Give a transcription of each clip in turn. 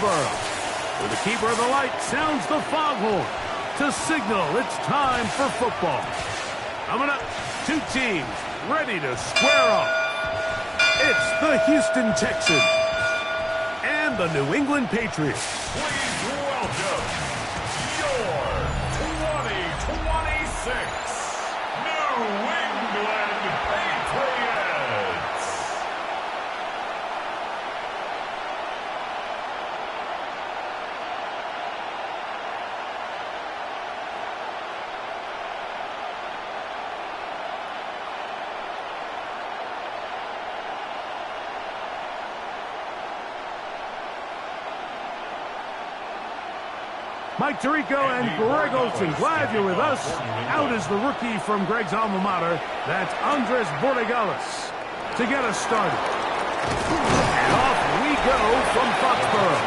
Foxborough, where the keeper of the light sounds the foghorn to signal it's time for football. Coming up, two teams ready to square off. It's the Houston Texans and the New England Patriots. Please welcome your 2026 New England Patriots. Mike Tirico and Greg Olson, glad you're with us. Out is the rookie from Greg's alma mater. That's Andres Borregales to get us started. And off we go from Foxborough.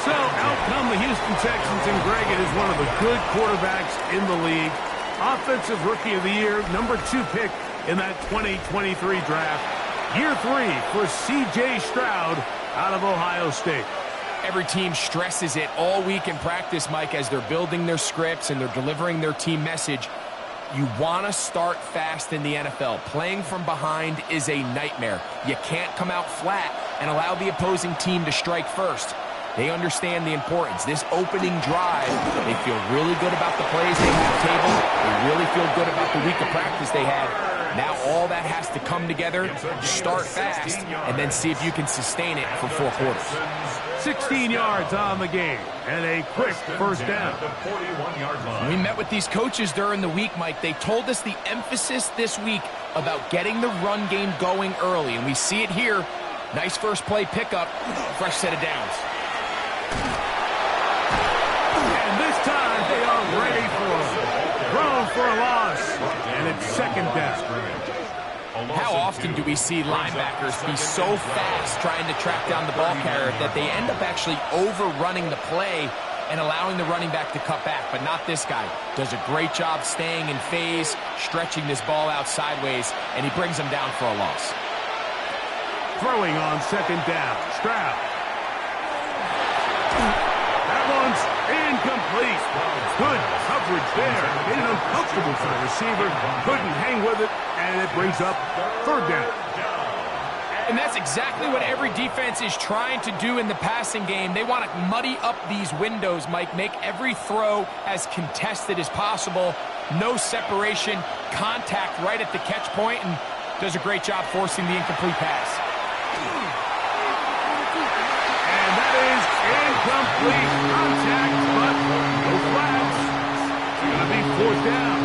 So out come the Houston Texans, and Greg, it is one of the good quarterbacks in the league. Offensive Rookie of the Year, number 2 pick in that 2023 draft. Year 3 for C.J. Stroud out of Ohio State. Every team stresses it all week in practice, Mike, as they're building their scripts and they're delivering their team message. You want to start fast in the NFL. Playing from behind is a nightmare. You can't come out flat and allow the opposing team to strike first. They understand the importance. This opening drive, they feel really good about the plays they have tabled. They really feel good about the week of practice they had. Now all that has to come together, start fast, and then see if you can sustain it for 4 quarters. 16 yards on the game, and a quick first down. We met with these coaches during the week, Mike. They told us the emphasis this week about getting the run game going early, and we see it here. Nice first play pickup, fresh set of downs. And this time they are ready for it. Thrown for a loss, and it's second down. How often do we see linebackers be so fast trying to track down the ball carrier that they end up actually overrunning the play and allowing the running back to cut back? But not this guy. Does a great job staying in phase, stretching this ball out sideways, and he brings him down for a loss. Throwing on second down, Stroud. That one's incomplete. Good coverage there. Made it uncomfortable for the receiver. Couldn't hang with it, and it brings up third down. And that's exactly what every defense is trying to do in the passing game. They want to muddy up these windows, Mike. Make every throw as contested as possible. No separation, contact right at the catch point, and does a great job forcing the incomplete pass. And that is incomplete contact, but no flags. It's going to be fourth down.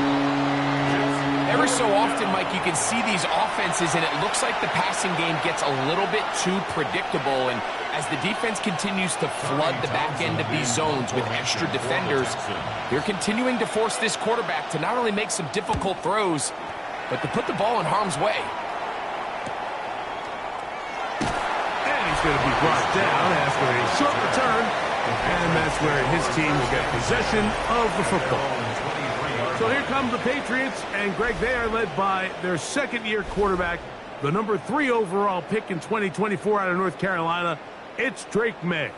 Every so often, Mike, you can see these offenses, and it looks like the passing game gets a little bit too predictable. And as the defense continues to flood the back end of these zones with extra defenders, they're continuing to force this quarterback to not only make some difficult throws, but to put the ball in harm's way. And he's going to be brought down after a short return. And that's where his team will get possession of the football. So here come the Patriots, and Greg, they are led by their second-year quarterback, the number 3 overall pick in 2024 out of North Carolina. It's Drake May.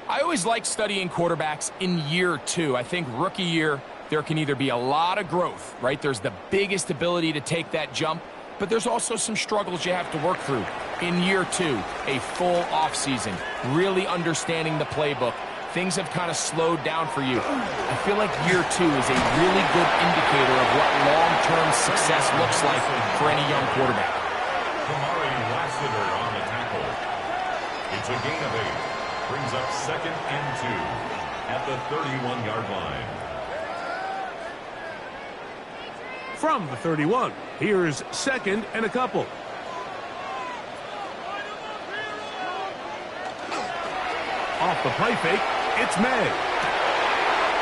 I always like studying quarterbacks in year 2. I think rookie year, there can either be a lot of growth, right? There's the biggest ability to take that jump, but there's also some struggles you have to work through. In year 2, a full offseason, really understanding the playbook. Things have kind of slowed down for you. I feel like year 2 is a really good indicator of what long-term success looks like for any young quarterback. Kamari Lassiter on the tackle. It's a gain of 8. Brings up 2nd and 2 at the 31-yard line. From the 31, here's 2nd and a couple. Off the play fake, it's May.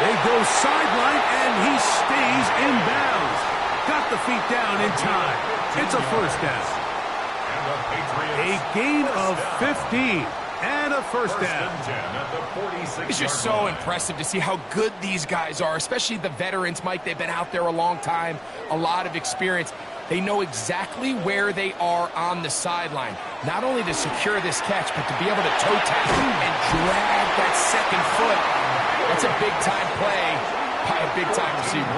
They go sideline, and he stays in bounds. Got the feet down in time. It's a first down. A gain of 15 and a first down. It's just so impressive to see how good these guys are, especially the veterans, Mike. They've been out there a long time, a lot of experience. They know exactly where they are on the sideline, not only to secure this catch, but to be able to toe tap and drag that second foot. That's a big-time play by a big-time receiver.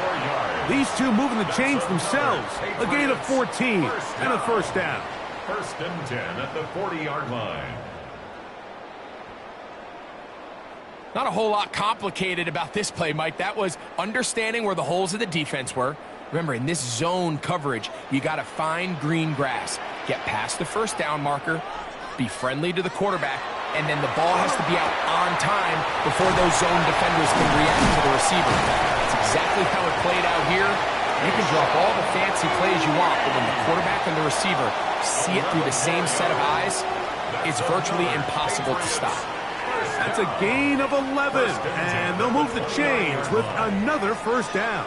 These two moving the chains themselves. A gain of 14 and a first down. First and 10 at the 40-yard line. Not a whole lot complicated about this play, Mike. That was understanding where the holes of the defense were. Remember, in this zone coverage, you got to find green grass. Get past the first down marker, be friendly to the quarterback, and then the ball has to be out on time before those zone defenders can react to the receiver. That's exactly how it played out here. You can drop all the fancy plays you want, but when the quarterback and the receiver see it through the same set of eyes, it's virtually impossible to stop. That's a gain of 11, and they'll move the chains with another first down.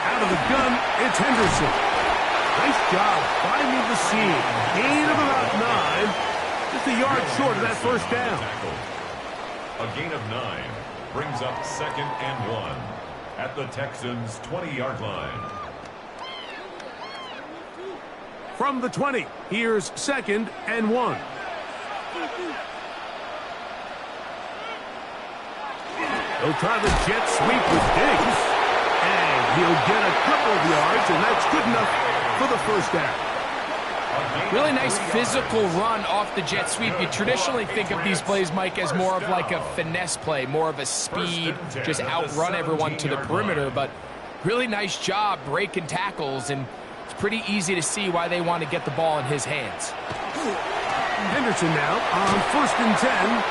Out of the gun, it's Henderson. Nice job finding the seam. Gain of about 9. Just a yard short of that first down. A gain of 9 brings up 2nd and 1 at the Texans' 20-yard line. From the 20, here's 2nd and 1. He'll try the jet sweep with Diggs. And he'll get a couple of yards, and that's good enough for the first down. Really nice physical run off the jet sweep. You traditionally think of these plays, Mike, as more of like a finesse play, more of a speed, just outrun everyone to the perimeter. But really nice job breaking tackles, and it's pretty easy to see why they want to get the ball in his hands. Henderson now on 1st and 10.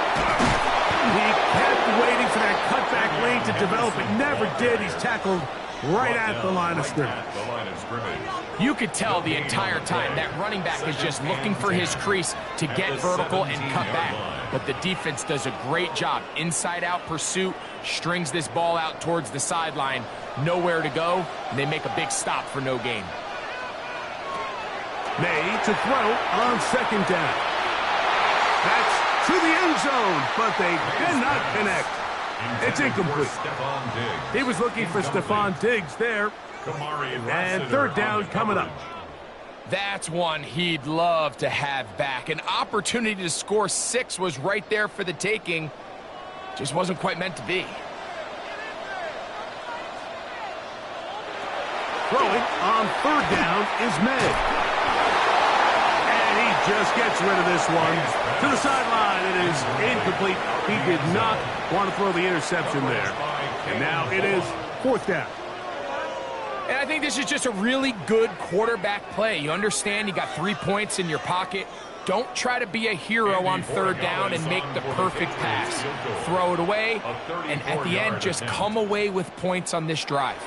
He kept waiting for that cutback lane to develop. It never did. He's tackled right at the line of scrimmage. You could tell the entire time that running back is just looking for his crease to get vertical and cut back. But the defense does a great job. Inside-out pursuit, strings this ball out towards the sideline. Nowhere to go, and they make a big stop for no gain. May to throw on 2nd down. That's to the end zone, but they cannot connect. It's incomplete. He was looking for Stephon Diggs there. And 3rd down coming up. That's one he'd love to have back. An opportunity to score 6 was right there for the taking. Just wasn't quite meant to be. Throwing on 3rd down is May. And he just gets rid of this one. To the sideline, it is incomplete. He did not want to throw the interception there. And now it is 4th down. And I think this is just a really good quarterback play. You understand you got 3 points in your pocket. Don't try to be a hero on 3rd down and make the perfect pass. Throw it away, and at the end, just come away with points on this drive.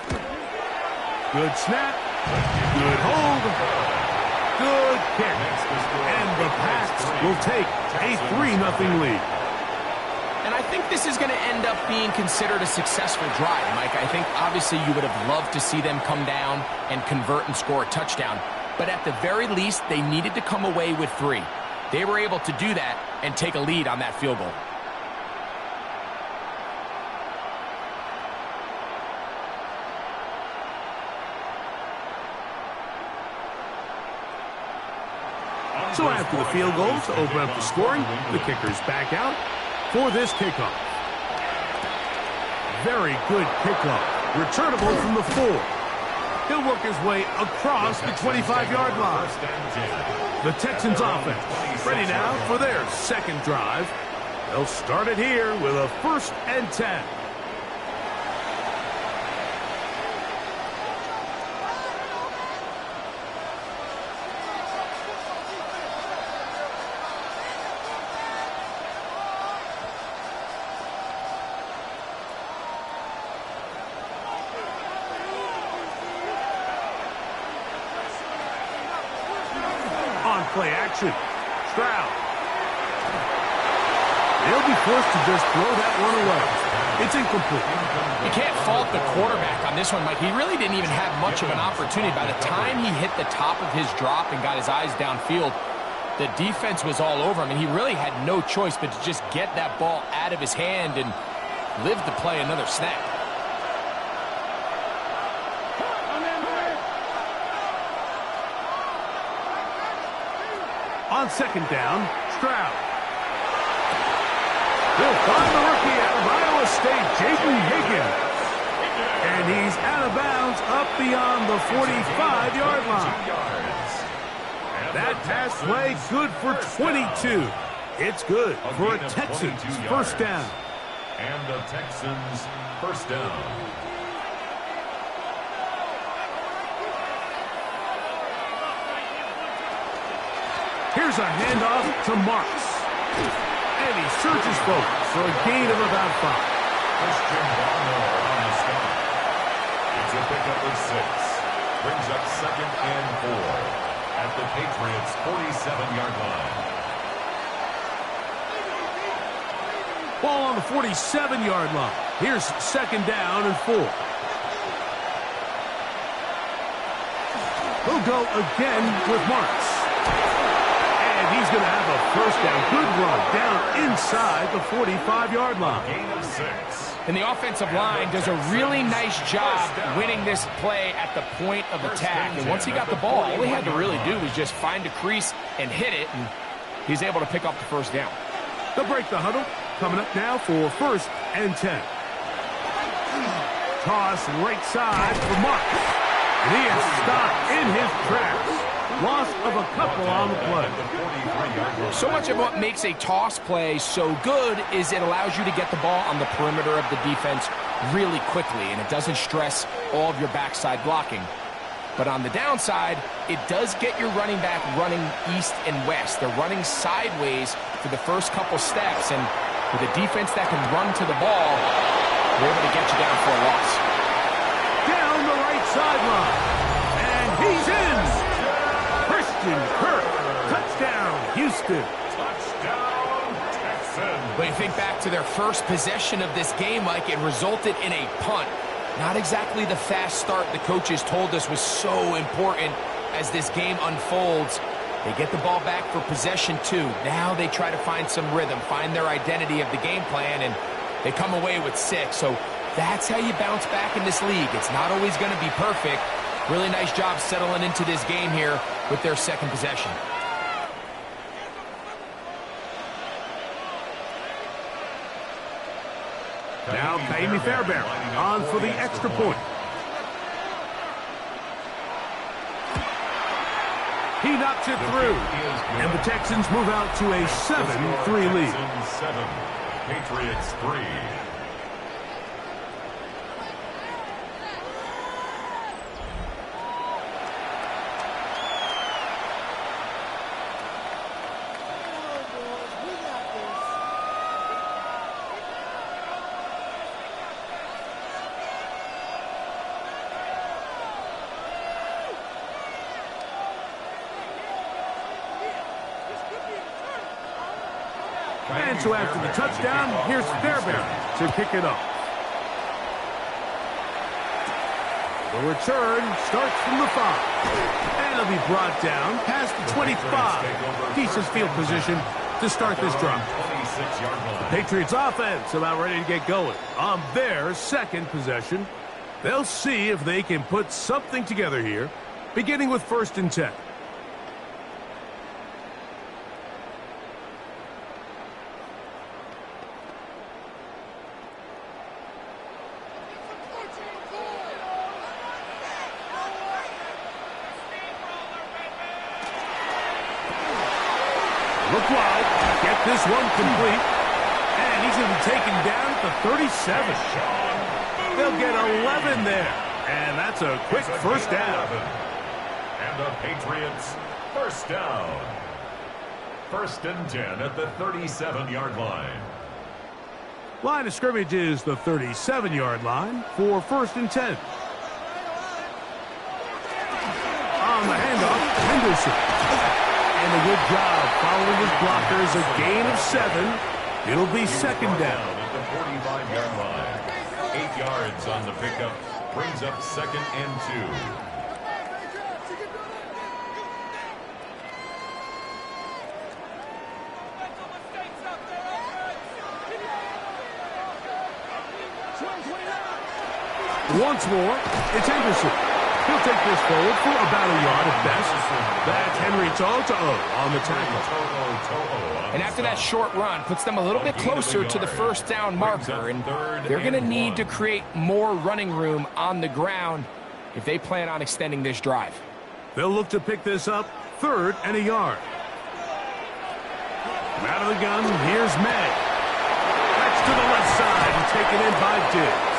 Good snap. Good hold. Good kick. And the Pats will take a 3-0 lead. And I think this is going to end up being considered a successful drive, Mike. I think obviously you would have loved to see them come down and convert and score a touchdown. But at the very least, they needed to come away with 3. They were able to do that and take a lead on that field goal. So after the field goal to open up the scoring, the kicker's back out for this kickoff. Very good kickoff. Returnable from the 4. He'll work his way across the 25-yard line. The Texans offense ready now for their 2nd drive. They'll start it here with a 1st and 10. Play action. Stroud. They'll be forced to just throw that one away. It's incomplete. You can't fault the quarterback on this one, Mike. He really didn't even have much of an opportunity. By the time he hit the top of his drop and got his eyes downfield, The defense was all over him, and he really had no choice but to just get that ball out of his hand and live to play another snap. On second down, Stroud. He'll find the rookie out of Iowa State, Jaden Higgins. And he's out of bounds up beyond the 45-yard line. That pass play good for 22. It's good for a Texans first down. And the Texans first down. Here's a handoff to Marks. And he searches focus for a gain of about 5. Christian Barmore on the stop. It's a pickup of 6. Brings up second and 4 at the Patriots' 47-yard line. Ball on the 47-yard line. Here's second down and 4. He'll go again with Marks. And he's going to have a first down. Good run down inside the 45-yard line. Gain of 6. And the offensive line does a really nice job winning this play at the point of attack. And once he got the ball, all he had to really do was just find a crease and hit it, and he's able to pick up the first down. They'll break the huddle. Coming up now for first and 10. Toss right side for Marks. And he is stopped in his tracks. Loss of a couple on the play. So much of what makes a toss play so good is it allows you to get the ball on the perimeter of the defense really quickly, and it doesn't stress all of your backside blocking. But on the downside, it does get your running back running east and west. They're running sideways for the first couple steps, and with a defense that can run to the ball, they're able to get you down for a loss. Down the right sideline. And he's in. Christian Kirk. Touchdown, Houston. Touchdown, Texans. But you think back to their first possession of this game, Mike, it resulted in a punt. Not exactly the fast start the coaches told us was so important as this game unfolds. They get the ball back for possession 2. Now they try to find some rhythm, find their identity of the game plan, and they come away with 6. So that's how you bounce back in this league. It's not always going to be perfect. Really nice job settling into this game here with their second possession. Now Kaimi Fairbairn on for the extra point. He knocks it through. And the Texans move out to a 7-3 lead. Texans 7, Patriots 3. And so after the touchdown, here's Fairbairn to kick it off. The return starts from the 5. And it'll be brought down past the 25. Decent field position to start this drive. The Patriots offense about ready to get going on their second possession. They'll see if they can put something together here, beginning with first and 10. Look wide, get this one complete, and he's going to be taken down at the 37. They'll get 11 there, and that's a quick first down. And the Patriots first down. First and 10 at the 37-yard line. Line of scrimmage is the 37-yard line for first and 10. On the handoff, Henderson. And a good job following his blockers, a gain of 7. It'll be second down. At the 45-yard line. 8 yards on the pickup. Brings up second and 2. Once more, it's Henderson. He'll take this forward for about a yard at best. That's Henry Toto on the tackle. And after that short run, puts them a little bit closer to the first down marker. And they're going to need to create more running room on the ground if they plan on extending this drive. They'll look to pick this up 3rd and a yard. Out of the gun, here's May. That's to the left side and taken in by Diggs.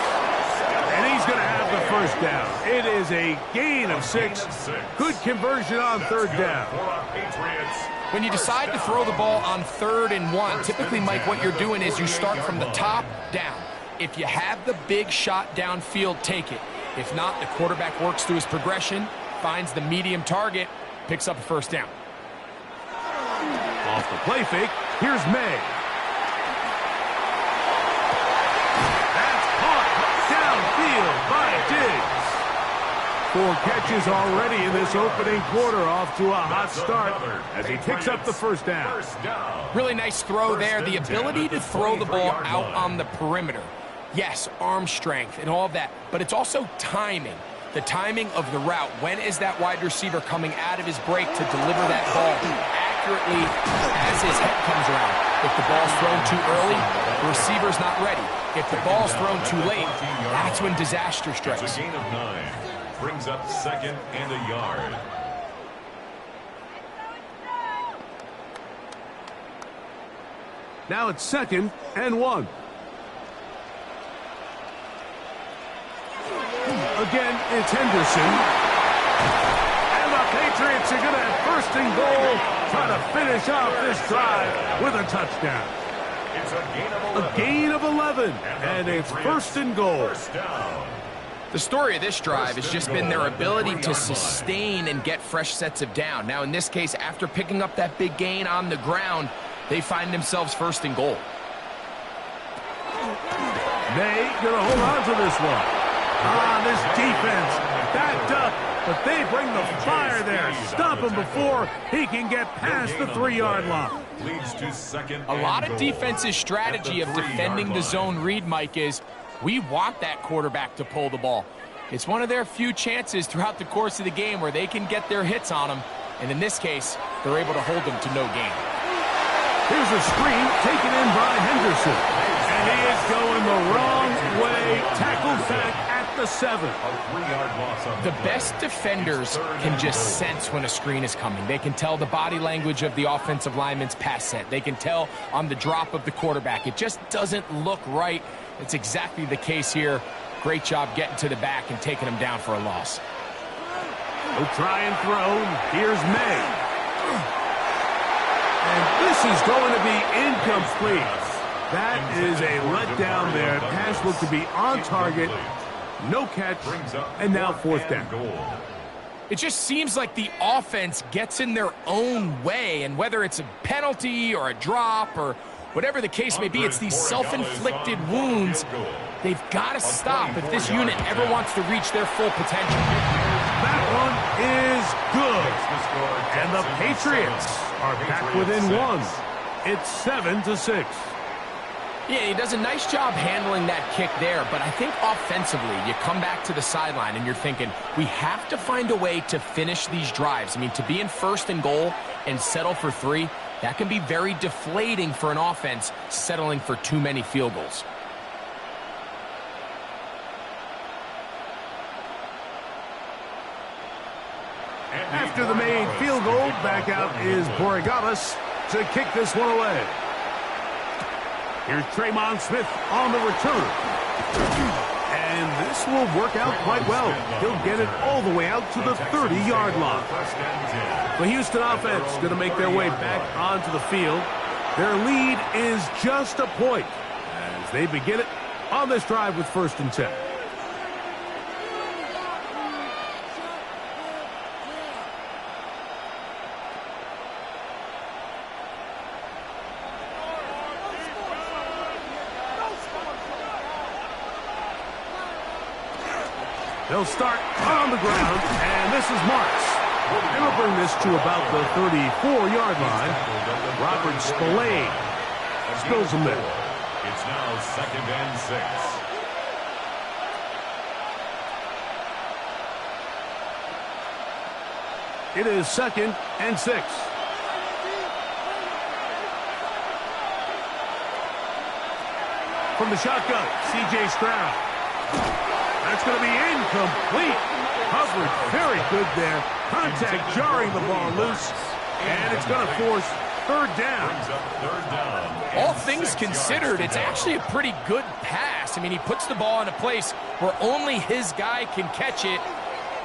And he's going to have the first down. It is a gain of 6. Good conversion on 3rd down. When you decide to throw the ball on 3rd and 1, typically, Mike, what you're doing is you start from the top down. If you have the big shot downfield, take it. If not, the quarterback works through his progression, finds the medium target, picks up a first down. Off the play fake, here's May. That's caught downfield by Diggs. 4 catches already in this opening quarter, off to a hot start as he picks up the first down. Really nice throw there. The ability to throw the ball out on the perimeter. Yes, arm strength and all of that, but it's also timing. The timing of the route. When is that wide receiver coming out of his break to deliver that ball accurately as his head comes around? If the ball's thrown too early, the receiver's not ready. If the ball's thrown too late, that's when disaster strikes. It's a gain of 9. Brings up 2nd and a yard. Now it's 2nd and 1. Again, it's Henderson. And the Patriots are going to have 1st and goal, try to finish off this drive with a touchdown. It's a gain of 11, and it's 1st and goal. The story of this drive has just been their ability to sustain and get fresh sets of down. Now, in this case, after picking up that big gain on the ground, they find themselves 1st and goal. They going to hold on to this one. This defense backed up, but they bring the fire there. Stop him before he can get past the 3-yard line. Leads to 2nd. A lot of defense's strategy of defending the zone read, Mike, is we want that quarterback to pull the ball. It's one of their few chances throughout the course of the game where they can get their hits on him, and in this case, they're able to hold them to no gain. Here's a screen taken in by Henderson, and he is going the wrong way. Tackled back at the 7. A 3-yard loss on the best defenders can just sense when a screen is coming. They can tell the body language of the offensive lineman's pass set. They can tell on the drop of the quarterback. It just doesn't look right. It's exactly the case here. Great job getting to the back and taking him down for a loss. He'll try and throw. Here's May. And this is going to be incomplete. That is a letdown there. Pass looked to be on target. No catch. And now 4th down. It just seems like the offense gets in their own way. And whether it's a penalty or a drop or whatever the case may be, it's these self-inflicted wounds. They've got to stop if this unit ever wants to reach their full potential. That one is good. And the Patriots are back within 1. It's 7-6. Yeah, he does a nice job handling that kick there, but I think offensively, you come back to the sideline and you're thinking, we have to find a way to finish these drives. I mean, to be in 1st and goal and settle for 3, that can be very deflating for an offense settling for too many field goals. After the main field goal, back out is Borregales to kick this one away. Here's Tremon Smith on the return. And this will work out quite well. He'll get it all the way out to the 30-yard line. The Houston offense going to make their way back onto the field. Their lead is just a point as they begin it on this drive with 1st and 10. They'll start on the ground, and this is Marks. And they'll bring this to about the 34-yard line. Robert Spillane spills them there. It's now 2nd and 6. It is 2nd and 6. From the shotgun, C.J. Stroud. That's going to be incomplete. Coverage very good there. Contact jarring the ball loose. And it's going to force 3rd down. All things considered, it's actually a pretty good pass. I mean, he puts the ball in a place where only his guy can catch it.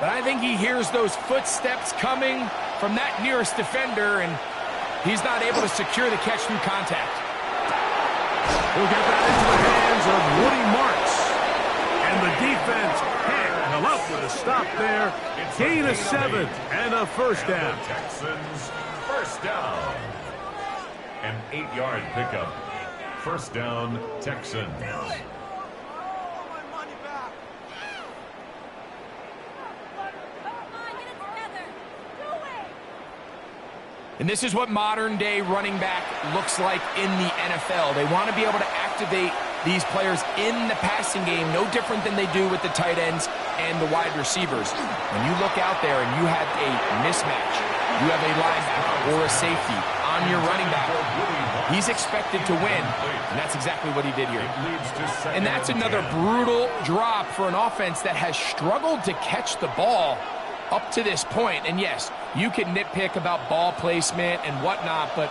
But I think he hears those footsteps coming from that nearest defender, and he's not able to secure the catch through contact. He'll get that into the hands of Woody Marks. And the defense can't come up with a stop there. Gain of 7 and a 1st down. Texans, 1st down. An 8-yard pickup. 1st down, Texans. And this is what modern-day running back looks like in the NFL. They want to be able to activate these players in the passing game, no different than they do with the tight ends and the wide receivers. When you look out there and you have a mismatch, you have a linebacker or a safety on your running back, he's expected to win, and that's exactly what he did here. And that's another brutal drop for an offense that has struggled to catch the ball up to this point. And yes, you can nitpick about ball placement and whatnot, but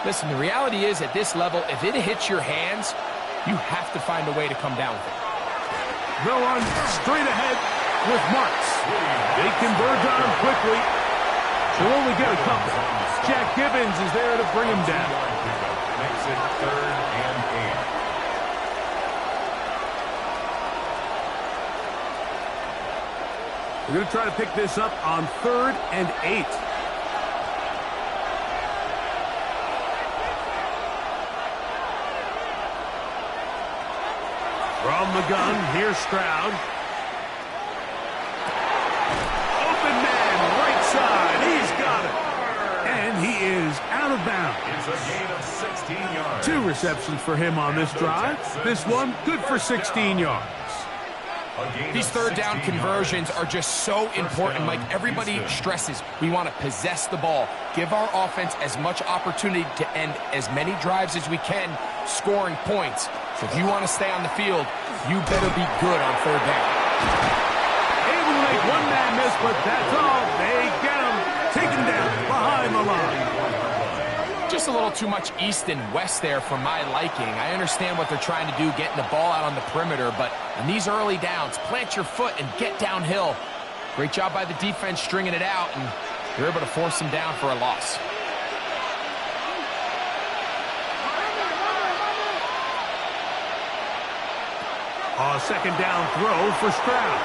listen, the reality is at this level, if it hits your hands, you have to find a way to come down with it. They'll run straight ahead with Marks. They converge on him quickly. They'll only get a couple. Jack Gibbons is there to bring him down. Makes it 3rd and 8. We're going to try to pick this up on 3rd and 8. From the gun, here's Stroud. Open man, right side. He's got it. And he is out of bounds. It's a gain of 16 yards. 2 receptions for him on this drive. This one, good for 16 yards. These 3rd down conversions are just so important, Mike. Everybody stresses we want to possess the ball, give our offense as much opportunity to end as many drives as we can, scoring points. So if you want to stay on the field, you better be good on 3rd down. Able to make one man miss, but that's all. They get him taken down behind the line. Just a little too much east and west there for my liking. I understand what they're trying to do, getting the ball out on the perimeter, but in these early downs, plant your foot and get downhill. Great job by the defense stringing it out, and they're able to force them down for a loss. A 2nd down throw for Stroud.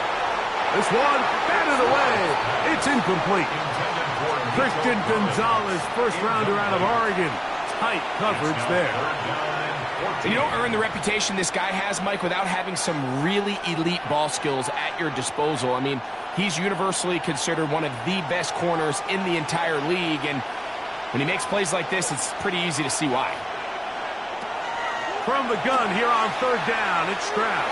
This one batted away. It's incomplete. Christian Gonzalez, 1st rounder out of Oregon. Tight coverage there. You don't earn the reputation this guy has, Mike, without having some really elite ball skills at your disposal. I mean, he's universally considered one of the best corners in the entire league, and when he makes plays like this, it's pretty easy to see why. From the gun here on 3rd down, it's Stroud.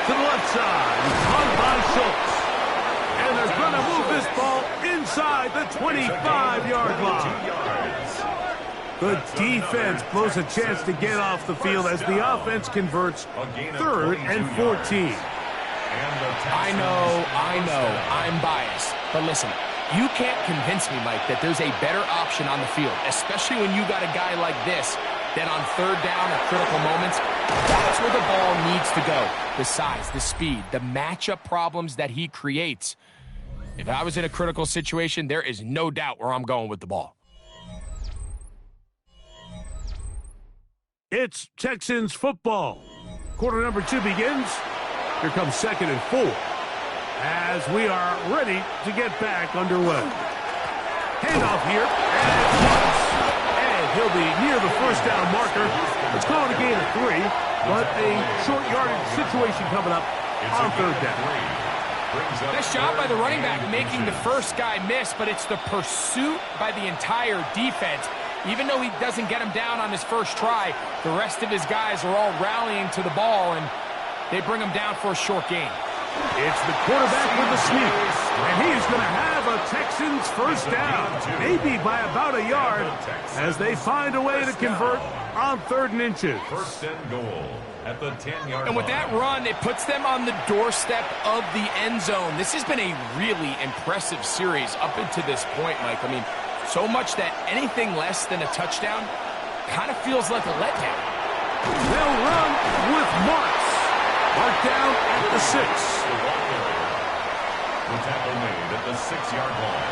To the left side, hung by Schultz. And they're going to move this ball inside the 25-yard line. The defense blows a chance to get off the field as the offense converts 3rd and 14. I know, I'm biased. But listen, you can't convince me, Mike, that there's a better option on the field, especially when you got a guy like this that on 3rd down at critical moments, that's where the ball needs to go. The size, the speed, the matchup problems that he creates. If I was in a critical situation, there is no doubt where I'm going with the ball. It's Texans football. Quarter number 2 begins. Here comes 2nd and 4 as we are ready to get back underway. Handoff here, and he'll be near the 1st down marker. Let's call it a gain of 3, but a short yardage situation coming up on 3rd down. Nice job by the running back making the first guy miss, but it's the pursuit by the entire defense. Even though he doesn't get him down on his first try, the rest of his guys are all rallying to the ball, and they bring him down for a short gain. It's the quarterback with the sneak. And he is going to have a Texans first down, maybe by about a yard, as they find a way to convert on 3rd and inches. First and goal at the 10-yard line. And with that run, it puts them on the doorstep of the end zone. This has been a really impressive series up until this point, Mike. I mean, so much that anything less than a touchdown kind of feels like a letdown. They'll run with Marks. Mark down at the 6. The tackle made at the 6-yard line.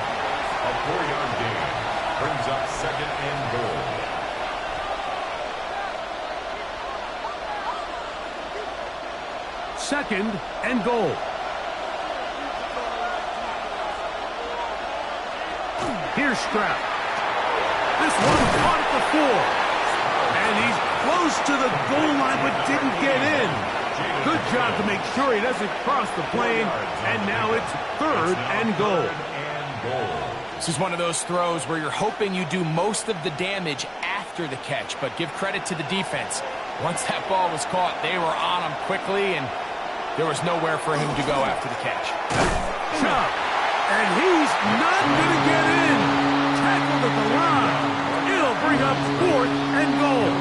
A 4-yard gain brings up 2nd and goal. Second and goal. Here's Stroud. This one caught at the 4. And he's close to the goal line but didn't get in. Good job to make sure he doesn't cross the plane. And now it's 3rd and goal. This is one of those throws where you're hoping you do most of the damage after the catch, but give credit to the defense. Once that ball was caught, they were on him quickly, and there was nowhere for him to go after the catch. Chubb, and he's not going to get in. Tackled at the line. It'll bring up 4th and goal.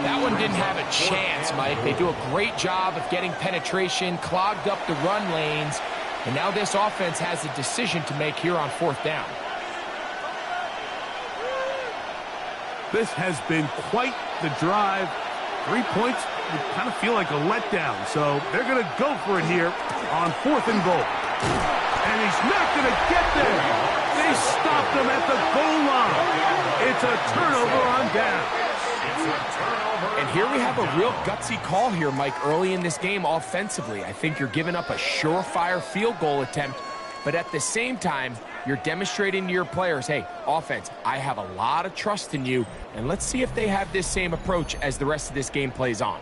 That one didn't have a chance, Mike. They do a great job of getting penetration, clogged up the run lanes, and now this offense has a decision to make here on 4th down. This has been quite the drive. 3 points would kind of feel like a letdown, so they're going to go for it here on 4th and goal. And he's not going to get there. They stopped him at the goal line. It's a turnover on down. And here we have a real gutsy call here, Mike, early in this game offensively. I think you're giving up a surefire field goal attempt, but at the same time, you're demonstrating to your players, hey, offense, I have a lot of trust in you, and let's see if they have this same approach as the rest of this game plays on.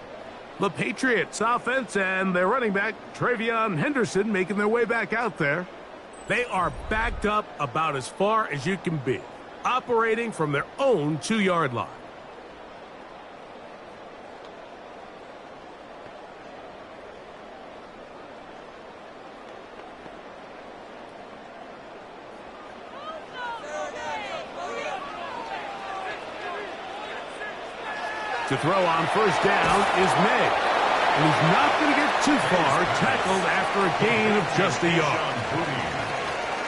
The Patriots offense and their running back, Travion Henderson, making their way back out there. They are backed up about as far as you can be, operating from their own 2-yard line. To throw on first down is May. And he's not going to get too far, tackled after a gain of just a yard.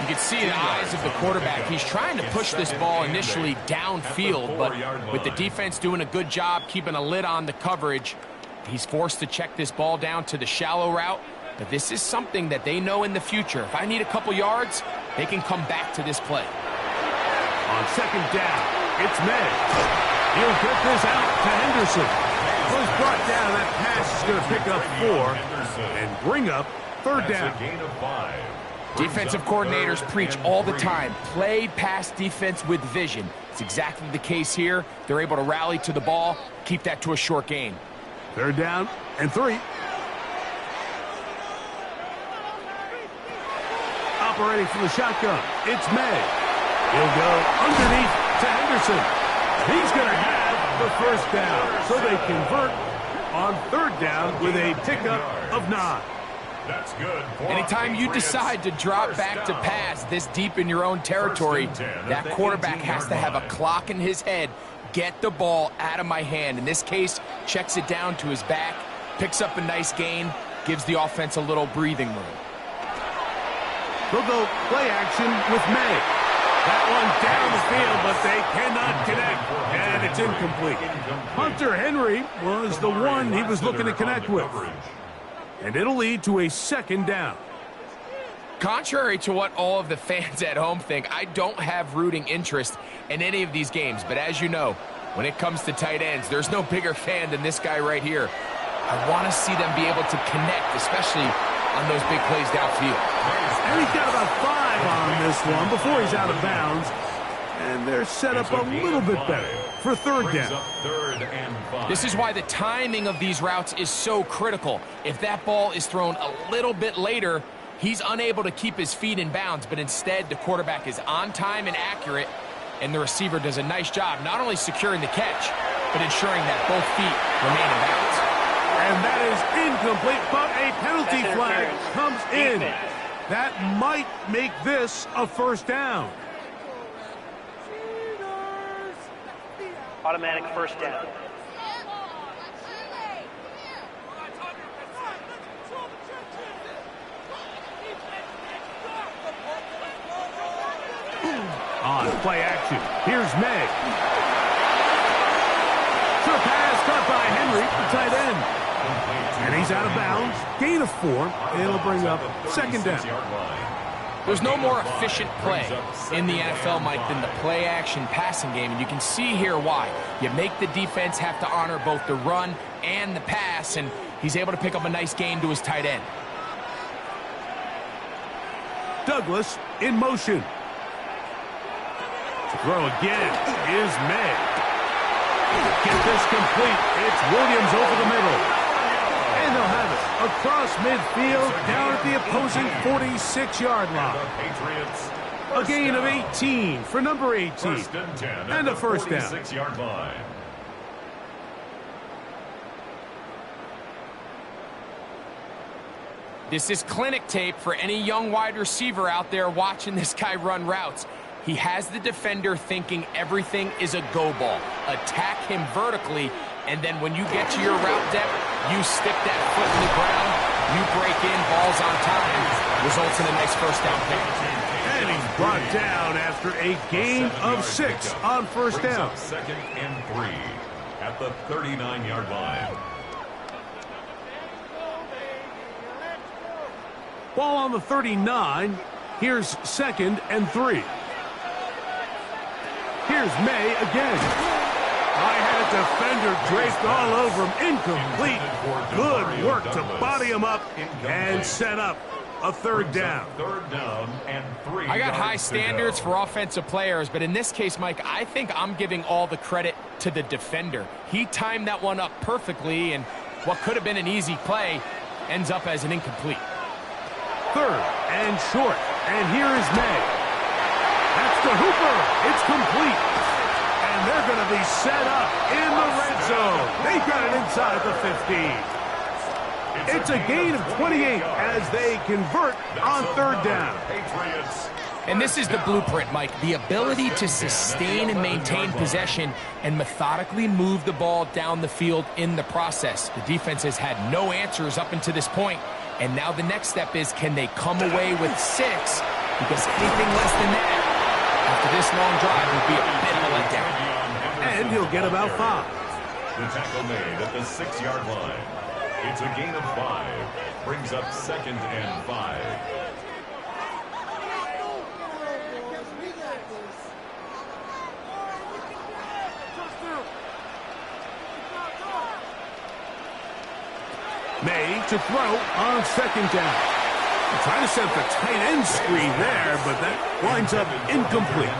You can see the eyes of the quarterback. He's trying to push this ball initially downfield, but with the defense doing a good job keeping a lid on the coverage, he's forced to check this ball down to the shallow route. But this is something that they know in the future. If I need a couple yards, they can come back to this play. On second down, it's May. He'll get this out to Henderson. Well, he's brought down. That pass is going to pick up 4 and bring up 3rd down. Defensive coordinators preach all the time, play pass defense with vision. It's exactly the case here. They're able to rally to the ball, keep that to a short gain. 3rd down and 3. Operating from the shotgun, it's May. He'll go underneath to Henderson. He's going to have the first down, so they convert on 3rd down with a pickup of 9. That's good. Anytime you decide to drop back to pass this deep in your own territory, that quarterback has to have a clock in his head. Get the ball out of my hand. In this case, checks it down to his back, picks up a nice gain, gives the offense a little breathing room. They'll go play action with May. That one down the field, but they cannot connect, and it's incomplete. Hunter Henry was the one he was looking to connect with. And it'll lead to a 2nd down. Contrary to what all of the fans at home think, I don't have rooting interest in any of these games. But as you know, when it comes to tight ends, there's no bigger fan than this guy right here. I want to see them be able to connect, especially on those big plays downfield. And he's got about 5 on this one before he's out of bounds. And they're set up a little bit better for 3rd down. This is why the timing of these routes is so critical. If that ball is thrown a little bit later, he's unable to keep his feet in bounds, but instead the quarterback is on time and accurate, and the receiver does a nice job not only securing the catch, but ensuring that both feet remain in bounds. And that is incomplete, but a penalty flag comes in. That might make this a first down. Automatic first down. On play action, here's May. Short pass caught by Henry, the tight end. And he's out of bounds. Gain of 4. It'll bring up second down. There's no more efficient play in the NFL, Mike, than the play-action passing game, and you can see here why. You make the defense have to honor both the run and the pass, and he's able to pick up a nice gain to his tight end. Douglas in motion. To throw again is May. Get this complete. It's Williams over the middle. And they'll have it across midfield down at the opposing 46-yard line. A gain of 18 for number 18. And a first down. This is clinic tape for any young wide receiver out there watching this guy run routes. He has the defender thinking everything is a go ball. Attack him vertically, and then when you get to your route depth, you stick that foot in the ground, you break in, balls on time, results in a nice first down pick. And he's brought down after a gain of 6 on first down. Second and 3 at the 39-yard line. Ball on the 39. Here's second and 3. Here's May again. I had a defender draped all over him. Incomplete. Good work to body him up and set up a third down. Third down and 3. I got high standards for offensive players, but in this case, Mike, I think I'm giving all the credit to the defender. He timed that one up perfectly, and what could have been an easy play ends up as an incomplete. Third and short. And here is May. That's to Hooper. It's complete. And they're going to be set up in the red zone. They got it inside the 15. It's a gain of 28 as they convert on third down. And this is the blueprint, Mike. The ability to sustain and maintain possession and methodically move the ball down the field in the process. The defense has had no answers up until this point. And now the next step is, can they come away with 6? Because anything less than that, after this long drive, will be a bit of a letdown. And he'll get about 5. The tackle made at the 6-yard line. It's a gain of 5. Brings up second and 5. May to throw on second down. Trying to set up the tight end screen there, but that winds up incomplete.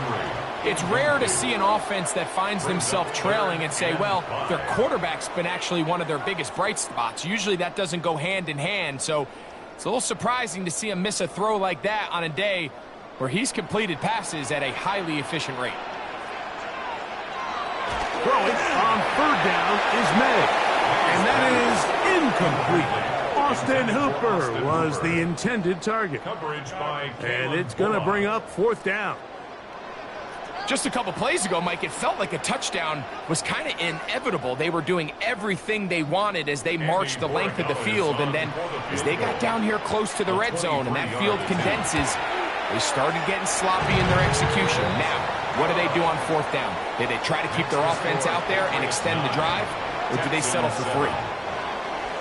It's rare to see an offense that finds themselves trailing and say, well, their quarterback's been actually one of their biggest bright spots. Usually that doesn't go hand in hand, so it's a little surprising to see him miss a throw like that on a day where he's completed passes at a highly efficient rate. Throwing on third down is May. And that is incomplete. Austin Hooper was the intended target. And it's going to bring up fourth down. Just a couple plays ago, Mike, it felt like a touchdown was kind of inevitable. They were doing everything they wanted as they marched the length of the field. And then as they got down here close to the red zone and that field condenses, they started getting sloppy in their execution. Now, what do they do on fourth down? Did they try to keep their offense out there and extend the drive? Or do they settle for 3?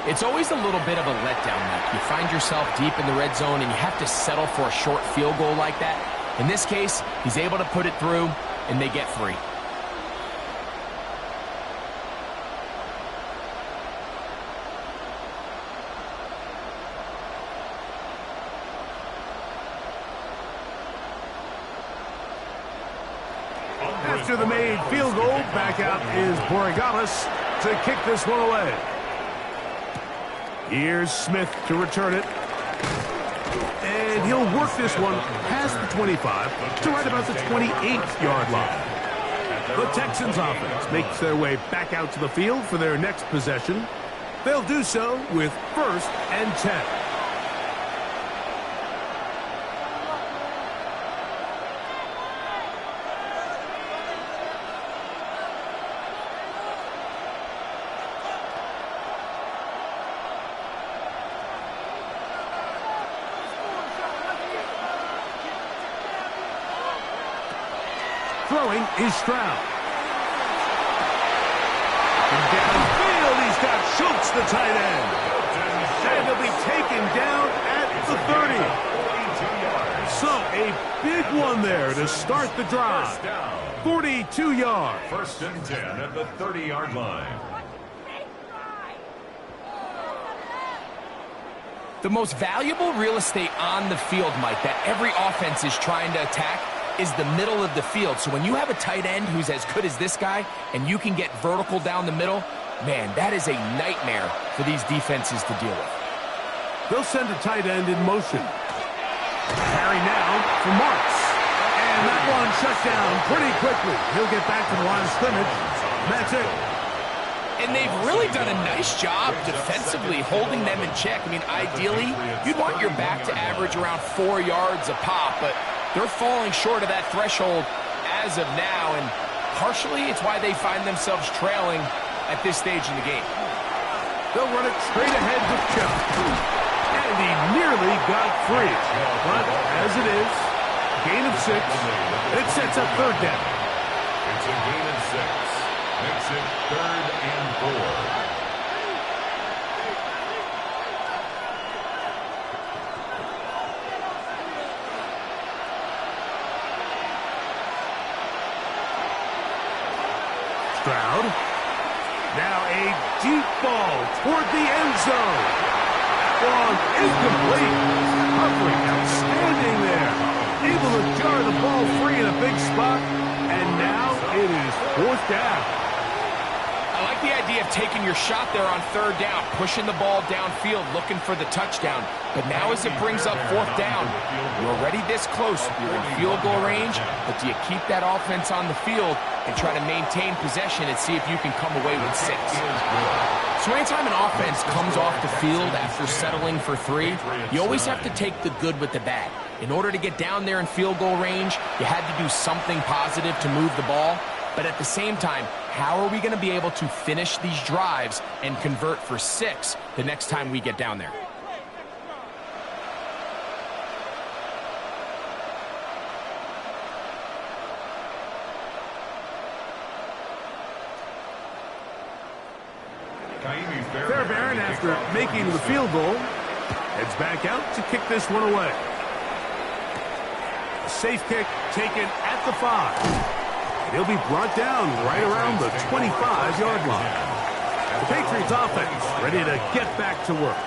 It's always a little bit of a letdown, Mike. You find yourself deep in the red zone and you have to settle for a short field goal like that. In this case, he's able to put it through, and they get 3. After the made field goal, back out is Borregales to kick this one away. Here's Smith to return it. And he'll work this one past the 25 to right about the 28-yard line. The Texans offense makes their way back out to the field for their next possession. They'll do so with 1st and 10. Throwing is Stroud. And downfield, he's got Schultz, the tight end. And he'll be taken down at the 30. So a big one there to start the drive. 42 yards. First and 10 at the 30-yard line. The most valuable real estate on the field, Mike, that every offense is trying to attack is the middle of the field. So when you have a tight end who's as good as this guy and you can get vertical down the middle, man, that is a nightmare for these defenses to deal with. They'll send a tight end in motion. Carry now for Marks. And that one shut down pretty quickly. He'll get back to the line of scrimmage. That's it. And they've really done a nice job defensively holding them in check. I mean, ideally, you'd want your back to average around 4 yards a pop, but they're falling short of that threshold as of now, and partially it's why they find themselves trailing at this stage in the game. They'll run it straight ahead with Chubb. And he nearly got free. But as it is, gain of 6, it sets up third down. It's a gain of 6. Makes it 3rd and 4. Stroud. Now a deep ball toward the end zone. That one incomplete. Humphrey outstanding there. Able to jar the ball free in a big spot. And now it is 4th down. I like the idea of taking your shot there on 3rd down, pushing the ball downfield, looking for the touchdown. But now as it brings up 4th down, you're already this close. You're in field goal range, but do you keep that offense on the field and try to maintain possession and see if you can come away with 6? So anytime an offense comes off the field after settling for 3, you always have to take the good with the bad. In order to get down there in field goal range, you had to do something positive to move the ball. But at the same time, how are we going to be able to finish these drives and convert for 6 the next time we get down there? Fairbairn, after making the field goal, heads back out to kick this one away. A safe kick taken at the 5. He'll be brought down right around the 25-yard line. The Patriots offense ready to get back to work.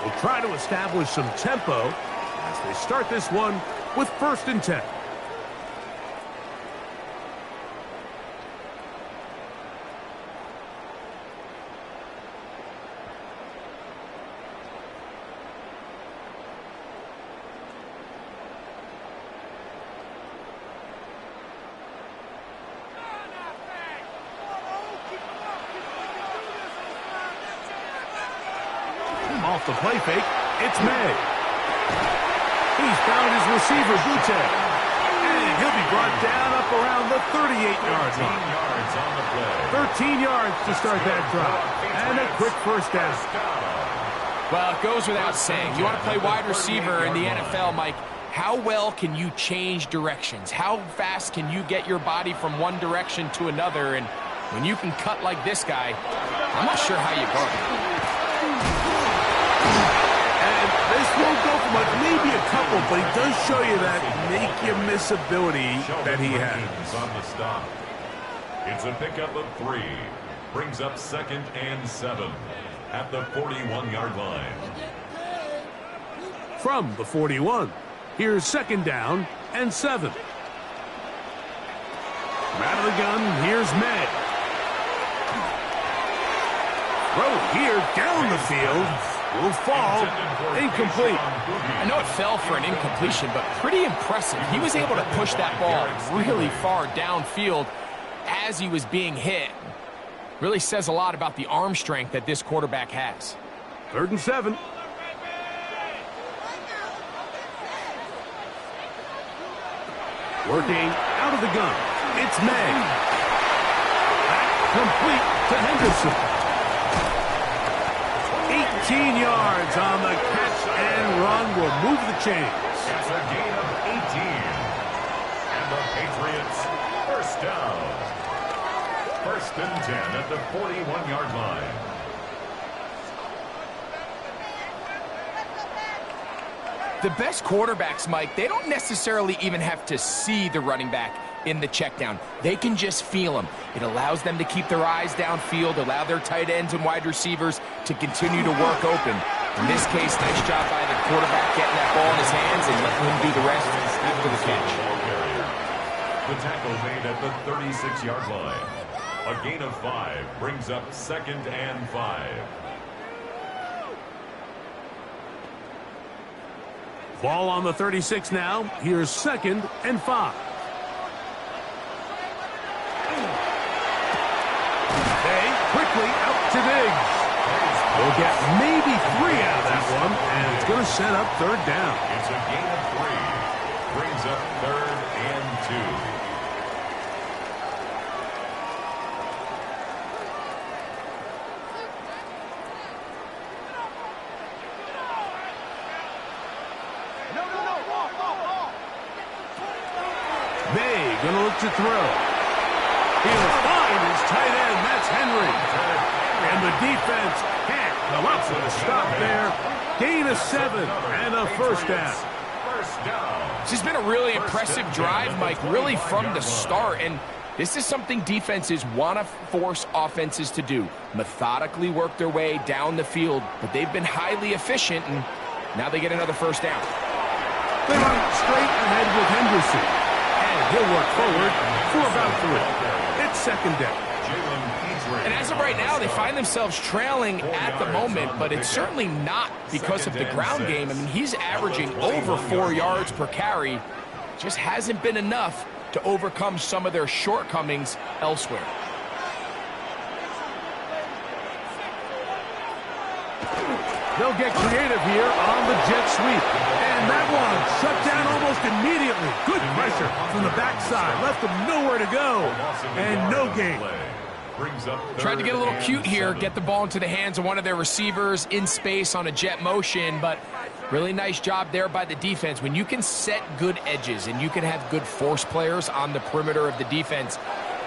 We'll try to establish some tempo as they start this one with 1st and 10. Off the play fake, it's May. He's found his receiver, Butte. And he'll be brought down up around the 38-yard line. 13 yards to start that drive. And a quick 1st down. Well, it goes without saying. You want to play wide receiver in the NFL, Mike. How well can you change directions? How fast can you get your body from one direction to another? And when you can cut like this guy, I'm not sure how you guard it. This won't go for much, maybe a couple, but he does show you that make-you-miss ability that he has. On the stop. It's a pickup of 3. Brings up 2nd and 7 at the 41-yard line. From the 41, here's 2nd down and 7. From out of the gun, here's May. Throw here down the field. Will fall incomplete. I know it fell for an incompletion, but pretty impressive. He was able to push that ball really far downfield as he was being hit. Really says a lot about the arm strength that this quarterback has. 3rd and 7. Working out of the gun. It's May. Back complete to Henderson. 18 yards on the catch and run will move the chains. It's a gain of 18. And the Patriots First and 10 at the 41-yard line. The best quarterbacks, Mike, they don't necessarily even have to see the running back in the check down. They can just feel him. It allows them to keep their eyes downfield, allow their tight ends and wide receivers to continue to work open. In this case, nice job by the quarterback getting that ball in his hands and letting him do the rest after the catch. The tackle made at the 36-yard line. A gain of 5 brings up 2nd and 5. Ball on the 36 now. Here's 2nd and 5. They quickly out to Diggs. We'll get maybe 3 out of that one, and it's going to set up 3rd down. It's a gain of 3. Brings up 3rd and 2. May going to look to throw. He'll find his tight end. That's Henry. And the defense can't come up with a stop there. Gain of 7 and a 1st down. This has been a really impressive drive, Mike, really from the start. And this is something defenses want to force offenses to do. Methodically work their way down the field. But they've been highly efficient, and now they get another 1st down. They run straight ahead with Henderson. He'll work forward for about 3. It's 2nd down. And as of right now, they find themselves trailing at the moment, but it's certainly not because of the ground game. I mean, he's averaging over 4 yards per carry. Just hasn't been enough to overcome some of their shortcomings elsewhere. They'll get creative here on the jet sweep. And that one shut down almost immediately. Good pressure from the backside. Left them nowhere to go. And no gain. Tried to get a little cute here, get the ball into the hands of one of their receivers in space on a jet motion, but really nice job there by the defense. When you can set good edges and you can have good force players on the perimeter of the defense,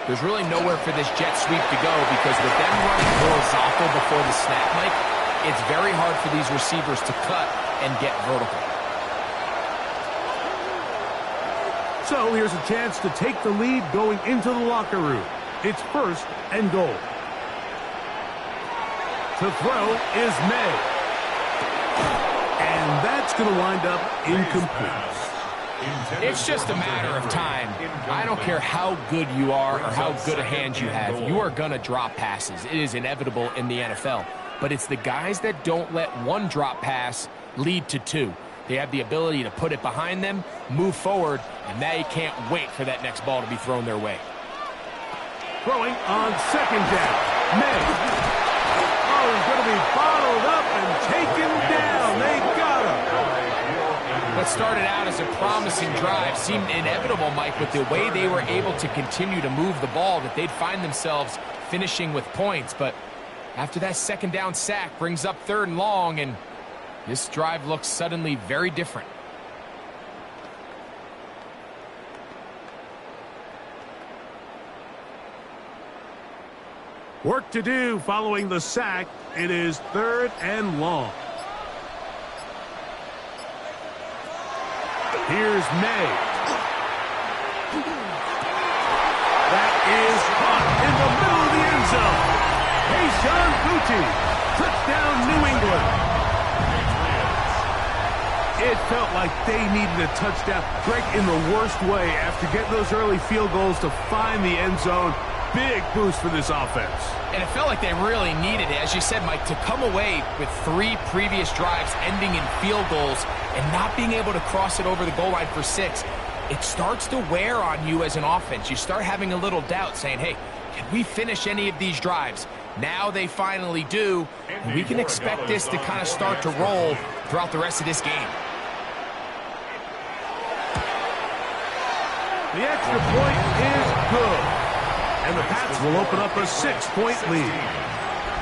there's really nowhere for this jet sweep to go, because with them running horizontal before the snap, Mike, it's very hard for these receivers to cut and get vertical. So here's a chance to take the lead going into the locker room. It's 1st and goal. To throw is May. And that's going to wind up incomplete. It's just a matter of time. I don't care how good you are or how good a hand you have. You are going to drop passes. It is inevitable in the NFL. But it's the guys that don't let one drop pass lead to 2. They have the ability to put it behind them, move forward, and they can't wait for that next ball to be thrown their way. Throwing on 2nd down. May. Oh, he's going to be bottled up and taken down. They got him. What started out as a promising drive seemed inevitable, Mike, with the way they were able to continue to move the ball, that they'd find themselves finishing with points. But after that 2nd down sack brings up 3rd and long, and this drive looks suddenly very different. Work to do following the sack. It is 3rd and long. Here's May. That is caught in the middle of the end zone. Sean Booty. Touchdown, New England. It felt like they needed a touchdown. Greg, in the worst way, after getting those early field goals to find the end zone. Big boost for this offense. And it felt like they really needed it. As you said, Mike, to come away with 3 previous drives ending in field goals and not being able to cross it over the goal line for 6, it starts to wear on you as an offense. You start having a little doubt, saying, hey, can we finish any of these drives? Now they finally do, and we can expect this to kind of start to roll throughout the rest of this game. The extra point is good. And the Pats will open up a 6-point lead.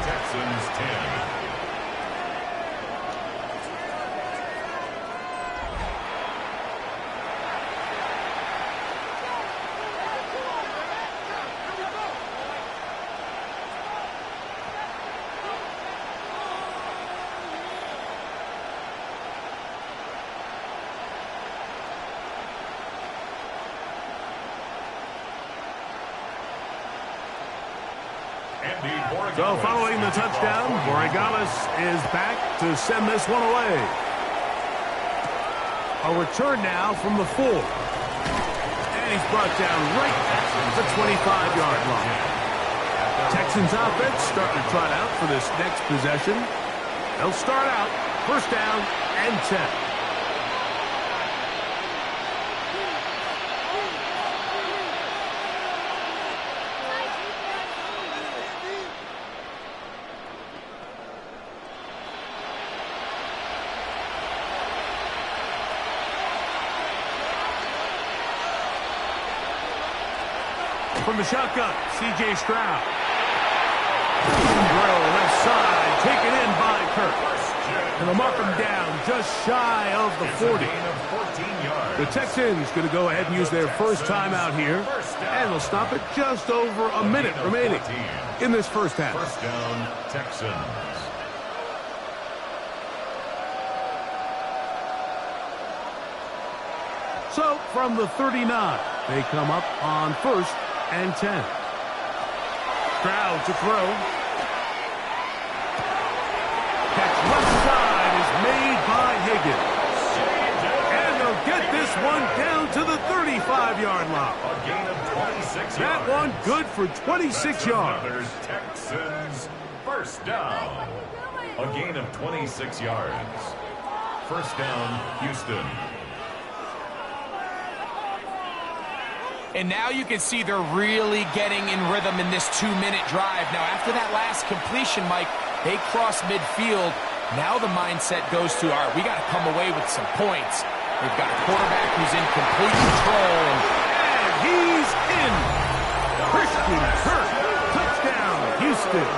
Texans 10. So following the touchdown, Borregales is back to send this one away. A return now from the 4. And he's brought down right at the 25-yard line. Texans offense starting to trot out for this next possession. They'll start out first down and 10. From the shotgun, C.J. Stroud. Throw left side, taken in by Kirk. And they'll mark him down just shy of the 40. The Texans going to go ahead and use their first timeout here. And they'll stop it just over a minute remaining in this first half. First down, Texans. So from the 39, they come up on first and 10. Stroud to throw. Catch left side is made by Higgins. And they'll get this one down to the 35-yard line. A gain of 26 that yards. one good for 26 yards. Texans first down. A gain of 26 yards. First down, Houston. And now you can see they're really getting in rhythm in this 2-minute drive. Now, after that last completion, Mike, they cross midfield. Now the mindset goes to, all right, we got to come away with some points. They've got a quarterback who's in complete control. And he's in. Christian Kirk, touchdown, Houston.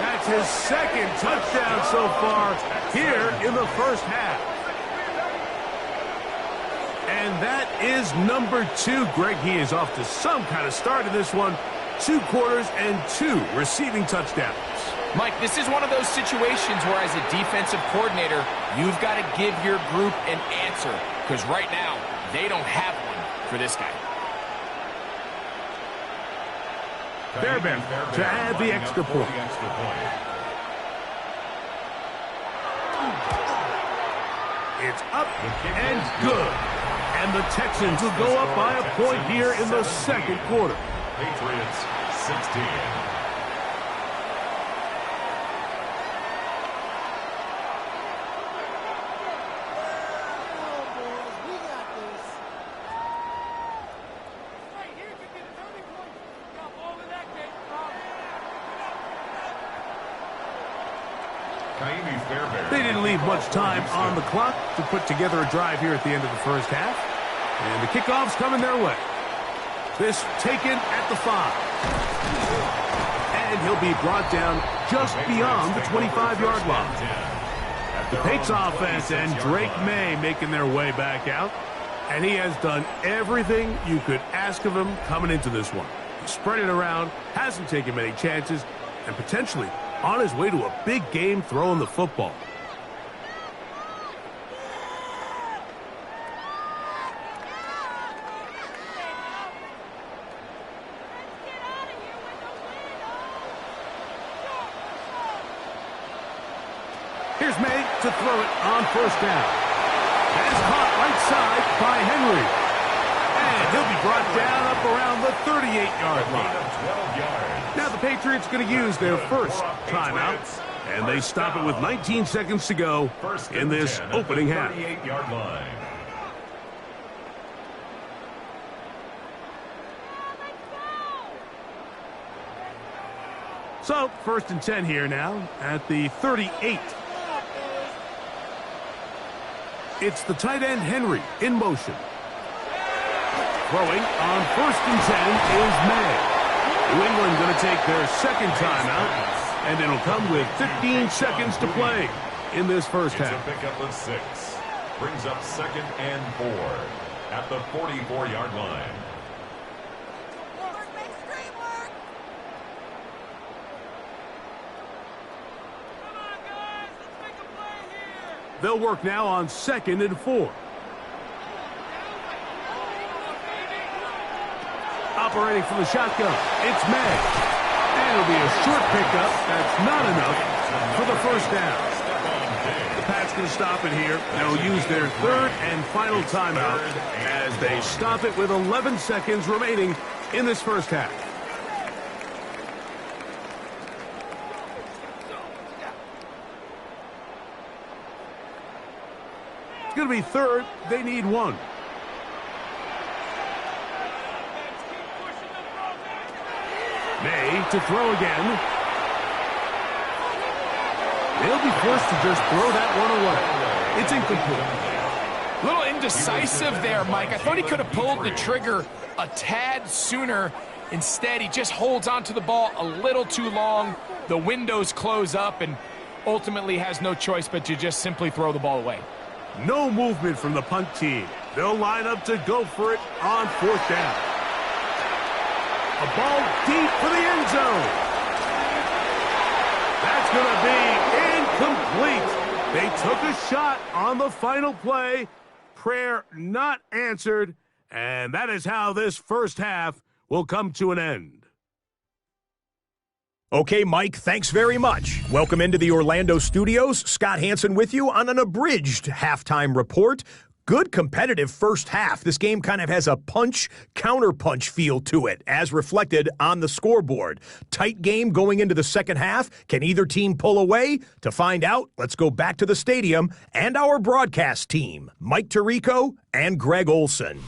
That's his second touchdown so far here in the first half. And that is number 2. Greg, he is off to some kind of start in this one. 2 quarters and 2 receiving touchdowns. Mike, this is one of those situations where as a defensive coordinator, you've got to give your group an answer. Because right now, they don't have one for this guy. Fairbairn to add the extra point. It's up and good. And the Texans will go up by a point here in the second quarter. Patriots 16. They didn't leave much time on the clock to put together a drive here at the end of the first half. And the kickoff's coming their way. This taken at the 5. And he'll be brought down just beyond the 25-yard line. The Patriots offense and Drake May making their way back out. And he has done everything you could ask of him coming into this one. He spread it around, hasn't taken many chances, and potentially on his way to a big game throwing the football. Here's May to throw it on first down. That is caught right side by Henry. And he'll be brought down up around the 38-yard line. Now the Patriots going to use their first timeout. And they stop it with 19 seconds to go in this opening half. 38-yard line. So, first and 10 here now at the 38. It's the tight end Henry in motion. Throwing on first and 10 is May. New England going to take their second timeout, and it'll come with 15 seconds to play in this first half. It's a pickup of 6. Brings up second and 4 at the 44-yard line. They'll work now on second and 4. Operating from the shotgun, it's May. And it'll be a short pickup. That's not enough for the first down. The Pats can stop it here. They'll use their third and final timeout as they stop it with 11 seconds remaining in this first half. It's going to be third. They need one. May to throw again. They'll be forced to just throw that one away. It's incomplete. A little indecisive there, Mike. I thought he could have pulled the trigger a tad sooner. Instead, he just holds onto the ball a little too long. The windows close up and ultimately has no choice but to just simply throw the ball away. No movement from the punt team. They'll line up to go for it on fourth down. A ball deep for the end zone. That's going to be incomplete. They took a shot on the final play. Prayer not answered. And that is how this first half will come to an end. Okay, Mike, thanks very much. Welcome into the Orlando studios. Scott Hansen with you on an abridged halftime report. Good competitive first half. This game kind of has a punch-counterpunch feel to it, as reflected on the scoreboard. Tight game going into the second half. Can either team pull away? To find out, let's go back to the stadium and our broadcast team, Mike Tirico and Greg Olson.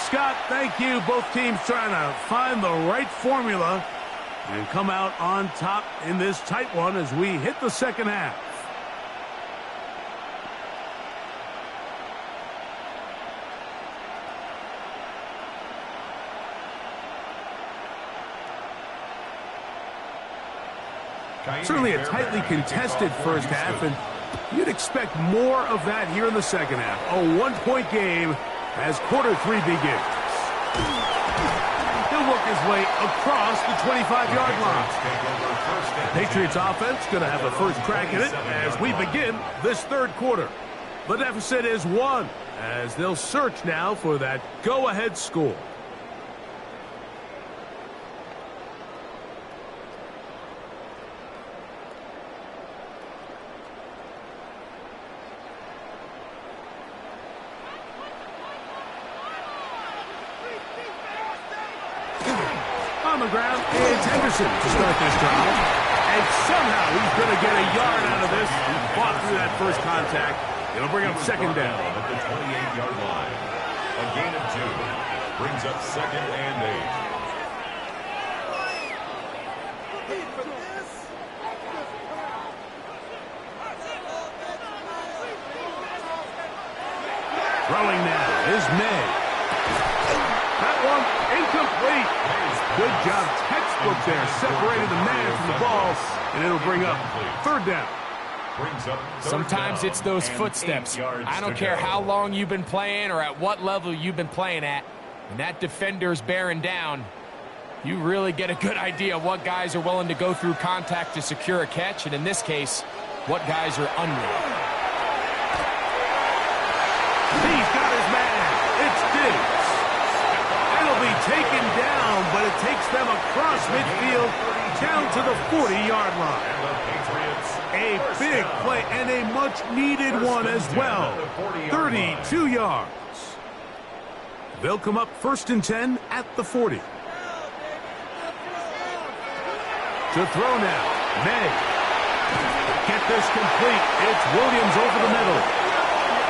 Scott, thank you. Both teams trying to find the right formula and come out on top in this tight one as we hit the second half. Certainly a tightly contested first half, and you'd expect more of that here in the second half. A one-point game as quarter three begins. He'll work his way across the 25-yard line. The Patriots offense going to have the first crack at it as we begin this third quarter. The deficit is 1 as they'll search now for that go-ahead score. On the ground, it's Henderson to start this drive. And somehow he's going to get a yard out of this. He fought through that first contact. It'll bring up second down. At the 28-yard line. A gain of 2. Brings up second and 8. Throwing now is May. That one incomplete. Good job, textbook there. Separated the man from the ball, and it'll bring up third down. Sometimes it's those footsteps. I don't care how long you've been playing or at what level you've been playing at. When that defender's bearing down, you really get a good idea of what guys are willing to go through contact to secure a catch, and in this case, what guys are unwilling. He's got his man. It's Diggs. It'll be taken down, but it takes them across midfield down to the 40-yard line. A big play and a much-needed one as well. 32 yards. They'll come up first and 10 at the 40. To throw now. May. Get this complete. It's Williams over the middle.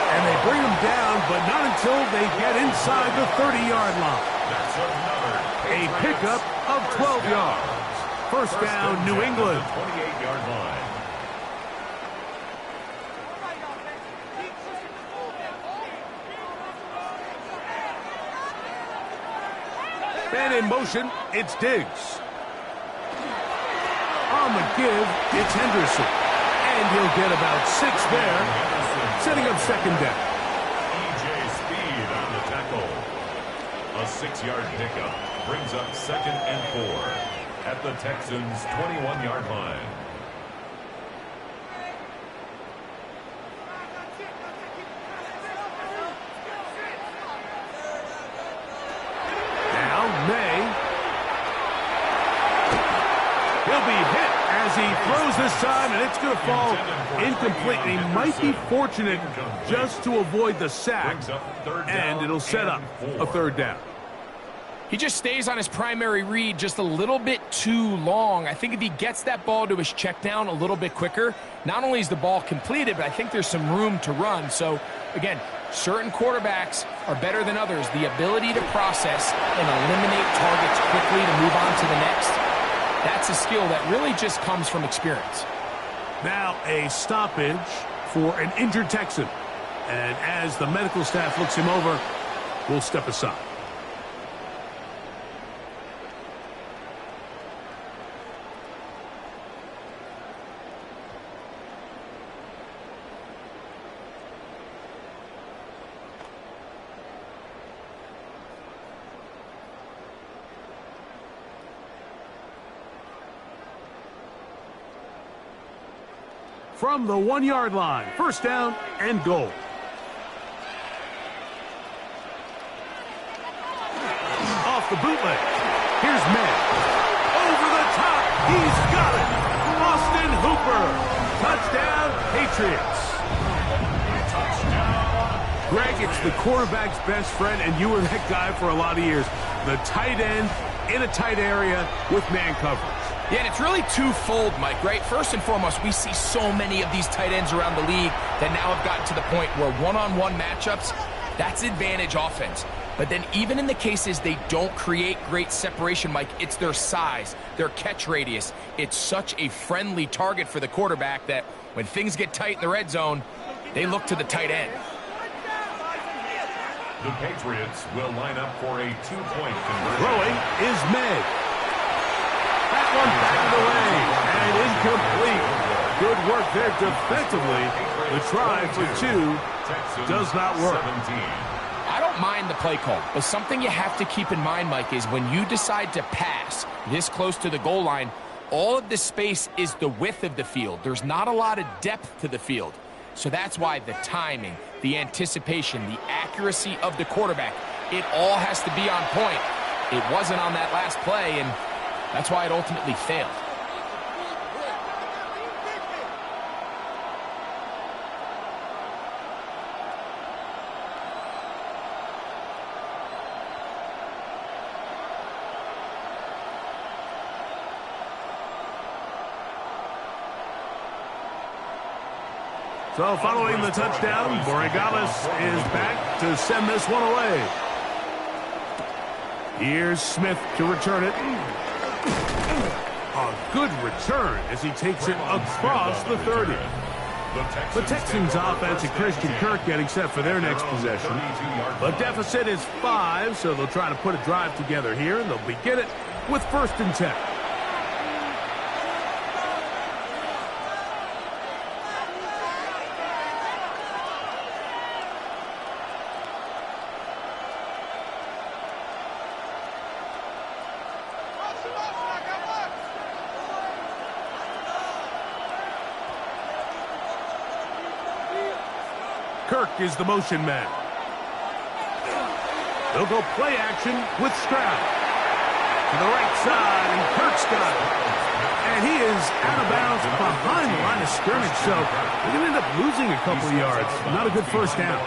And they bring him down, but not until they get inside the 30-yard line. A pickup of 12 yards. First down, New England. 28-yard line. And in motion, it's Diggs. On the give, it's Henderson. And he'll get about 6 there, setting up second down. E.J. Speed on the tackle. A 6-yard pickup brings up second and 4 at the Texans' 21-yard line. Now May. this time, and it's going to fall incomplete. And he might be fortunate just to avoid the sack, and it'll set up a third down. He just stays on his primary read just a little bit too long. I think if he gets that ball to his check down a little bit quicker, not only is the ball completed, but I think there's some room to run. So, again, certain quarterbacks are better than others. The ability to process and eliminate targets quickly to move on to the next, that's a skill that really just comes from experience. Now a stoppage for an injured Texan. And as the medical staff looks him over, we'll step aside. From the 1-yard line, first down and goal. Off the bootleg. Here's May. Over the top. He's got it. Austin Hooper. Touchdown, Patriots. Greg, it's the quarterback's best friend, and you were that guy for a lot of years. The tight end in a tight area with man coverage. Yeah, and it's really twofold, Mike, right? First and foremost, we see so many of these tight ends around the league that now have gotten to the point where one-on-one matchups, that's advantage offense. But then even in the cases they don't create great separation, Mike, it's their size, their catch radius. It's such a friendly target for the quarterback that when things get tight in the red zone, they look to the tight end. The Patriots will line up for a 2-point conversion. Throwing is May. That one back away and incomplete. Good work there defensively. The try for 2 does not work. I don't mind the play call, but something you have to keep in mind, Mike, is when you decide to pass this close to the goal line, all of the space is the width of the field. There's not a lot of depth to the field. So that's why the timing, the anticipation, the accuracy of the quarterback, it all has to be on point. It wasn't on that last play, and that's why it ultimately failed. So following the touchdown, Borregales is back to send this one away. Here's Smith to return it. A good return as he takes it across the 30. The Texans offense and Christian Kirk getting set for their next possession. The deficit is 5, so they'll try to put a drive together here, and they'll begin it with 1st and 10. Kirk is the motion man. They'll go play action with Stroud. To the right side, and Kirk's got it. And he is out of bounds behind the line of scrimmage, so they're going to end up losing a couple yards. Not a good first down.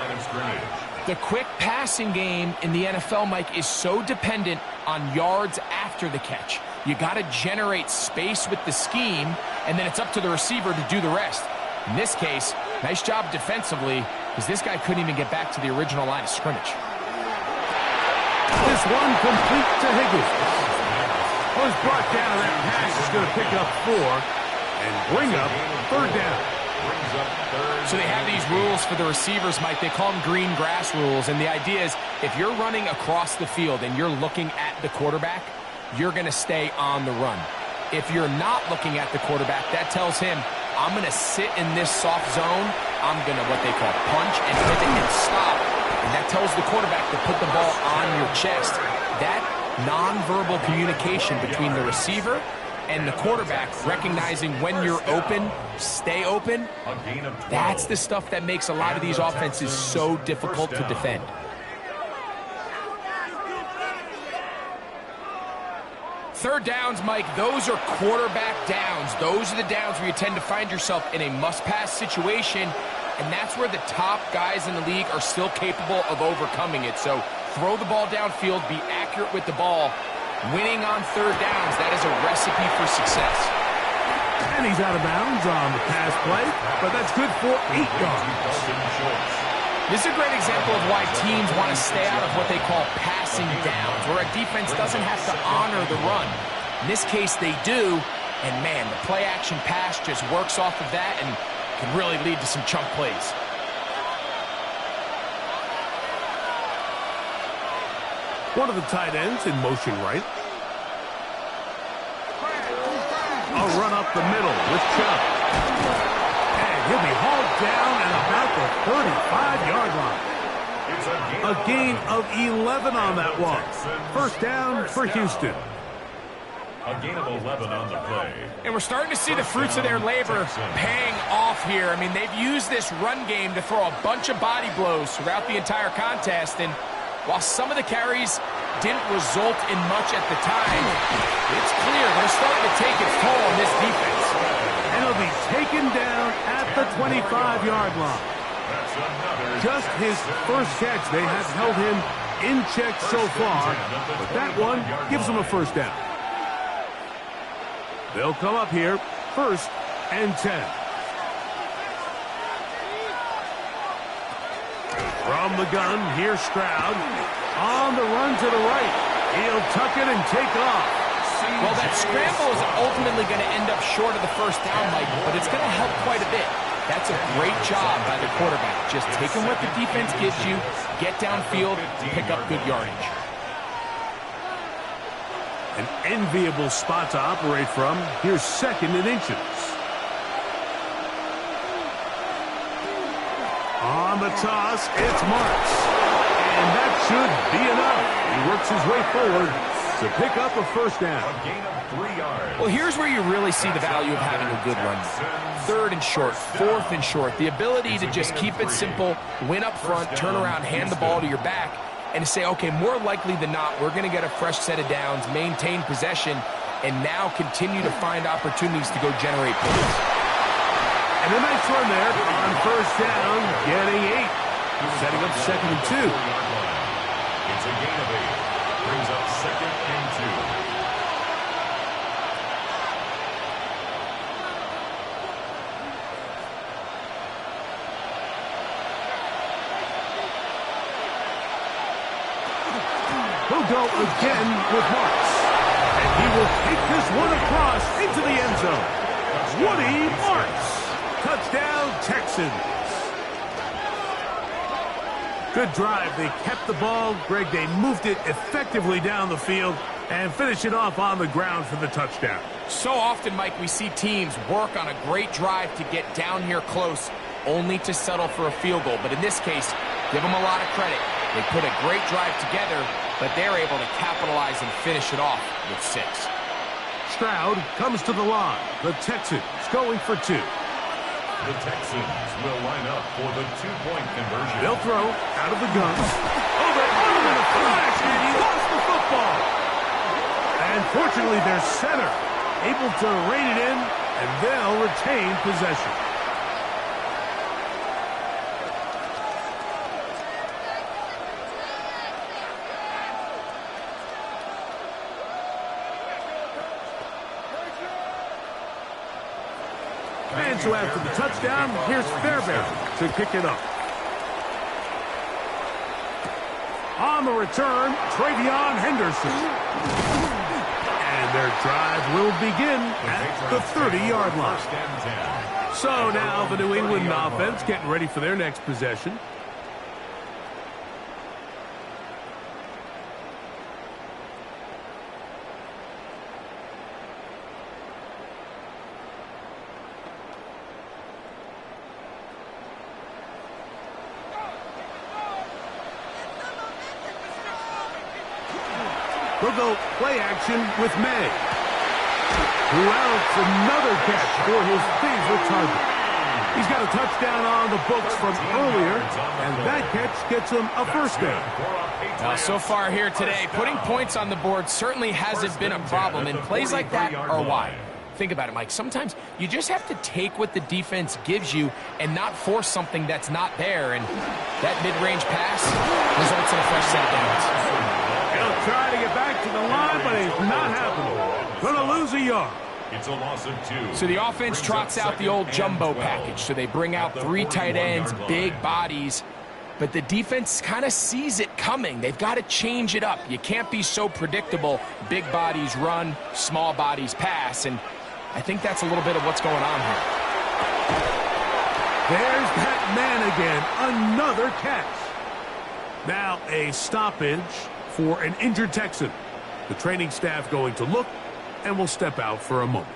The quick passing game in the NFL, Mike, is so dependent on yards after the catch. You got to generate space with the scheme, and then it's up to the receiver to do the rest. In this case, nice job defensively, because this guy couldn't even get back to the original line of scrimmage. This one complete to Higgins. Was brought down, and that pass is going to pick up 4 and bring up 3rd down. So they have these rules for the receivers, Mike. They call them green grass rules, and the idea is if you're running across the field and you're looking at the quarterback, you're going to stay on the run. If you're not looking at the quarterback, that tells him, I'm going to sit in this soft zone. I'm going to, what they call, punch and pivot and stop. And that tells the quarterback to put the ball on your chest. That nonverbal communication between the receiver and the quarterback, recognizing when you're open, stay open, that's the stuff that makes a lot of these offenses so difficult to defend. Third downs, Mike, those are quarterback downs. Those are the downs where you tend to find yourself in a must-pass situation, and that's where the top guys in the league are still capable of overcoming it. So throw the ball downfield, be accurate with the ball. Winning on third downs, that is a recipe for success. And he's out of bounds on the pass play, but that's good for 8 yards. This is a great example of why teams want to stay out of what they call passing downs, where a defense doesn't have to honor the run. In this case, they do, and man, the play-action pass just works off of that and can really lead to some chunk plays. One of the tight ends in motion right. A run up the middle with Chubb. And he'll be hauled down at about the 35-yard line. A gain of 11 on that one. First down for Houston. A gain of 11 on the play. And we're starting to see the fruits of their labor paying off here. I mean, they've used this run game to throw a bunch of body blows throughout the entire contest, and while some of the carries didn't result in much at the time, it's clear they're starting to take its toll on this defense. And he'll be taken down at the 25-yard line. Just his first catch. They have held him in check so far, but that one gives them a first down. They'll come up here, 1st and 10. From the gun, here's Stroud. On the run to the right. He'll tuck it and take off. Well, that scramble is ultimately going to end up short of the first down, Mike, but it's going to help quite a bit. That's a great job by the quarterback. Just taking what the defense gives you, get downfield, pick up good yardage. An enviable spot to operate from. Here's 2nd and inches. On the toss, it's Marks. And that should be enough. He works his way forward to pick up a first down. A gain of 3 yards. Well, here's where you really see the value of having a good run. 3rd and short, 4th and short. The ability to just keep it simple, win up front, turn around, hand the ball to your back, and to say, okay, more likely than not, we're going to get a fresh set of downs, maintain possession, and now continue to find opportunities to go generate points. And a nice run there on first down, getting 8. Setting up 2nd and 2. It's a gain of 8. Brings up 2nd and 2. He'll go again with Marks. And he will take this one across into the end zone. Woody Marks. Touchdown, Texans. Good drive. They kept the ball. Greg, they moved it effectively down the field and finish it off on the ground for the touchdown. So often, Mike, we see teams work on a great drive to get down here close, only to settle for a field goal. But in this case, give them a lot of credit. They put a great drive together, but they're able to capitalize and finish it off with 6. Stroud comes to the line. The Texans going for 2. The Texans will line up for the 2-point conversion. They'll throw out of the gun. Oh, they're on in a flash, and he lost the football. And fortunately, their center able to rein it in, and they'll retain possession. And so after the touchdown, here's Fairbairn to kick it up. On the return, Travion Henderson. And their drive will begin at the 30-yard line. So now the New England offense getting ready for their next possession. They'll go play action with May, who outs another catch for his favorite target. He's got a touchdown on the books from earlier, and that catch gets him a first down. Now, so far here today, putting points on the board certainly hasn't been a problem, and plays like that are why. Think about it, Mike. Sometimes you just have to take what the defense gives you and not force something that's not there, and that mid-range pass results in a fresh set of downs. He'll try to get back to the line, but it's not happening. Going to lose a yard. It's a loss of 2. So the offense trots out the old jumbo package. So they bring out 3 tight ends, big bodies. But the defense kind of sees it coming. They've got to change it up. You can't be so predictable. Big bodies run, small bodies pass. And I think that's a little bit of what's going on here. There's that man again. Another catch. Now a stoppage for an injured Texan. The training staff going to look, and we'll step out for a moment.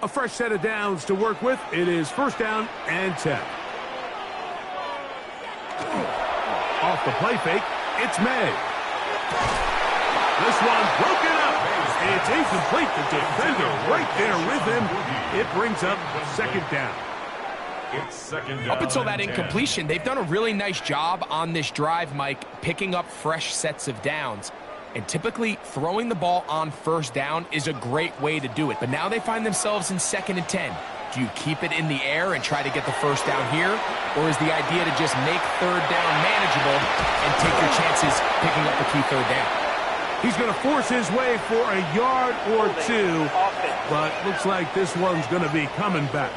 A fresh set of downs to work with. It is first down and 10. Off the play fake, it's May. This one broken up. It's incomplete. The defender right there with him. It brings up second down. It's second down. Up until that incompletion, they've done a really nice job on this drive, Mike, picking up fresh sets of downs. And typically, throwing the ball on first down is a great way to do it. But now they find themselves in 2nd and 10. Do you keep it in the air and try to get the first down here? Or is the idea to just make third down manageable and take your chances picking up the key third down? He's going to force his way for a yard or 2, but looks like this one's going to be coming back.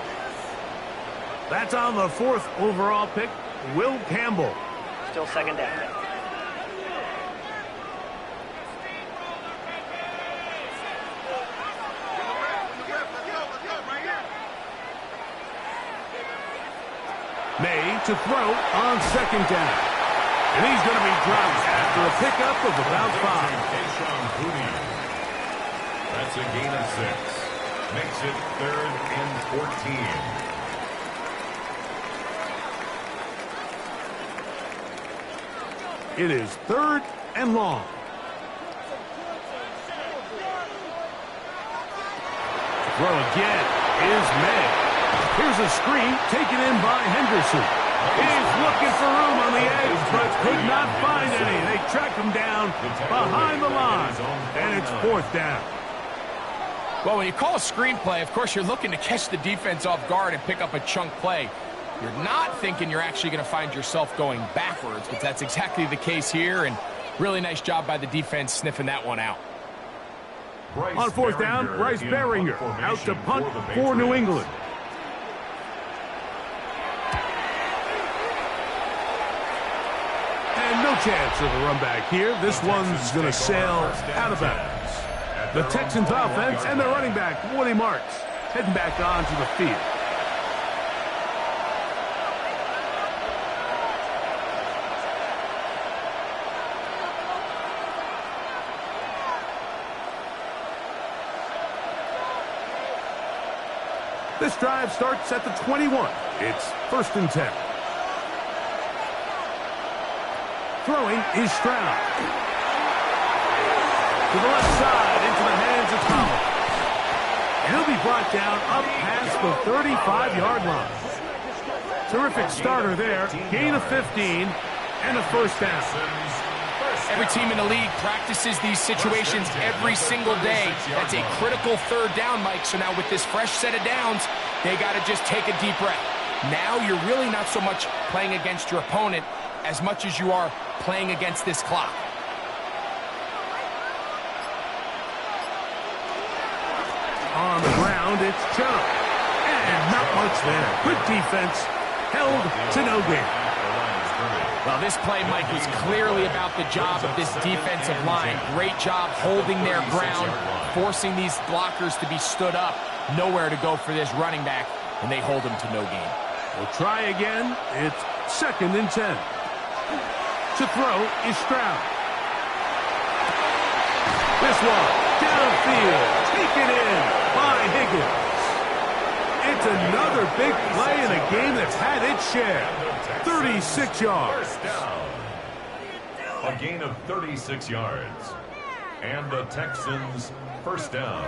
That's on the 4th overall pick, Will Campbell. Still second down. May to throw on second down. And he's going to be dropped after a pickup of about 5. That's a gain of 6. Makes it 3rd and 14. It is 3rd and long. Throw again is May. Here's a screen taken in by Henderson. He's looking for room on the edge, but could not find any. They track him down behind the line, and it's 4th down. Well, when you call a screenplay, of course, you're looking to catch the defense off guard and pick up a chunk play. You're not thinking you're actually going to find yourself going backwards, but that's exactly the case here, and really nice job by the defense sniffing that one out. On 4th down, Bryce Beringer out to punt for New England. And no chance of a run back here. This one's going to sail out of bounds. The Texans offense and their running back, Woody Marks, heading back onto the field. This drive starts at the 21. It's 1st and 10. Throwing is Stroud. To the left side, into the hands of Collins. And he'll be brought down up past the 35-yard line. Terrific starter there. Gain of 15 and a first down. Every team in the league practices these situations every single day. That's a critical 3rd down, Mike. So now with this fresh set of downs, they got to just take a deep breath. Now you're really not so much playing against your opponent as much as you are playing against this clock. On the ground, it's Chubb. And not much there. Good defense. Held to no gain. Well, this play, Mike, was clearly about the job of this defensive line. Great job holding their ground, forcing these blockers to be stood up. Nowhere to go for this running back, and they hold him to no gain. We'll try again. It's 2nd and 10. To throw is Stroud. This one, downfield, taken in by Higgins. It's another big play in a game that's had its share. 36 yards. First down. A gain of 36 yards. And the Texans first down.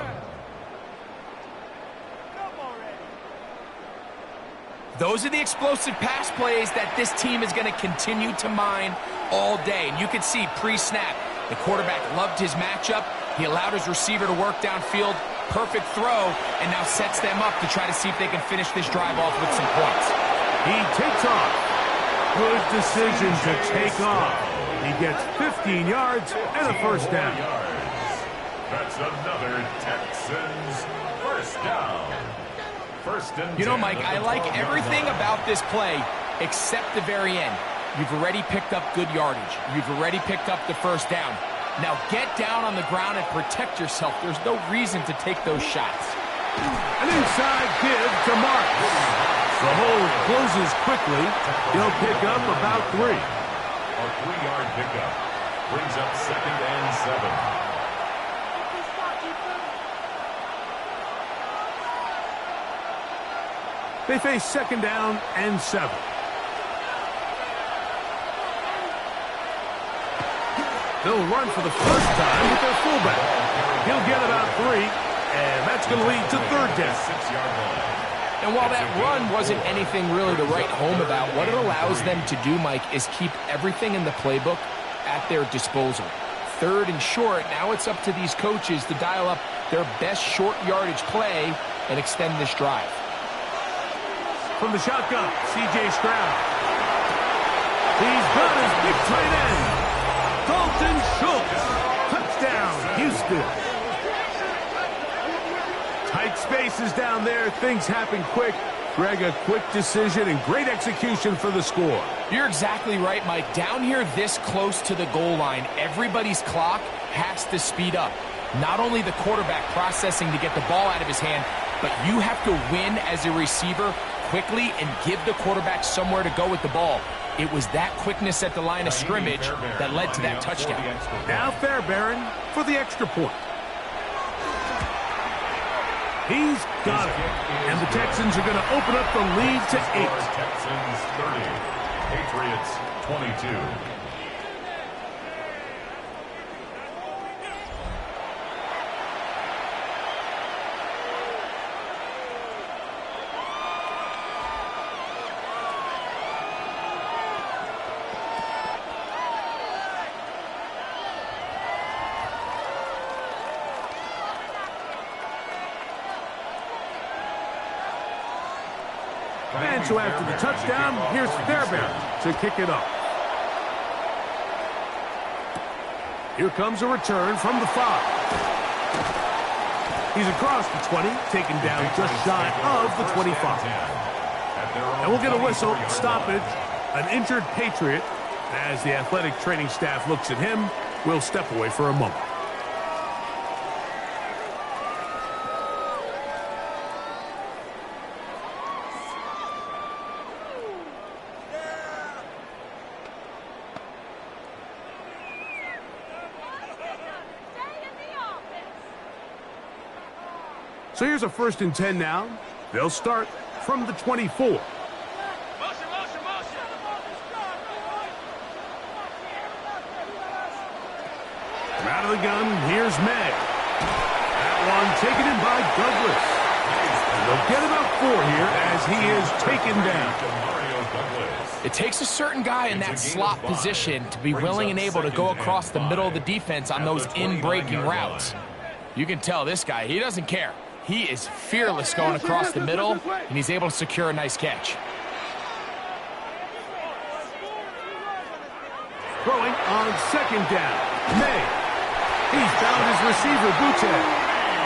Those are the explosive pass plays that this team is going to continue to mine all day. And you can see pre-snap, the quarterback loved his matchup. He allowed his receiver to work downfield. Perfect throw, and now sets them up to try to see if they can finish this drive off with some points. He takes off. Good decision to take off. He gets 15 yards and a first down. That's another Texans first down. First and You know, 10 Mike, I like everything about this play except the very end. You've already picked up good yardage. You've already picked up the first down. Now get down on the ground and protect yourself. There's no reason to take those shots. An inside give to Marks. The hole closes quickly. He'll pick up about 3. A 3-yard pickup brings up 2nd and 7. They face 2nd down and 7. They'll run for the first time with their fullback. He'll get about 3, and that's going to lead to 3rd down. 6-yard line. And while that run wasn't anything really to write home about, what it allows them to do, Mike, is keep everything in the playbook at their disposal. 3rd and short, now it's up to these coaches to dial up their best short yardage play and extend this drive. From the shotgun, C.J. Stroud. He's got his big tight end, Dalton Schultz. Touchdown, Houston. Tight spaces down there. Things happen quick. Greg, a quick decision and great execution for the score. You're exactly right, Mike. Down here this close to the goal line, everybody's clock has to speed up. Not only the quarterback processing to get the ball out of his hand, but you have to win as a receiver quickly and give the quarterback somewhere to go with the ball. It was that quickness at the line of scrimmage that led to that touchdown. Now Fairbairn for the extra point. He's got it. And the Texans are going to open up the lead to 8. Texans 30, Patriots 22. And so after the touchdown, here's Fairbairn to kick it off. Here comes a return from the 5. He's across the 20, taken down just shy of the 25. And we'll get a whistle, stoppage, an injured Patriot. As the athletic training staff looks at him, we'll step away for a moment. So here's a 1st and 10 now. They'll start from the 24. From out of the gun, here's May. That one taken in by Douglas. And they'll get about 4 here as he is taken down. It takes a certain guy in that slot position to be willing and able to go across the middle of the defense on those in-breaking routes. You can tell this guy, he doesn't care. He is fearless going across the middle, and he's able to secure a nice catch. Throwing on 2nd down. May. He's found his receiver, Butte.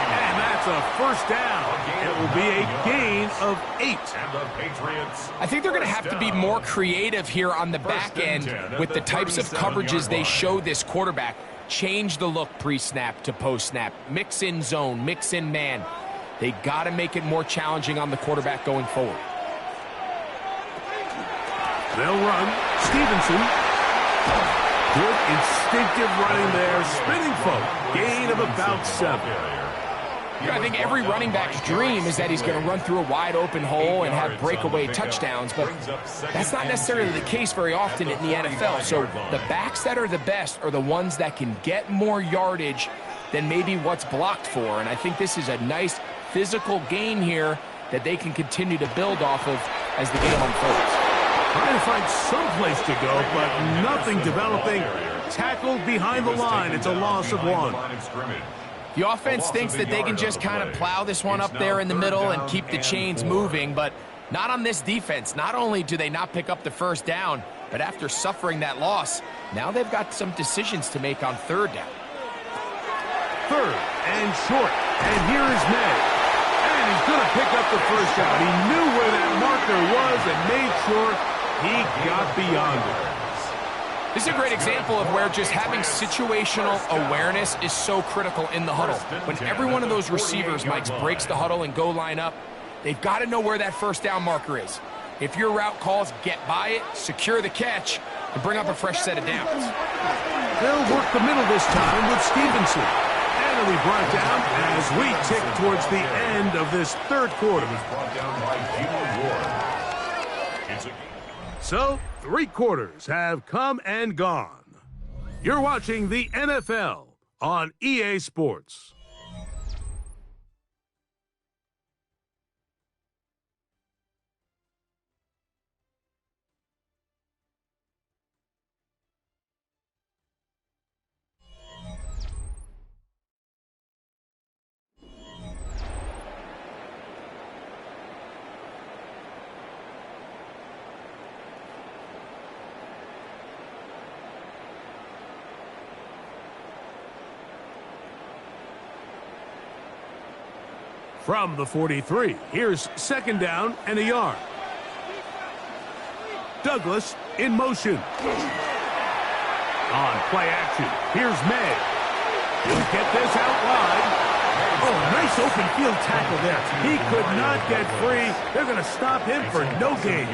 And that's a first down. It will be a gain of 8. And the Patriots. I think they're going to have to be more creative here on the back end with the types of coverages they show this quarterback. Change the look pre-snap to post-snap. Mix in zone, mix in man. They got to make it more challenging on the quarterback going forward. They'll run. Stevenson. Good instinctive running there. Spinning folk. Gain of about 7. I think every running back's dream is that he's going to run through a wide open hole and have breakaway touchdowns, but that's not necessarily the case very often in the NFL. So the backs that are the best are the ones that can get more yardage than maybe what's blocked for. And I think this is a nice physical gain here that they can continue to build off of as the game unfolds. Trying to find some place to go, but nothing developing. Tackled behind the line. It's a loss of 1. The offense thinks that they can just kind of plow this one up there in the middle and keep the chains moving, but not on this defense. Not only do they not pick up the first down, but after suffering that loss, now they've got some decisions to make on 3rd down. 3rd and short. And here is May. And he's going to pick up the first down. He knew where that marker was and made sure he got beyond it. This is a great example of where just having situational awareness is so critical in the huddle. When every one of those receivers, Mike, breaks the huddle and go line up, they've got to know where that first down marker is. If your route calls, get by it, secure the catch, and bring up a fresh set of downs. They'll work the middle this time with Stevenson. And it'll be brought down as we tick towards the end of this 3rd quarter. So, 3 quarters have come and gone. You're watching the NFL on EA Sports. From the 43, here's 2nd down and a yard. Douglas in motion. On play action, here's May. He'll get this out wide. Oh, nice open field tackle there. He could not get free. They're going to stop him for no gain.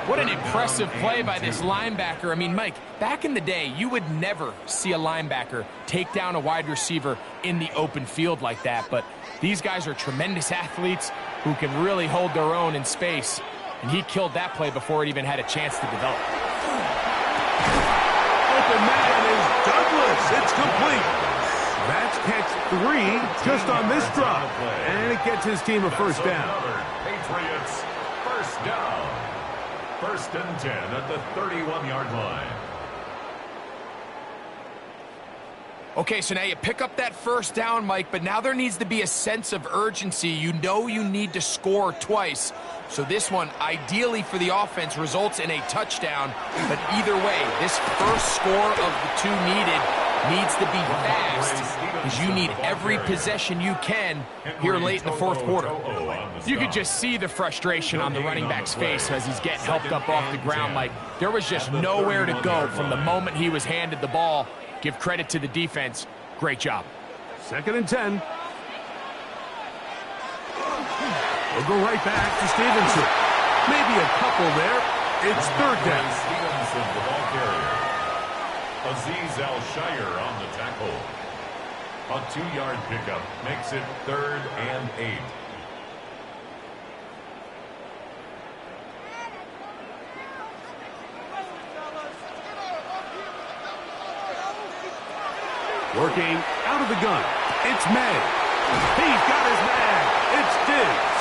What an impressive play by this linebacker. I mean, Mike, back in the day, you would never see a linebacker take down a wide receiver in the open field like that. But these guys are tremendous athletes who can really hold their own in space. And he killed that play before it even had a chance to develop. Open man is Douglas. It's complete. That's catch 3 just on this drop. And it gets his team a first down. Patriots first down. 1st and 10 at the 31-yard line. Okay, so now you pick up that first down, Mike, but now there needs to be a sense of urgency. You know you need to score twice. So this one, ideally for the offense, results in a touchdown. But either way, this first score of the 2 needs to be fast, because you need every possession you can here late in the 4th quarter. You could just see the frustration on the running back's face as he's getting helped up off the ground. Like, there was just nowhere to go from the moment he was handed the ball. Give credit to the defense. Great job. 2nd and 10. We'll go right back to Stevenson. Maybe a couple there. It's 3rd down. Stevenson, the ball carrier. Azeez Al-Shire on the tackle. A 2-yard pickup makes it 3rd and 8. Working out of the gun. It's May. He's got his man. It's Diggs.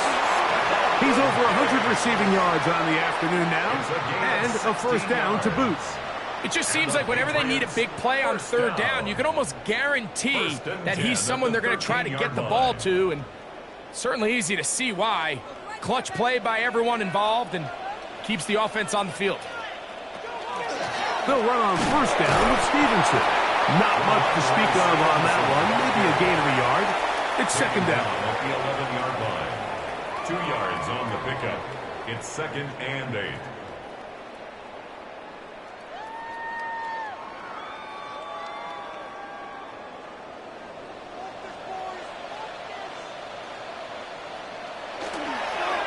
He's over 100 receiving yards on the afternoon now. And a first down to boot. It just seems like whenever they need a big play on 3rd down, you can almost guarantee that he's someone they're going to try to get the ball to. And certainly easy to see why. Clutch play by everyone involved and keeps the offense on the field. They'll run on first down with Stevenson. Not much to speak of on that one. Maybe a gain of a yard. It's 2nd down. At the 11-yard line. 2 yards on the pickup. It's 2nd and 8.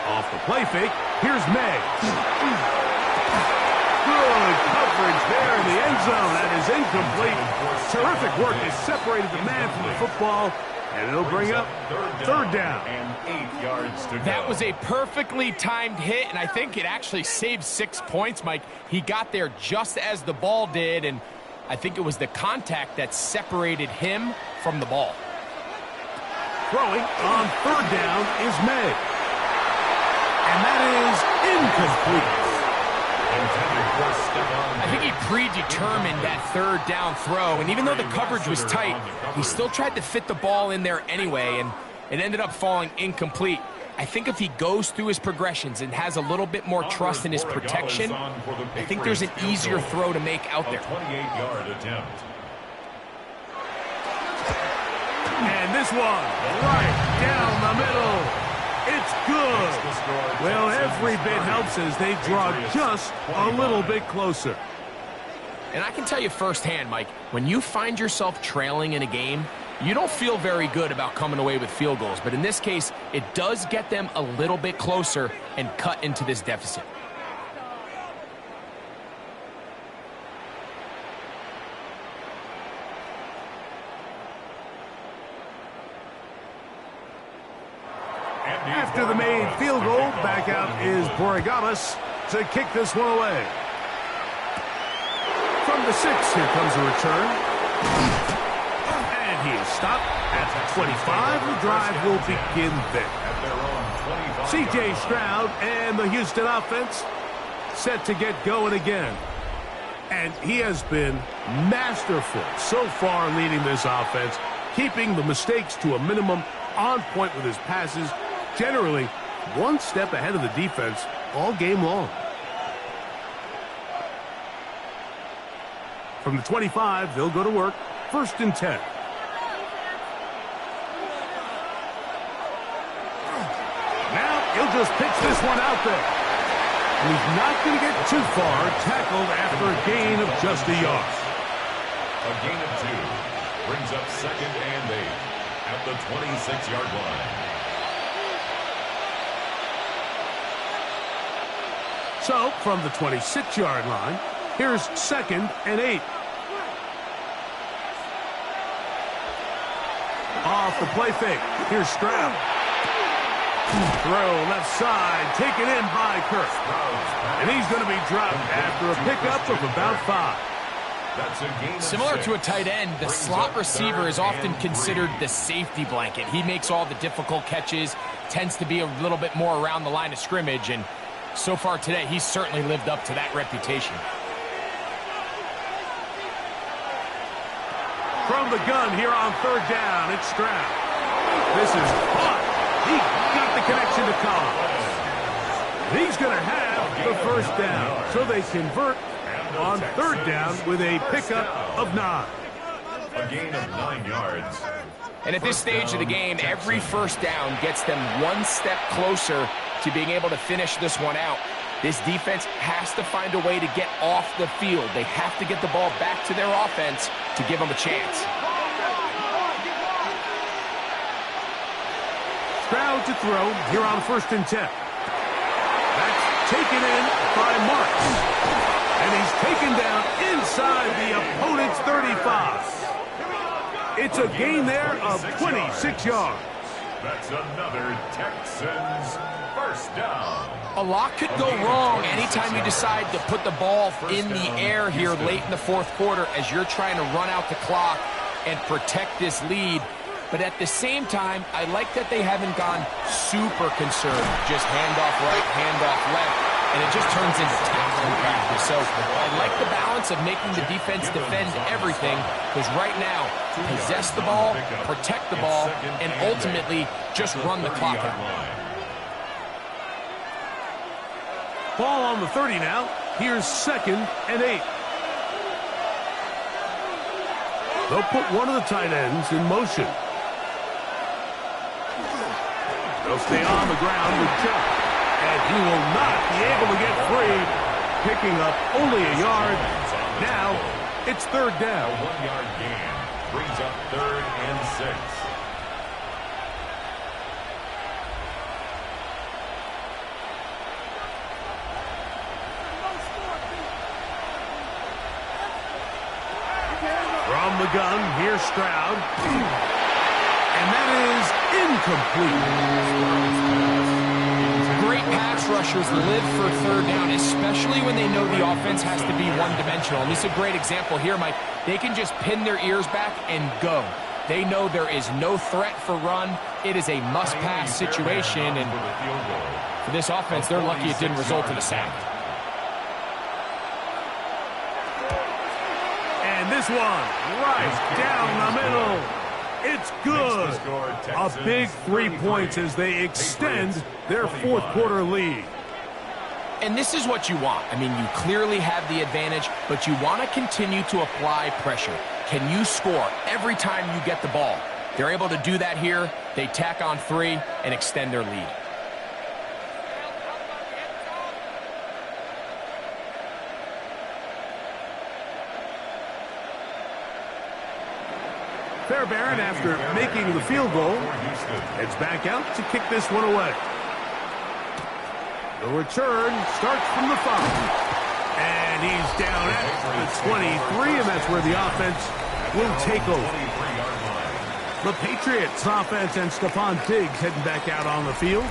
Off the play fake, here's May. Good coverage there in the end zone. That is incomplete. Terrific work. They separated the man from the football, and it'll bring up third down. And 8 yards to go. That was a perfectly timed hit, and I think it actually saved 6 points, Mike. He got there just as the ball did, and I think it was the contact that separated him from the ball. Throwing on third down is May. And that is incomplete. I think he predetermined that third down throw, and even though the coverage was tight, he still tried to fit the ball in there anyway, and it ended up falling incomplete. I think if he goes through his progressions and has a little bit more trust in his protection, I think there's an easier throw to make out there. 28-yard attempt. And this one right down the middle. It's good. Well, every bit helps as they draw just a little bit closer. And I can tell you firsthand, Mike, when you find yourself trailing in a game, you don't feel very good about coming away with field goals. But in this case, it does get them a little bit closer and cut into this deficit. After the made field goal, back out is Borregalis to kick this one away. From the 6, here comes a return. And he is stopped at the 25. The drive will begin there. C.J. Stroud and the Houston offense set to get going again. And he has been masterful so far leading this offense, keeping the mistakes to a minimum, on point with his passes, generally one step ahead of the defense all game long. From the 25, they'll go to work. 1st and 10. Now he'll just pitch this one out there. And he's not going to get too far, tackled after a gain of just a yard. A gain of 2 brings up 2nd and 8 at the 26-yard line. So, from the 26-yard line, here's 2nd and 8. Off the play fake. Here's Stroud. Throw left side, taken in by Kirk. And he's going to be dropped after a pickup of about 5. Similar to a tight end, the slot receiver is often considered the safety blanket. He makes all the difficult catches, tends to be a little bit more around the line of scrimmage, and so far today, he's certainly lived up to that reputation. From the gun here on 3rd down, it's Stroud. This is caught. He got the connection to Collins. He's going to have the 1st down, so they convert on 3rd down with a pickup of 9. A gain of 9 yards. And at this stage of the game, every 1st down gets them one step closer to being able to finish this one out. This defense has to find a way to get off the field. They have to get the ball back to their offense to give them a chance. Stroud to throw here on 1st and 10. That's taken in by Marks. And he's taken down inside the opponent's 35. It's a gain there of 26 yards. That's another Texans 1st down. A lot could go wrong anytime you decide to put the ball in the air here late in the 4th quarter as you're trying to run out the clock and protect this lead. But at the same time, I like that they haven't gone super conservative. Just handoff right, handoff left, and it just turns into tackling practice. So I like the balance of making the defense defend everything, because right now, possess the ball, protect the ball, and ultimately just run the clock out. Ball on the 30 now. Here's 2nd and 8. They'll put one of the tight ends in motion. They'll stay on the ground with Chuck. And he will not be able to get free. Picking up only a yard. Now, it's 3rd down. A 1-yard gain brings up 3rd and 6. from the gun. Here's Stroud. And that is incomplete. Great pass rushers live for third down, especially when they know the offense has to be one-dimensional. And this is a great example here, Mike. They can just pin their ears back and go. They know there is no threat for run. It is a must-pass situation, and for this offense, they're lucky it didn't result in a sack. And this one, right down the middle. It's good. A big 3 points as they extend their fourth quarter lead. And this is what you want. I mean, you clearly have the advantage, but you want to continue to apply pressure. Can you score every time you get the ball? They're able to do that here. They tack on 3 and extend their lead. Fairbairn, after making the field goal, heads back out to kick this one away. The return starts from the 5. And he's down at the 23, and that's where the offense will take over. The Patriots offense and Stephon Diggs heading back out on the field.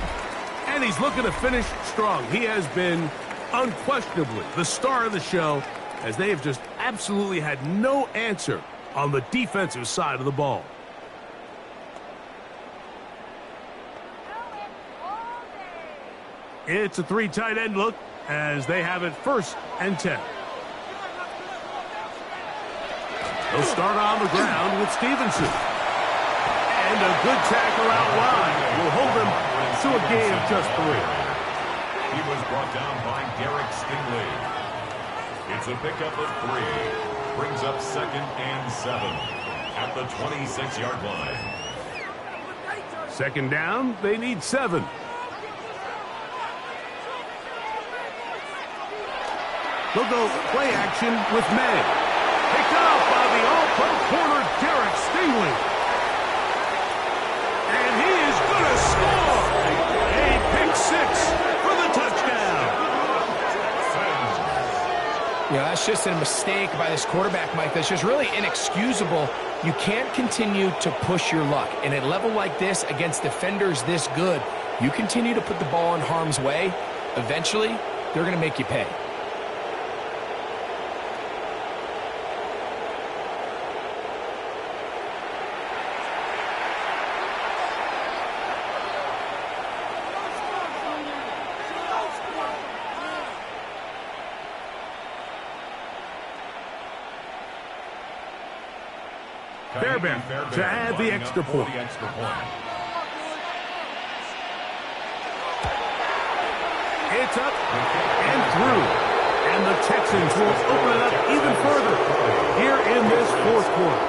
And he's looking to finish strong. He has been unquestionably the star of the show, as they have just absolutely had no answer on the defensive side of the ball. It's a 3 tight end look as they have it 1st and 10. They'll start on the ground with Stevenson. And a good tackle out wide will hold him to a gain of just 3. He was brought down by Derek Stingley. It's a pickup of 3. Brings up 2nd and 7 at the 26-yard line. 2nd down, they need 7. They'll go play action with May. Picked up by the all-pro corner, Derek Stingley. And he is going to score. A pick 6 for the touchdown. Yeah, that's just a mistake by this quarterback, Mike. That's just really inexcusable. You can't continue to push your luck. And at a level like this, against defenders this good, you continue to put the ball in harm's way, eventually, they're going to make you pay. Fairbairn to add the extra point. It's up and through. And the Texans will open it up even further here in this fourth quarter.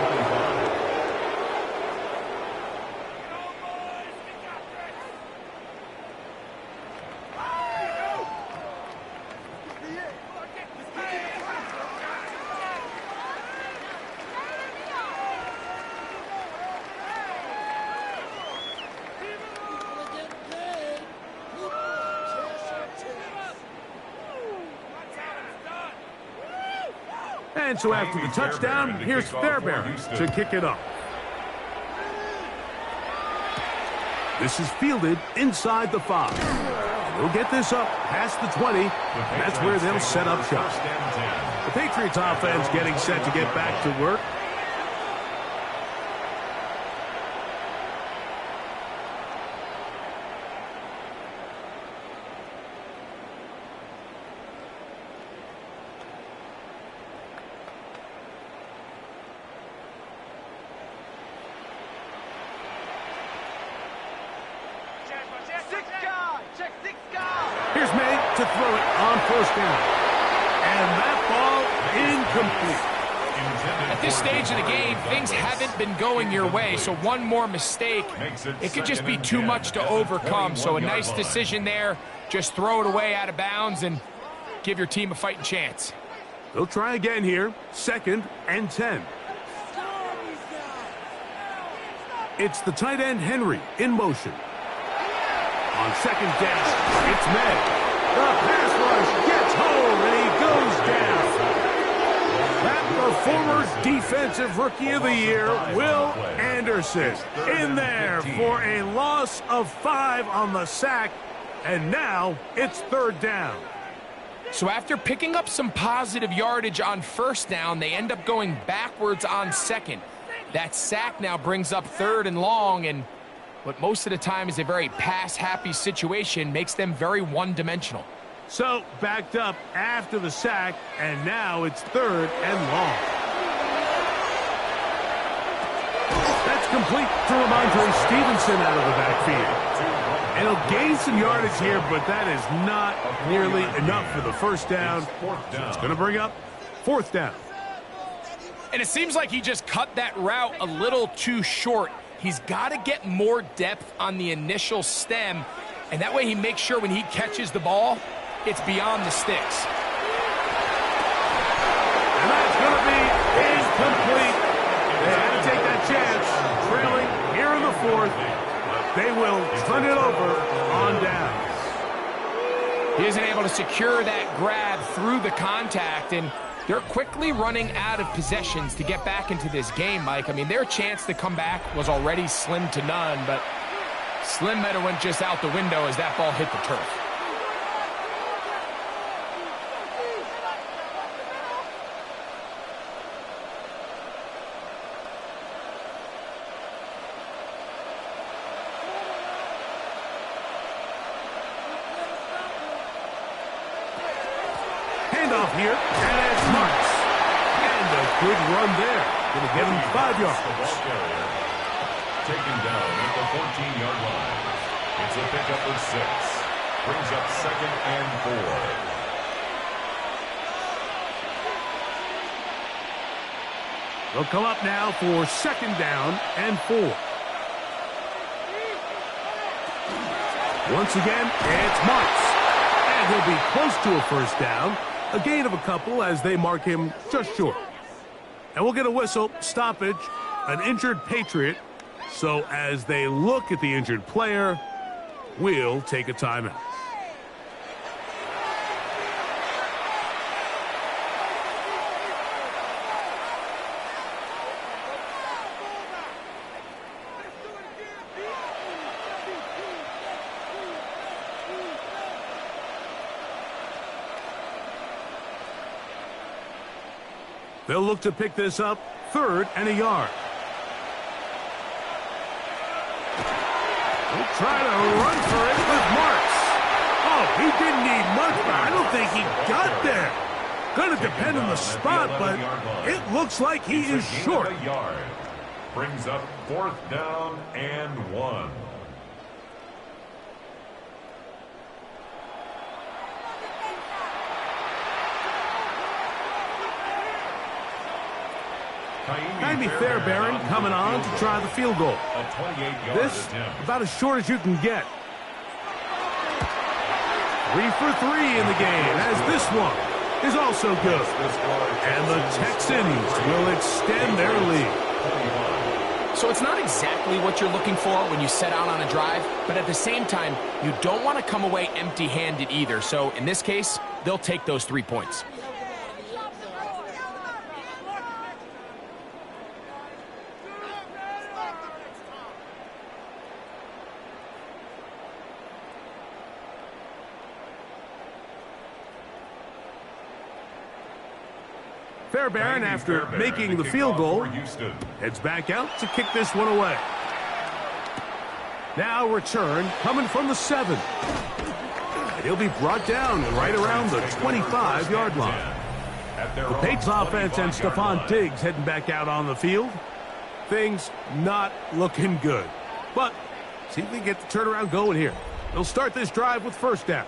And so after the touchdown, here's Fairbairn to kick it up. This is fielded inside the 5. They'll get this up past the 20. That's where they'll set up shop. The Patriots offense getting set to get back to work. Here's May to throw it on 1st down. And that ball incomplete. At this stage of the game, things haven't been going your way, so one more mistake, it could just be too much to overcome. So a nice decision there. Just throw it away out of bounds and give your team a fighting chance. They'll try again here. 2nd and 10. It's the tight end Henry in motion. On 2nd down, it's May. The pass rush gets home, and he goes down. That the former Defensive Rookie of the Year, Will Anderson, in there for a loss of 5 on the sack, and now it's 3rd down. So after picking up some positive yardage on 1st down, they end up going backwards on 2nd. That sack now brings up 3rd and long, and what most of the time is a very pass-happy situation makes them very one-dimensional. So backed up after the sack, and now it's 3rd and long. That's complete to Ramondre Stevenson out of the backfield. And he'll gain some yardage here, but that is not nearly enough for the 1st down. It's going to bring up 4th down. And it seems like he just cut that route a little too short. He's got to get more depth on the initial stem, and that way he makes sure when he catches the ball, it's beyond the sticks. And that's going to be incomplete. They had to take that chance. Trailing here in the 4th. They will turn it over on downs. He isn't able to secure that grab through the contact, and they're quickly running out of possessions to get back into this game, Mike. I mean, their chance to come back was already slim to none, but slim might have went just out the window as that ball hit the turf. Handoff here, and it's Marks. And a good run there. Going to give him 5 yards. Taken down at the 14-yard line. It's a pickup of 6. Brings up 2nd and 4. They'll come up now for 2nd down and 4. Once again, it's Marks. And he'll be close to a 1st down. A gain of a couple as they mark him just short. And we'll get a whistle, stoppage, an injured Patriot. So as they look at the injured player, we'll take a timeout. They'll look to pick this up 3rd and a yard. They'll try to run for it with Marks. Oh, he didn't need much, but I don't think he got there. Going to depend on the spot, but it looks like he is short. Brings up 4th down and 1. Kaimi Fairbairn coming on to try the field goal. This about as short as you can get. 3 for 3 in the game, as this one is also good. And the Texans will extend their lead. So it's not exactly what you're looking for when you set out on a drive, but at the same time, you don't want to come away empty-handed either. So in this case, they'll take those 3 points. Fairbairn, after making the field goal, heads back out to kick this one away. Now return coming from the 7. And he'll be brought down right around the 25-yard line. The Patriots offense and Stephon Diggs heading back out on the field. Things not looking good. But see if we can get the turnaround going here. They'll start this drive with 1st down.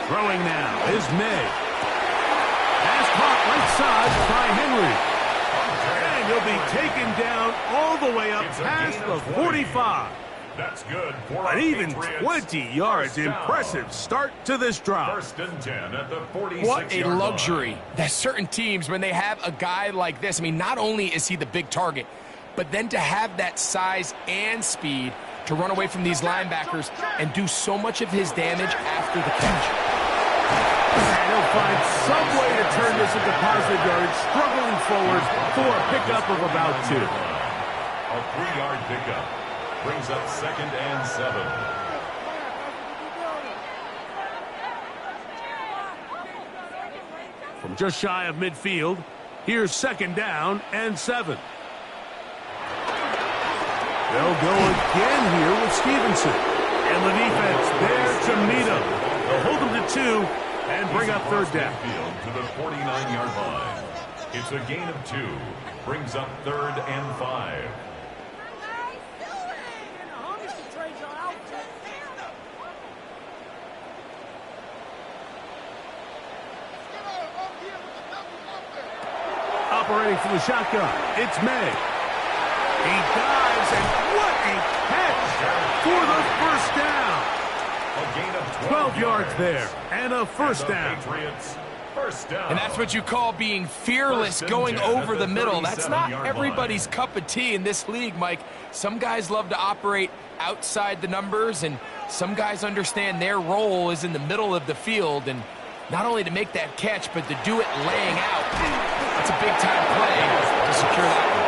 Throwing now is May. Pass caught right side by Henry. And he'll be taken down all the way up past the 45. That's good for An even Patriots. 20 yards. First down. Impressive start to this drive. First and 10 at the 46 What a yard luxury. line. There's certain teams, when they have a guy like this, I mean, not only is he the big target, but then to have that size and speed to run away from these linebackers and do so much of his damage after the catch. And he'll find some way to turn this into positive yards, struggling forward for a pickup of about 2. A 3-yard pickup brings up 2nd and 7. From just shy of midfield, here's 2nd down and 7. They'll go again here with Stevenson. And the defense there to meet him. They'll hold him to 2 and bring up 3rd down. To the 49-yard line. It's a gain of 2. Brings up 3rd and 5. Operating from the shotgun, it's May. He dives, and what a catch for the first down. A gain of 12 yards there, and a first down. Patriots, first down. And that's what you call being fearless, going over the middle. That's not everybody's cup of tea in this league, Mike. Some guys love to operate outside the numbers, and some guys understand their role is in the middle of the field, and not only to make that catch, but to do it laying out. That's a big-time play to secure that one.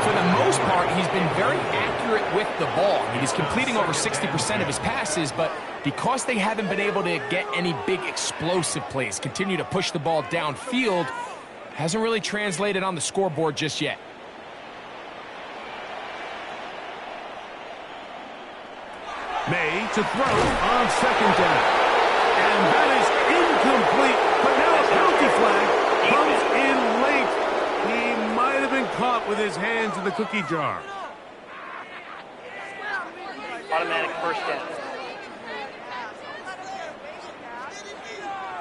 For the most part, he's been very accurate with the ball. I mean, he's completing over 60% of his passes, but because they haven't been able to get any big explosive plays, continue to push the ball downfield, hasn't really translated on the scoreboard just yet. May to throw on 2nd down. And that is incomplete, but now a penalty flag comes in late. He might have been caught with his hands in the cookie jar. Automatic first down.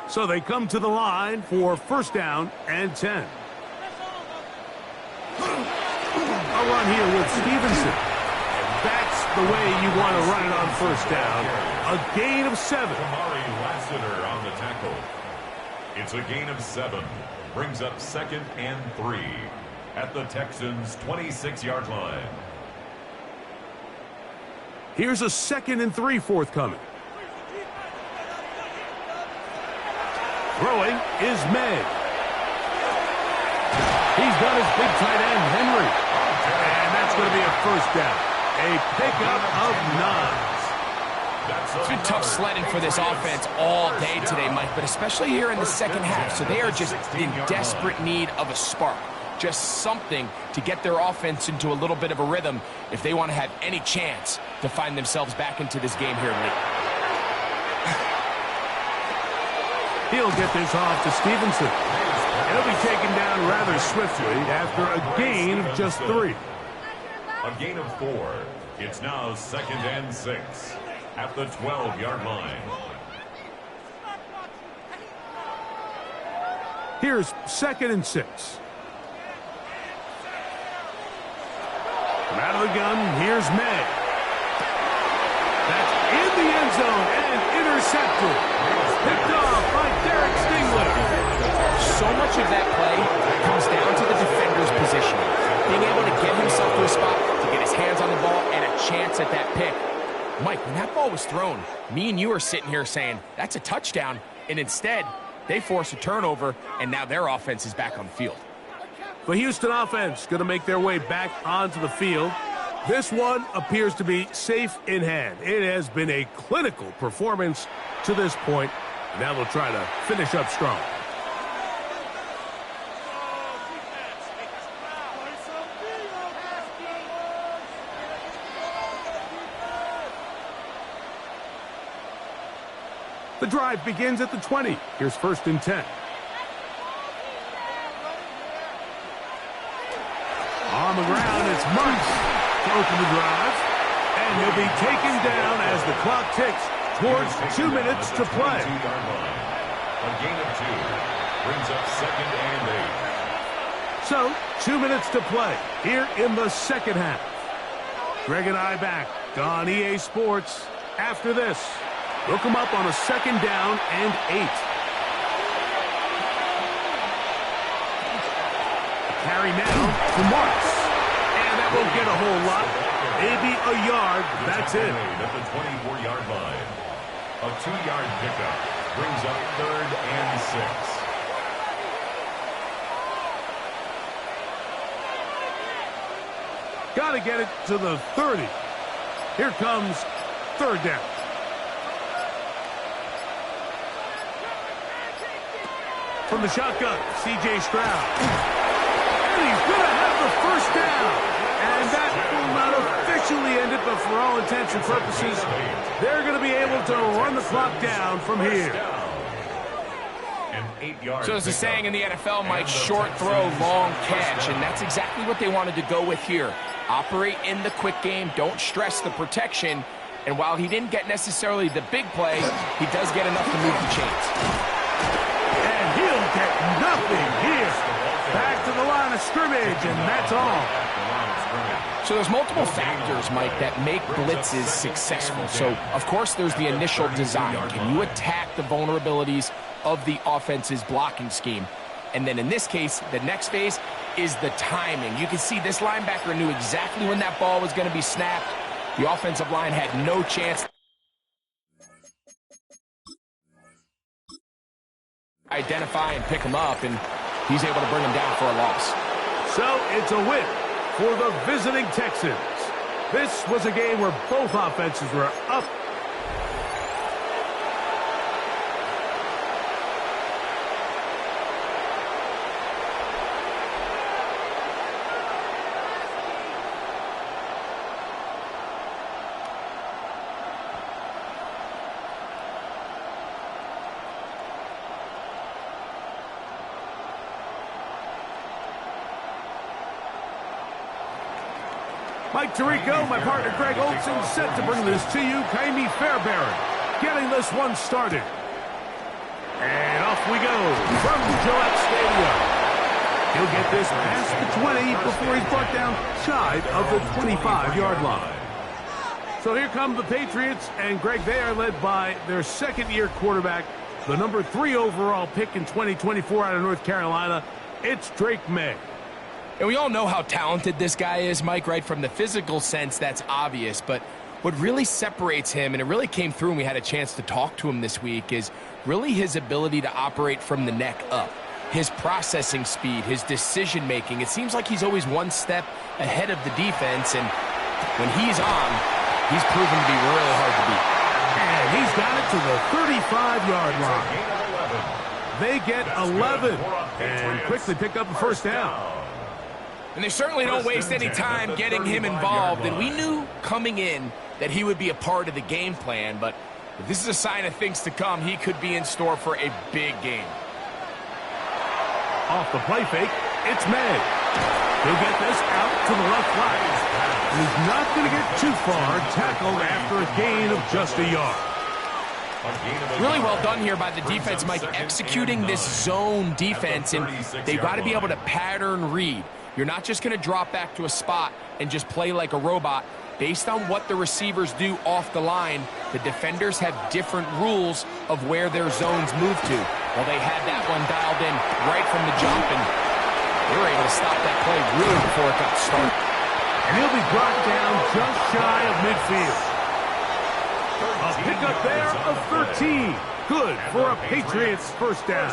So they come to the line for 1st down and 10. A run here with Stevenson. That's the way you want to run it on 1st down. A gain of 7. Kamari Lassiter on the tackle. It's a gain of 7. Brings up 2nd and 3 at the Texans' 26-yard line. Here's a 2nd and 3 forthcoming. Throwing is May. He's got his big tight end, Henry. And that's going to be a 1st down. A pickup of 9. It's been tough sledding for this offense all day today, Mike, but especially here in the second half. So they are just in desperate need of a spark, just something to get their offense into a little bit of a rhythm if they want to have any chance to find themselves back into this game here late. He'll get this off to Stevenson. And he'll be taken down rather swiftly after a gain of just 3. A gain of 4. It's now 2nd and 6 at the 12-yard line. Here's 2nd and 6. From out of the gun, here's May. That's in the end zone and intercepted. Picked off by Derek Stingley. So much of that play comes down to the defender's position. Being able to get himself to a spot, to get his hands on the ball, and a chance at that pick. Mike, when that ball was thrown, me and you are sitting here saying, that's a touchdown. And instead, they force a turnover, and now their offense is back on the field. The Houston offense going to make their way back onto the field. This one appears to be safe in hand. It has been a clinical performance to this point. Now they'll try to finish up strong. The drive begins at the 20. Here's 1st and 10. On the ground, it's Marks to open the drive. And he'll be taken down as the clock ticks towards 2 minutes to play. A gain of 2 brings up 2nd and 8. So, 2 minutes to play here in the second half. Greg and I back on EA Sports. After this, they'll come up on a 2nd down and 8. Carry now to Marks. And that won't get a whole lot. Maybe a yard. That's it. At the 24-yard line. A 2-yard pickup brings up 3rd and 6. Got to get it to the 30. Here comes 3rd down. From the shotgun, C.J. Stroud. And he's going to have the 1st down. And that will not officially end it, but for all intents and purposes, they're going to be able to run the clock down from here. So there's a saying in the NFL, Mike, short throw, long catch, and that's exactly what they wanted to go with here. Operate in the quick game, don't stress the protection, and while he didn't get necessarily the big play, he does get enough to move the chains. And he'll get nothing here. Back to the line of scrimmage, and that's all. So there's multiple factors, Mike, that make blitzes successful. So, of course, there's the initial design. Can you attack the vulnerabilities of the offense's blocking scheme? And then in this case, the next phase is the timing. You can see this linebacker knew exactly when that ball was going to be snapped. The offensive line had no chance. Identify and pick him up, and he's able to bring him down for a loss. So it's a win for the visiting Texans. This was a game where both offenses were up. Mike Tirico, my partner Greg Olson, set to bring this to you. Kaimi Fairbairn getting this one started. And off we go from Gillette Stadium. He'll get this past the 20 before he's brought down shy of the 25-yard line. So here come the Patriots, and Greg, they are led by their second-year quarterback, the number 3 overall pick in 2024 out of North Carolina. It's Drake May. And we all know how talented this guy is, Mike, right? From the physical sense, that's obvious. But what really separates him, and it really came through when we had a chance to talk to him this week, is really his ability to operate from the neck up. His processing speed, his decision-making. It seems like he's always one step ahead of the defense, and when he's on, he's proven to be really hard to beat. And he's got it to the 35-yard line. They get 11 and quickly pick up a 1st down. And they certainly don't waste any time getting him involved. And we knew coming in that he would be a part of the game plan. But if this is a sign of things to come, he could be in store for a big game. Off the play fake, it's May. He'll get this out to the left flank. He's not going to get too far, tackled after a gain of just a yard. Really well done here by the defense, Mike, executing this zone defense. And they've got to be able to pattern read. You're not just going to drop back to a spot and just play like a robot. Based on what the receivers do off the line, the defenders have different rules of where their zones move to. Well, they had that one dialed in right from the jump, and they were able to stop that play really before it got started. And he'll be brought down just shy of midfield. A pickup there of 13. Good for a Patriots 1st down.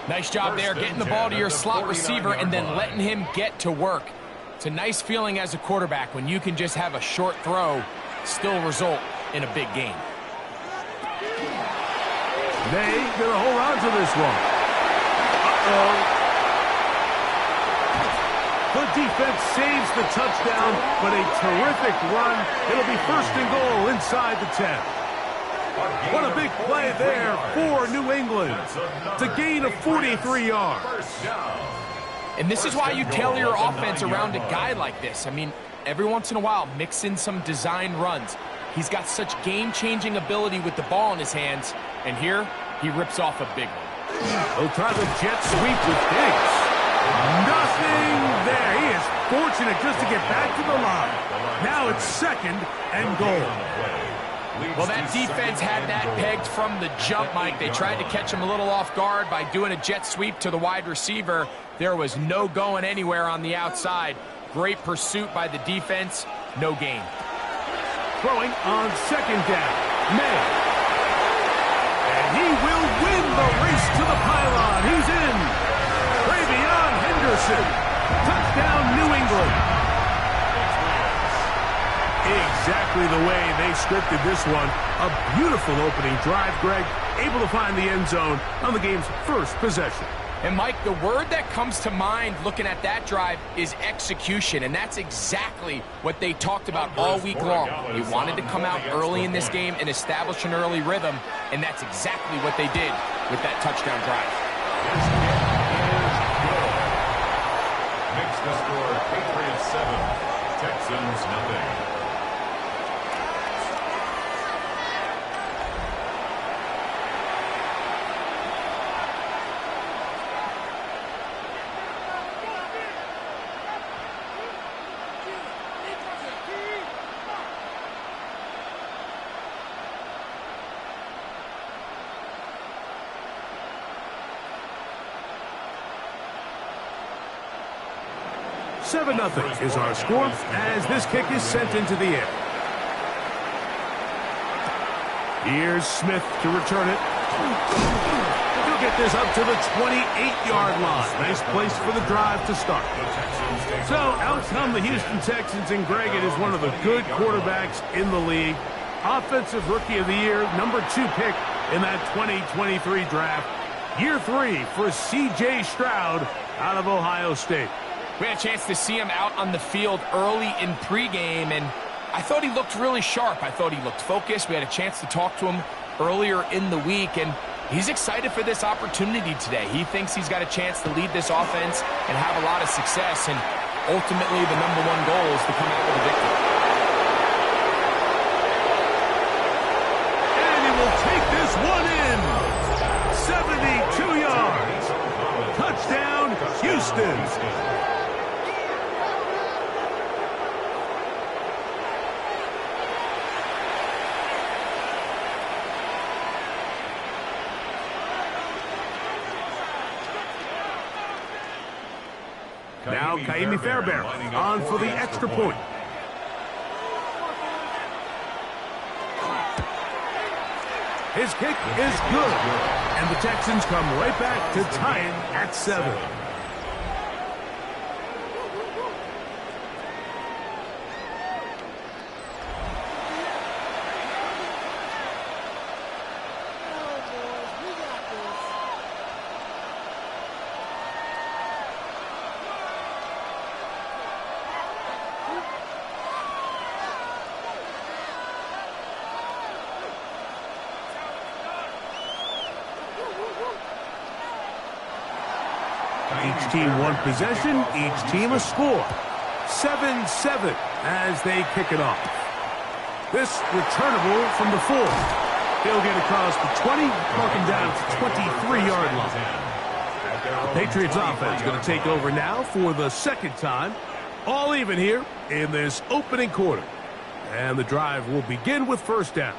Nice job there, getting the ball to your slot receiver and then letting him get to work. It's a nice feeling as a quarterback when you can just have a short throw, still result in a big game. They gonna hold on to this one. Uh-oh. The defense saves the touchdown, but a terrific run. It'll be 1st and goal inside the 10. What a big play there for New England to gain a 43 yards. And this is why you tailor your offense around a guy like this. I mean, every once in a while, mix in some design runs. He's got such game-changing ability with the ball in his hands. And here, he rips off a big one. He'll try the jet sweep with Diggs. Nothing there. He is fortunate just to get back to the line. Now it's 2nd and goal. Well, that defense had that pegged from the jump, Mike. They tried to catch him a little off guard by doing a jet sweep to the wide receiver. There was no going anywhere on the outside. Great pursuit by the defense. No gain. Throwing on 2nd down. May. And he will win the race to the pylon. He's in. Travion Henderson. Touchdown, New England. Exactly the way they scripted this one. A beautiful opening drive, Greg. Able to find the end zone on the game's first possession. And, Mike, the word that comes to mind looking at that drive is execution, and that's exactly what they talked about all week long. They wanted to come out early in this game and establish an early rhythm, and that's exactly what they did with that touchdown drive. Makes the score Patriots 7, Texans 0. Seven 0 is our score as this kick is sent into the air. Here's Smith to return it. He'll get this up to the 28-yard line. Nice place for the drive to start. So out come the Houston Texans, and Greg, it is one of the good quarterbacks in the league. Offensive Rookie of the Year, number 2 pick in that 2023 draft. Year 3 for C.J. Stroud out of Ohio State. We had a chance to see him out on the field early in pregame, and I thought he looked really sharp. I thought he looked focused. We had a chance to talk to him earlier in the week, and he's excited for this opportunity today. He thinks he's got a chance to lead this offense and have a lot of success, and ultimately the number 1 goal is to come out with a victory. And he will take this one in. 72 yards. Touchdown, Houston. Now Kaimi Fairbairn on for the extra point. His kick is good. And the Texans come right back to tie it at 7. Each team one possession, each team a score. 7-7 as they kick it off. This returnable from the 4. He'll get across the 20, broken down to 23-yard line. The Patriots offense going to take over now for the 2nd time. All even here in this opening quarter. And the drive will begin with 1st down.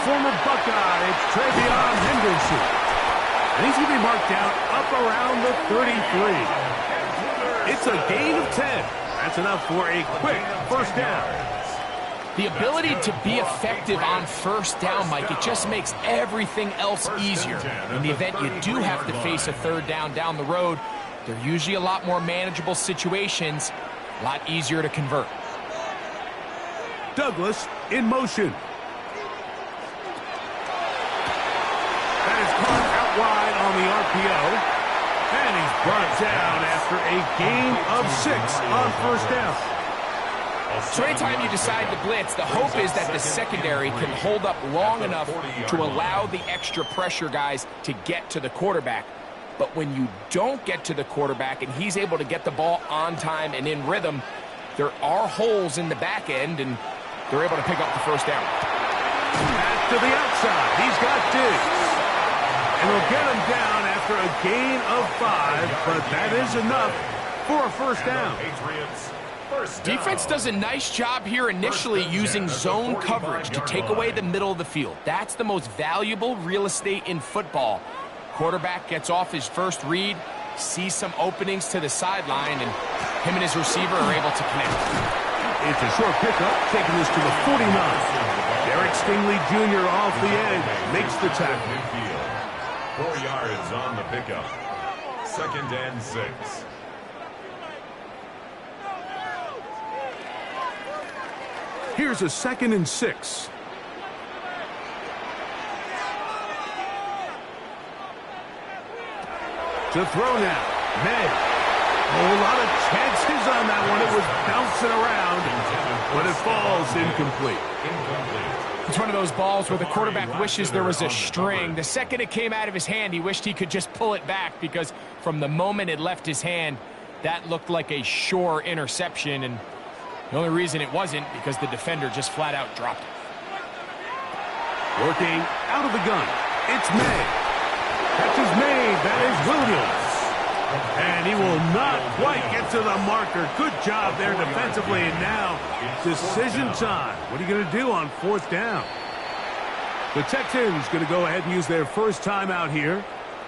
Former Buckeye, it's Travion Henderson. And he's going to be marked down up around the 33. It's a gain of 10. That's enough for a quick 1st down. The ability to be effective on 1st down, Mike, it just makes everything else easier. In the event you do have to face a 3rd down the road, they're usually a lot more manageable situations, a lot easier to convert. Douglas in motion. Wide on the RPO, and he's brought down after a gain of 6 on 1st down. So anytime you decide to blitz, the hope is that the secondary can hold up long enough to allow the extra pressure guys to get to the quarterback. But when you don't get to the quarterback and he's able to get the ball on time and in rhythm, there are holes in the back end, and they're able to pick up the first down. Back to the outside. He's got Diggs. And he'll get him down after a gain of 5, but that is enough for a first down. Defense does a nice job here initially using zone coverage to take away the middle of the field. That's the most valuable real estate in football. Quarterback gets off his first read, sees some openings to the sideline, and him and his receiver are able to connect. It's a short pickup, taking this to the 49. Derek Stingley Jr. off the edge, makes the tackle. 4 yards on the pickup. 2nd and 6. Here's a 2nd and 6. To throw now. May. A whole lot of chances on that one. It was bouncing around, but it falls incomplete. It's one of those balls where the quarterback wishes there was a string. The second it came out of his hand, he wished he could just pull it back, because from the moment it left his hand, that looked like a sure interception, and the only reason it wasn't because the defender just flat out dropped it. Working out of the gun. It's May. Catch is made. That is Williams. And he will not quite get to the marker. Good job there defensively. And now, decision time. What are you going to do on 4th down? The Texans going to go ahead and use their first timeout here,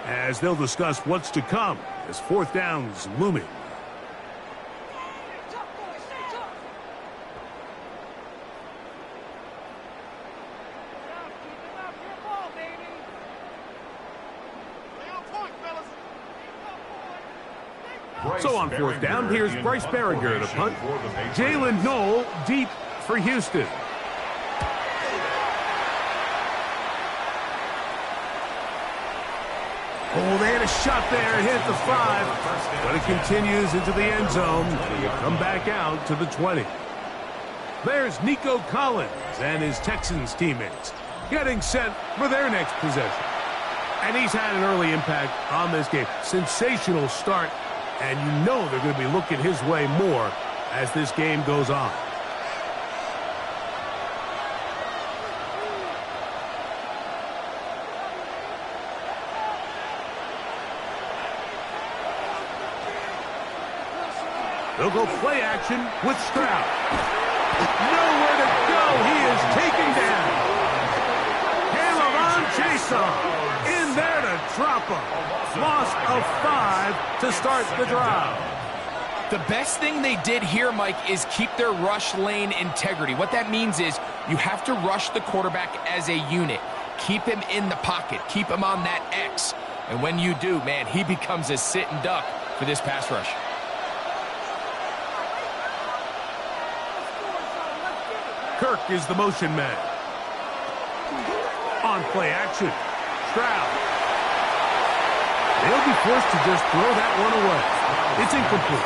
as they'll discuss what's to come as 4th down's looming. So on 4th down, here's Bryce Berringer to punt. Jalen Knoll deep for Houston. Oh, they had a shot there. It hit the 5, but it continues into the end zone. It'll come back out to the 20. There's Nico Collins and his Texans teammates getting set for their next possession. And he's had an early impact on this game. Sensational start. And you know they're going to be looking his way more as this game goes on. They'll go play action with Stroud. Nowhere to go. He is taken down. Caleb Chason in there to drop him. Loss of 5 to start the drive. The best thing they did here, Mike, is keep their rush lane integrity. What that means is you have to rush the quarterback as a unit. Keep him in the pocket. Keep him on that X. And when you do, man, he becomes a sit and duck for this pass rush. Kirk is the motion man. On play action. Stroud. They'll be forced to just throw that one away. It's incomplete.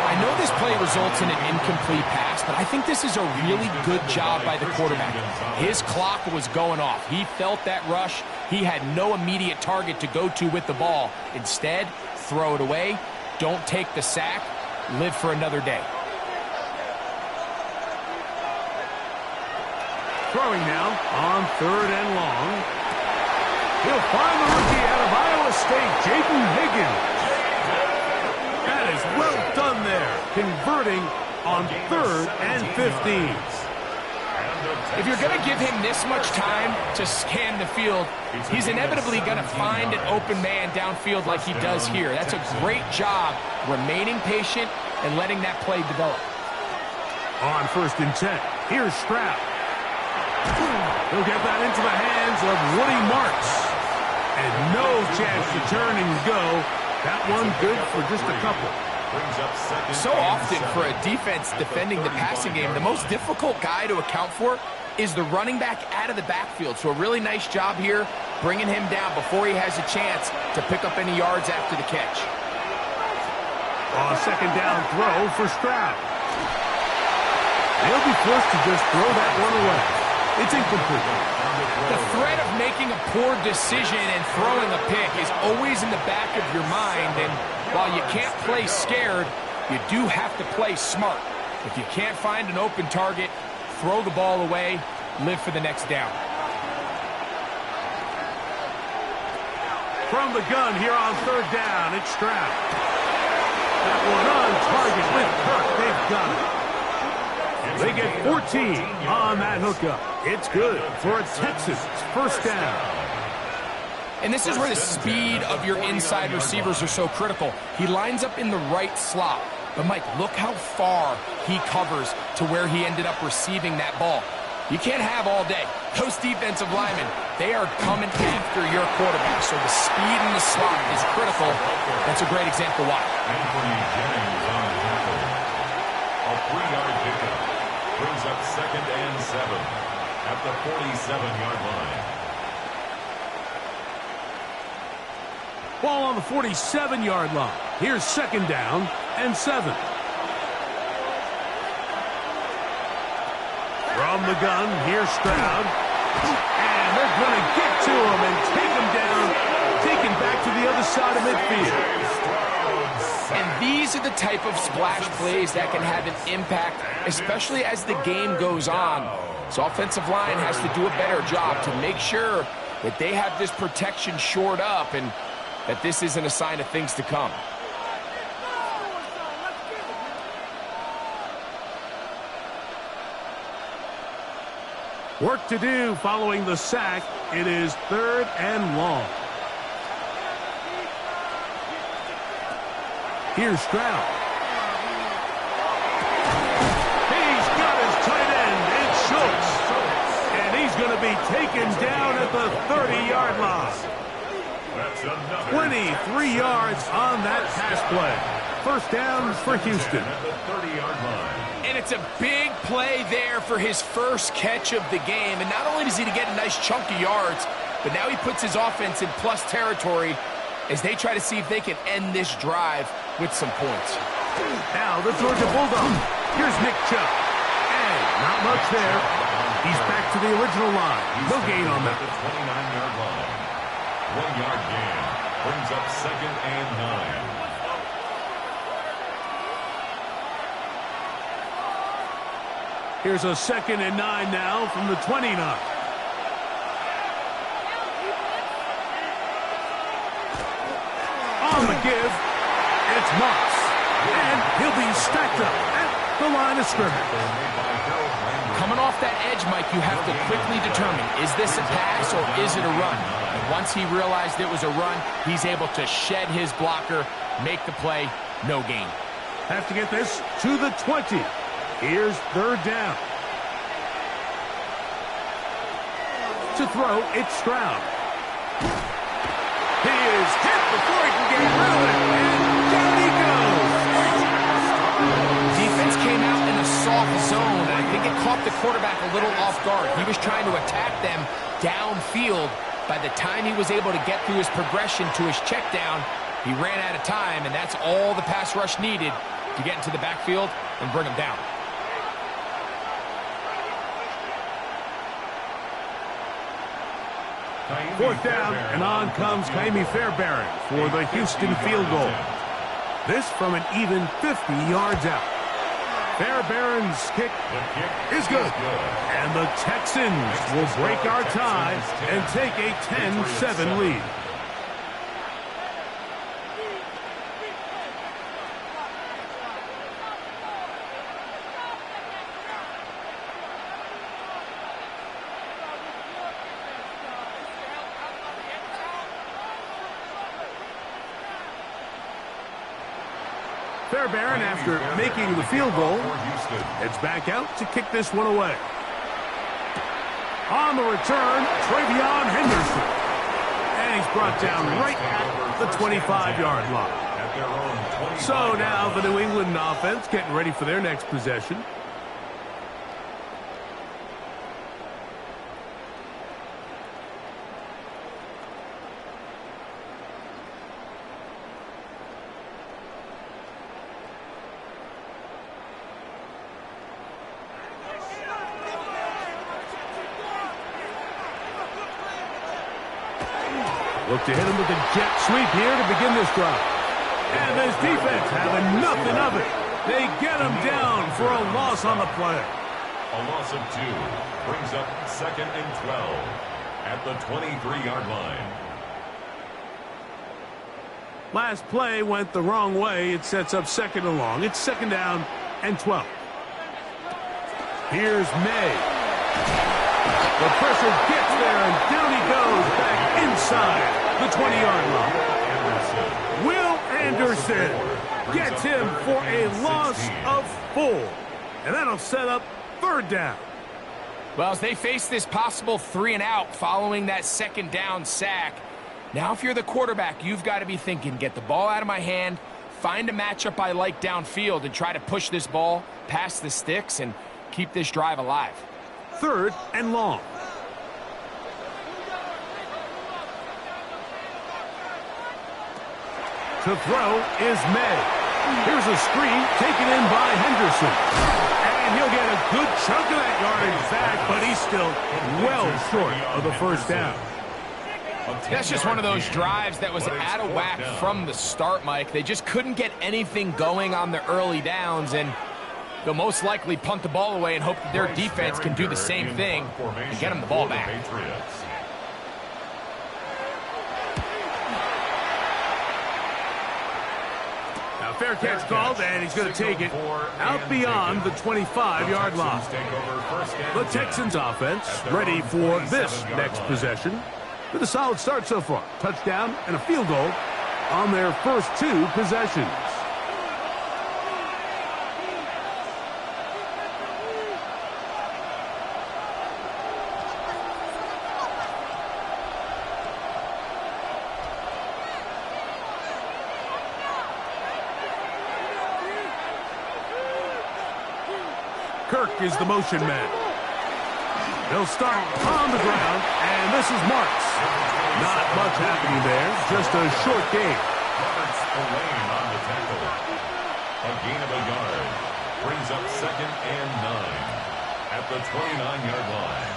I know this play results in an incomplete pass, but I think this is a really good job by the quarterback. His clock was going off. He felt that rush. He had no immediate target to go to with the ball. Instead, throw it away. Don't take the sack. Live for another day. Throwing now on 3rd and long. He'll find the rookie out of Iowa State, Jaden Higgins. That is well done there, converting on 3rd and 15. If you're going to give him this much time to scan the field, he's inevitably going to find an open man downfield like he does here. That's a great job remaining patient and letting that play develop. On 1st and 10, here's Stroud. He'll get that into the hands of Woody Marks. And no chance to turn and go. That one good for just a couple. So often for a defense defending the passing game, the most difficult guy to account for is the running back out of the backfield. So a really nice job here, bringing him down before he has a chance to pick up any yards after the catch. On 2nd down throw for Stroud. They'll be forced to just throw that one away. It's incomplete. The threat of making a poor decision and throwing a pick is always in the back of your mind, and while you can't play scared, you do have to play smart. If you can't find an open target, throw the ball away, live for the next down. From the gun here on third down, it's Stroud. That one on target with Kirk. They've got it. They get 14 on that hookup. It's good for a Texans first down. And this is where the speed of your inside receivers are so critical. He lines up in the right slot. But, Mike, look how far he covers to where he ended up receiving that ball. You can't have all day. Those defensive linemen, they are coming after your quarterback. So the speed in the slot is critical. That's a great example why. Anthony Jennings on the tackle. A 3-yard pickup. Brings up 2nd and 7 at the 47-yard line. Ball on the 47-yard line. Here's 2nd down and 7. From the gun, here's Stroud. And they're going to get to him and take him down, take him back to the other side of midfield. And these are the type of splash plays that can have an impact, especially as the game goes on. So offensive line has to do a better job to make sure that they have this protection shored up and that this isn't a sign of things to come. Work to do following the sack. It is 3rd and long. Here's Stroud. He's got his tight end. It's Schultz. And he's going to be taken down at the 30-yard line. 23 yards on that pass play. First down for Houston. At the 30-yard line. And it's a big play there for his first catch of the game. And not only does he get a nice chunk of yards, but now he puts his offense in plus territory as they try to see if they can end this drive with some points. Now the Georgia Bulldogs. Here's Nick Chubb. And not much there. He's back to the original line. No gain on that. The 29-yard line. 1-yard gain. Brings up 2nd and 9. Here's a 2nd and 9 now from the 29. On the give, it's Moss. And he'll be stacked up at the line of scrimmage. Coming off that edge, Mike, you have to quickly determine, is this a pass or is it a run? And once he realized it was a run, he's able to shed his blocker, make the play, no gain. Have to get this to the 20. Here's 3rd down. To throw, it's Stroud. He is hit before he can get rid of it, and down he goes. Defense came out in a soft zone, and I think it caught the quarterback a little off guard. He was trying to attack them downfield. By the time he was able to get through his progression to his check down, he ran out of time, and that's all the pass rush needed to get into the backfield and bring him down. Fourth down, and on comes Kaimi Fairbairn for the Houston field goal. This from an even 50 yards out. Fairbairn's kick is good. And the Texans will break our tie and take a 10-7 lead. Fairbairn, after making the field goal, heads back out to kick this one away. On the return, Travion Henderson. And he's brought down right at the 25-yard line. So now the New England offense getting ready for their next possession. Look to hit him with a jet sweep here to begin this drive. And this defense having nothing of it. They get him down for a loss on the play. A loss of 2 brings up 2nd and 12 at the 23-yard line. Last play went the wrong way. It sets up 2nd and long. It's 2nd down and 12. Here's May. The pressure gets there, and down he goes back inside the 20-yard line. Will Anderson gets him for a loss of 4. And that'll set up 3rd down. Well, as they face this possible 3-and-out following that 2nd down sack, now if you're the quarterback, you've got to be thinking, get the ball out of my hand, find a matchup I like downfield, and try to push this ball past the sticks and keep this drive alive. 3rd and long. To throw is May. Here's a screen taken in by Henderson. And he'll get a good chunk of that yardage back, but he's still well short of the 1st down. That's just one of those drives that was out of whack from the start, Mike. They just couldn't get anything going on the early downs, and they'll most likely punt the ball away and hope that their defense can do the same thing and get them the ball back. Now, fair catch called, and he's going to take it out beyond the 25-yard line. The Texans offense ready for this next possession with a solid start so far. Touchdown and a field goal on their first 2 possessions. Kirk is the motion man. They'll start on the ground, and this is Marks. Not much happening there, just a short gain. Marks the lane on the tackle. A gain of a yard brings up 2nd and 9 at the 29-yard line.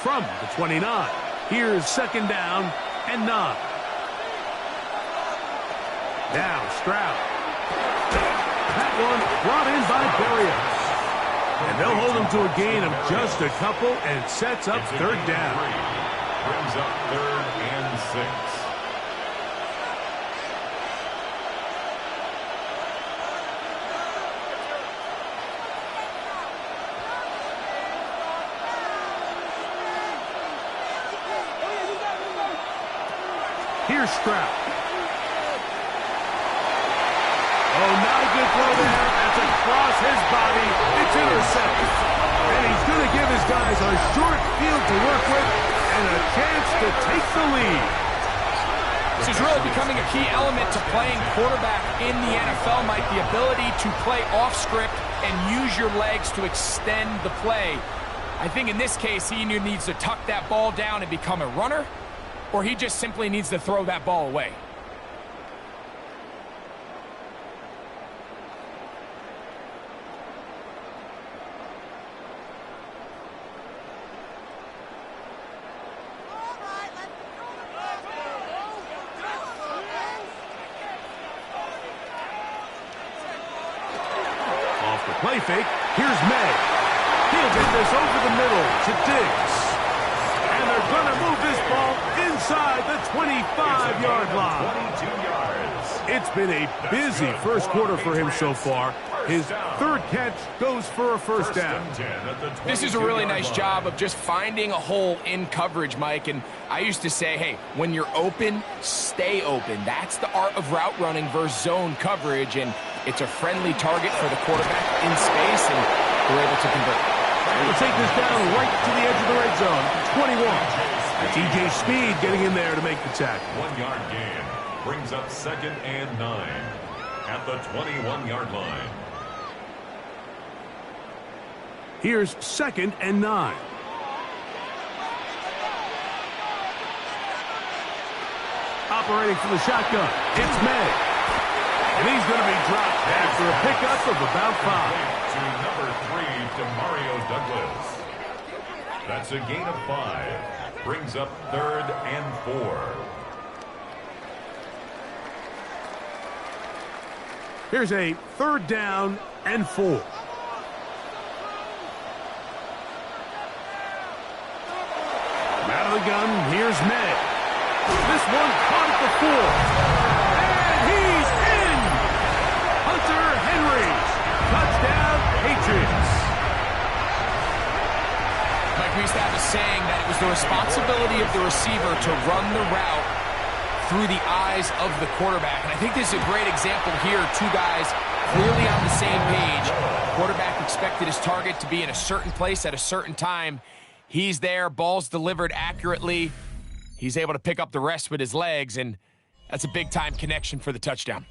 From the 29, here's 2nd down and 9. Now Stroud. That one brought in by Berrios. And they'll hold him to a gain of just a couple, and sets up 3rd down. Brings up 3rd and 6. Here's Stroud. Oh, not a good throw there. That's across his body. It's intercepted. And he's going to give his guys a short field to work with and a chance to take the lead. This is really becoming a key element to playing quarterback in the NFL, Mike. The ability to play off script and use your legs to extend the play. I think in this case, he either needs to tuck that ball down and become a runner, or he just simply needs to throw that ball away. Play fake. Here's May. He'll get this over the middle to Diggs. And they're going to move this ball inside the 25-yard line. 22 yards. It's been a busy first quarter for him so far. His 3rd catch goes for a 1st down. This is a really nice job of just finding a hole in coverage, Mike. And I used to say, hey, when you're open, stay open. That's the art of route running versus zone coverage. And it's a friendly target for the quarterback in space, and they're able to convert. We'll take this down right to the edge of the red zone. 21. That's E.J. Speed getting in there to make the tackle. 1-yard gain brings up 2nd and 9 at the 21-yard line. Here's 2nd and 9. Operating from the shotgun, it's May. And he's going to be dropped after a pickup of about 5. To number 3, Demario Douglas. That's a gain of 5. Brings up 3rd and 4. Here's a 3rd down and 4. Out of the gun, here's May. This one caught at the 4. And he's in! Hunter Henry. Touchdown, Patriots. Like we used to have a saying that it was the responsibility of the receiver to run the route through the eyes of the quarterback. And I think this is a great example here. Two guys clearly on the same page. Quarterback expected his target to be in a certain place at a certain time. He's there, ball's delivered accurately. He's able to pick up the rest with his legs, and that's a big-time connection for the touchdown.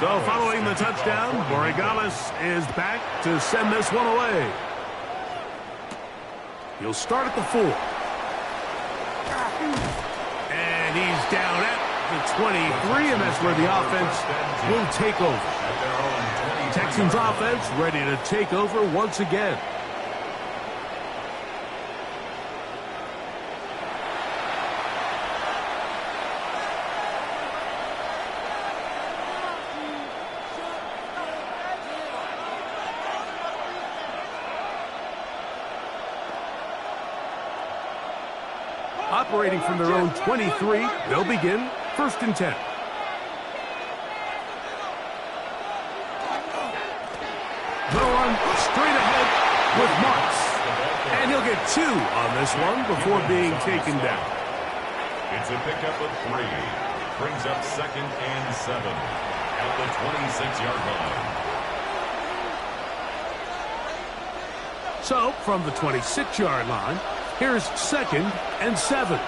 So following the touchdown, Borregales is back to send this one away. He'll start at the 4. And he's down at the 23, and that's where the offense will take over. Texans offense ready to take over once again. Operating from their own 23, they'll begin 1st and 10. They'll run straight ahead with Marks. And he'll get 2 on this one before being taken down. It's a pickup of 3. Brings up 2nd and 7 at the 26-yard line. So, from the 26-yard line, here's 2nd and 7.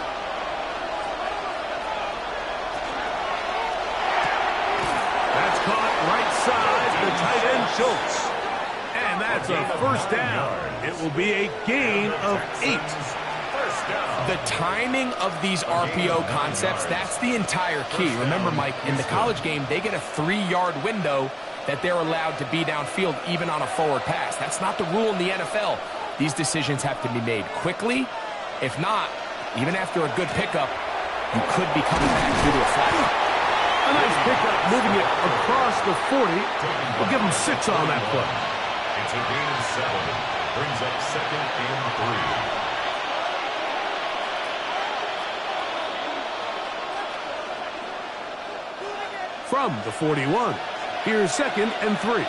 That's caught right side, the tight end Schultz. And that's a 1st down. It will be a gain of 8. The timing of these RPO concepts, that's the entire key. Remember, Mike, in the college game, they get a 3-yard window that they're allowed to be downfield even on a forward pass. That's not the rule in the NFL. These decisions have to be made quickly. If not, even after a good pickup, you could be coming back due to a flag. A nice pickup, moving it across the 40. We'll give him 6 on that play. It's a gain of 7. Brings up 2nd and 3. From the 41, here's 2nd and 3.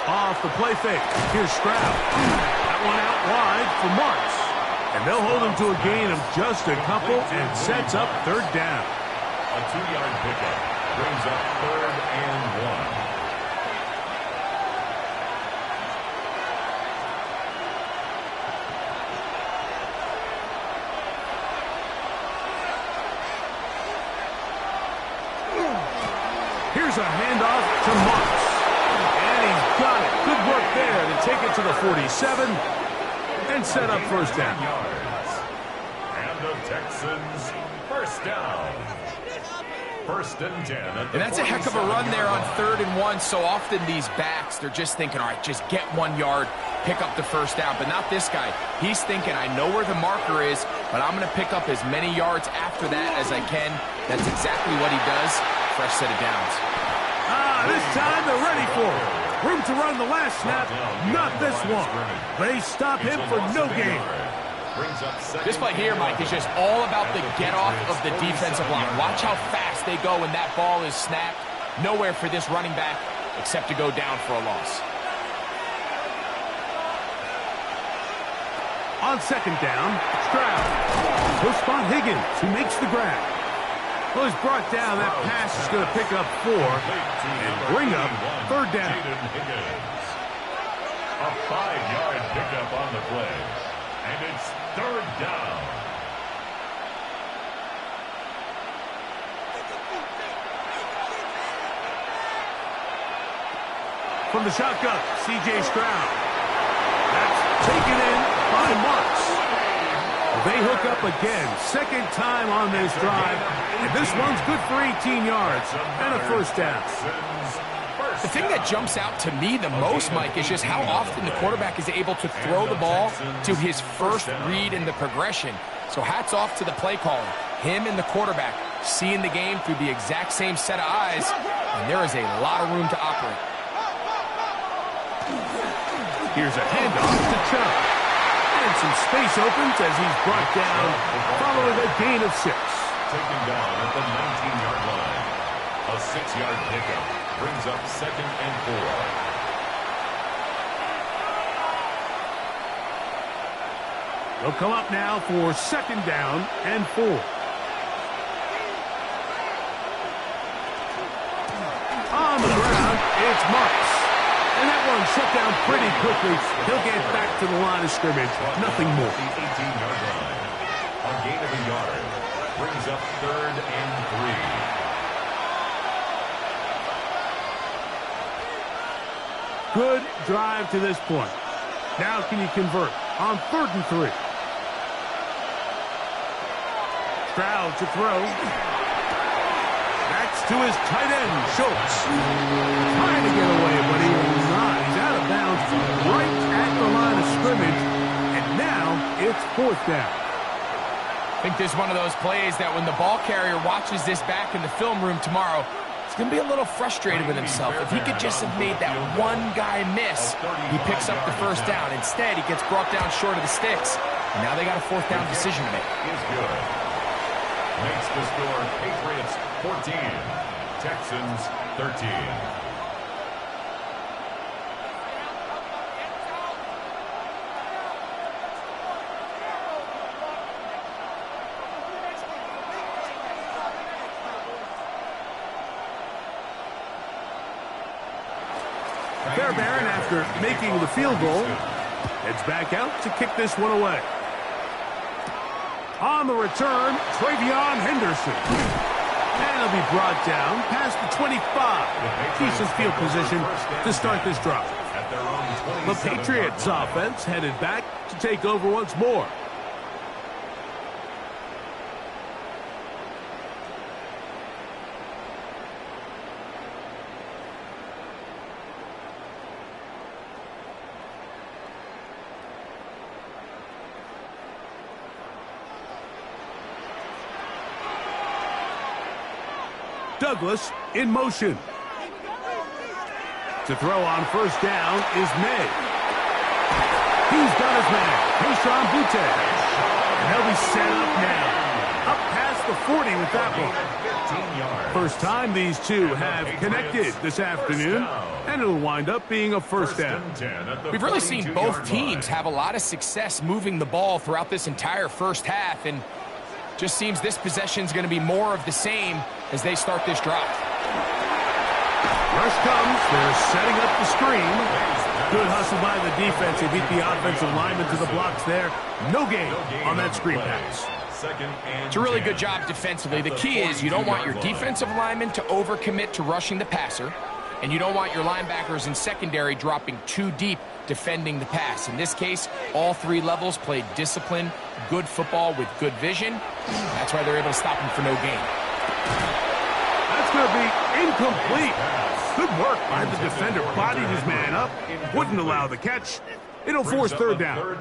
Off the play fake. Here's Stroud. That one out wide for Marks. And they'll hold him to a gain of just a couple and sets up 3rd down. A 2-yard pickup brings up 3rd and 1. Here's a handoff to Marks. And he's got it. Good work there to take it to the 47 and set up 1st down. And the Texans 1st down. 1st and 10. And that's a heck of a run there on 3rd and 1. So often these backs, they're just thinking, all right, just get 1 yard, pick up the 1st down. But not this guy. He's thinking, I know where the marker is, but I'm going to pick up as many yards after that as I can. That's exactly what he does. Fresh set of downs. This time they're ready for it. Room to run the last snap, not this one. They stop him for no gain. This play here, Mike, is just all about the get-off of the defensive line. Watch how fast they go when that ball is snapped. Nowhere for this running back except to go down for a loss. On 2nd down, Stroud. He'll spot Higgins, who makes the grab. Well, he's brought down. That pass is going to pick up 4 and bring up 3rd down. A 5-yard pickup on the play. And it's 3rd down. from the shotgun. C.J. Stroud. That's taken in by Marks. They hook up again. Second time on this drive. And this one's good for 18 yards and a first down. The thing that jumps out to me the most, Mike, is just how often the quarterback is able to throw the ball to his first read in the progression. So hats off to the play caller. Him and the quarterback seeing the game through the exact same set of eyes, and there is a lot of room to operate. Here's a handoff to Chubb. And some space opens as he's brought down following a gain of 6. Taken down at the 19-yard line. A 6-yard pickup brings up 2nd and 4. They'll come up now for 2nd down and 4. On the ground, it's Marks. And that one shut down pretty quickly. He'll get back to the line of scrimmage. Nothing more. The 18-yard line. A gain of a yard brings up 3rd and 3. Good drive to this point. Now can you convert on 3rd and 3? Stroud to throw. That's to his tight end, Schultz. Trying to get away, but he will not. He's out of bounds right at the line of scrimmage. And now it's 4th down. I think this is one of those plays that when the ball carrier watches this back in the film room tomorrow, he's going to be a little frustrated with himself. If he could just have made that one guy miss, he picks up the first down. Instead, he gets brought down short of the sticks. And now they got a 4th down decision to make. Is good. Makes the score Patriots 14, Texans 13. Fairbairn, after making the field goal, heads back out to kick this one away. On the return, Travion Henderson. And he'll be brought down past the 25. Decent field position to start this drive. The Patriots offense headed back to take over once more. Douglas in motion. To throw on first down is May. He's got his man, Keyshawn Boutte. And he'll be set up now. Up past the 40 with that one. First time these two have connected this afternoon, and it'll wind up being a first down. We've really seen both teams have a lot of success moving the ball throughout this entire first half, and just seems this possession is going to be more of the same as they start this drive. Rush comes. They're setting up the screen. Good hustle by the defense. They beat the offensive lineman to the blocks there. No gain on that screen pass. It's a really good job defensively. The key is you don't want your defensive lineman to overcommit to rushing the passer, and you don't want your linebackers in secondary dropping too deep defending the pass. In this case, all 3 levels played disciplined, good football with good vision. That's why they're able to stop him for no gain. That's going to be incomplete. Good work by the defender. Bodied his man up. Wouldn't allow the catch. It'll force third down.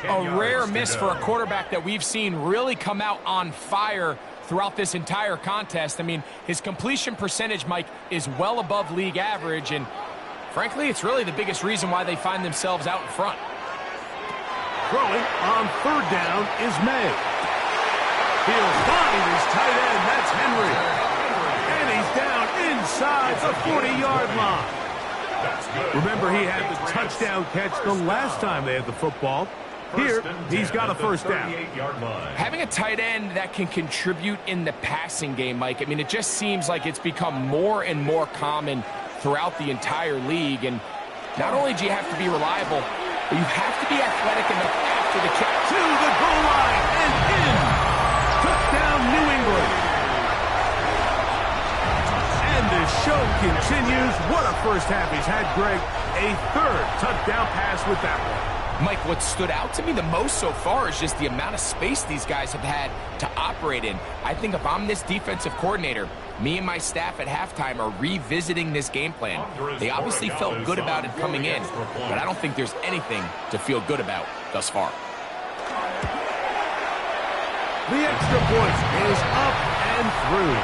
A rare miss for a quarterback that we've seen really come out on fire throughout this entire contest. I mean, his completion percentage, Mike, is well above league average, and frankly, it's really the biggest reason why they find themselves out in front. Throwing on third down is May. He'll find his tight end. That's Henry. And he's down inside the 40-yard line. Remember, he had the touchdown catch the last time they had the football. Here, he's got a first down. Having a tight end that can contribute in the passing game, Mike, I mean, it just seems like it's become more and more common throughout the entire league. And not only do you have to be reliable, but you have to be athletic enough after the catch. To the goal line and in. Touchdown, New England. And this show continues. What a first half he's had, Greg. A third touchdown pass with that one. Mike, what stood out to me the most so far is just the amount of space these guys have had to operate in. I think if I'm this defensive coordinator, me and my staff at halftime are revisiting this game plan. They obviously felt good about it coming in, but I don't think there's anything to feel good about thus far. The extra point is up and through.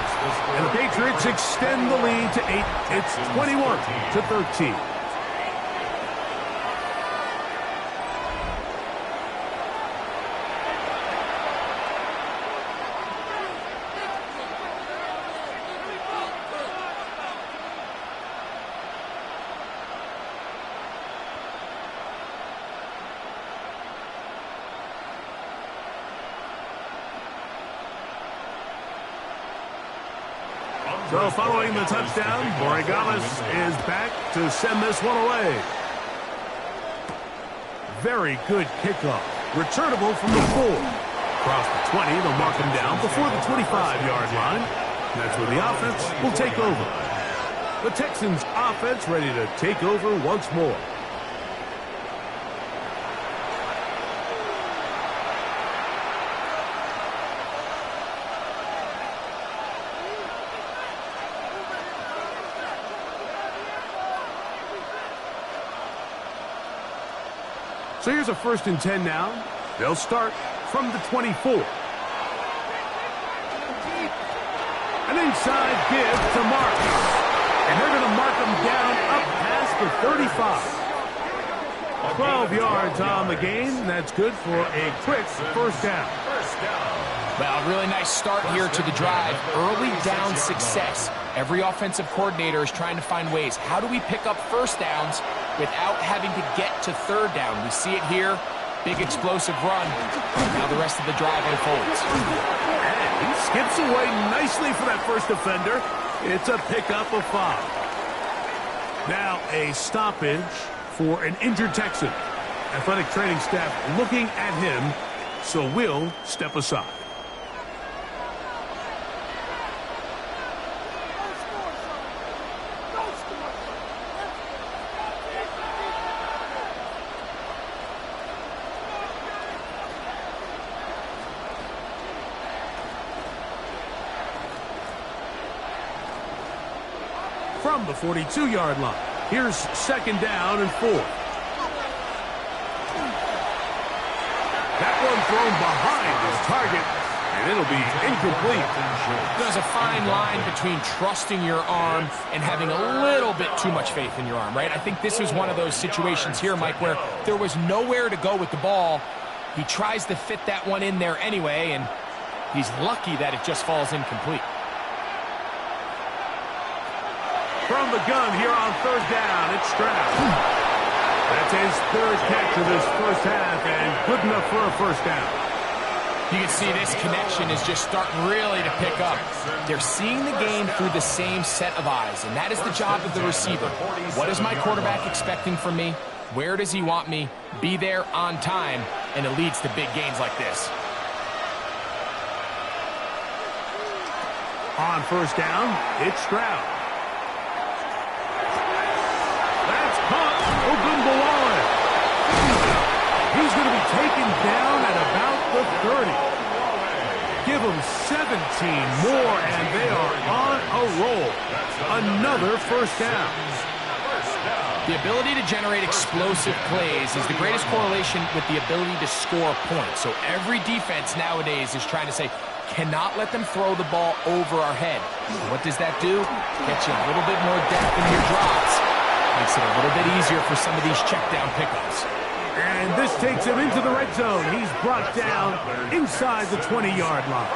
And the Patriots extend the lead to 8. It's 21-13. So following the touchdown, Borregales is back to send this one away. Very good kickoff. Returnable from the 4. Across the 20, they'll mark him down before the 25-yard line. And that's where the offense will take over. The Texans offense ready to take over once more. So here's a 1st and 10 now. They'll start from the 24. An inside give to Marcus. And they're going to mark him down up past the 35. 12 yards on the game. That's good for a quick first down. Well, really nice start here to the drive. Early down success. Every offensive coordinator is trying to find ways. How do we pick up first downs without having to get to third down? We see it here. Big explosive run. Now the rest of the drive unfolds. And he skips away nicely for that first defender. It's a pickup of 5. Now a stoppage for an injured Texan. Athletic training staff looking at him, so we'll step aside. From the 42-yard line. Here's 2nd down and 4. That one thrown behind his target, and it'll be incomplete. There's a fine line between trusting your arm and having a little bit too much faith in your arm, right? I think this was one of those situations here, Mike, where there was nowhere to go with the ball. He tries to fit that one in there anyway, and he's lucky that it just falls incomplete. From the gun here on 3rd down, it's Stroud. That's his 3rd catch of this first half, and good enough for a first down. You can see this connection is just starting really to pick up. They're seeing the game through the same set of eyes, and that is the job of the receiver. What is my quarterback expecting from me? Where does he want me? Be there on time, and it leads to big gains like this. On 1st down, it's Stroud. He's going to be taken down at about the 30. Give him 17 more, and they are on a roll. Another first down. The ability to generate explosive plays is the greatest correlation with the ability to score points. So every defense nowadays is trying to say, cannot let them throw the ball over our head. What does that do? Gets you a little bit more depth in your drops. Makes it a little bit easier for some of these check down pickups. And this takes him into the red zone. He's brought down inside the 20-yard line.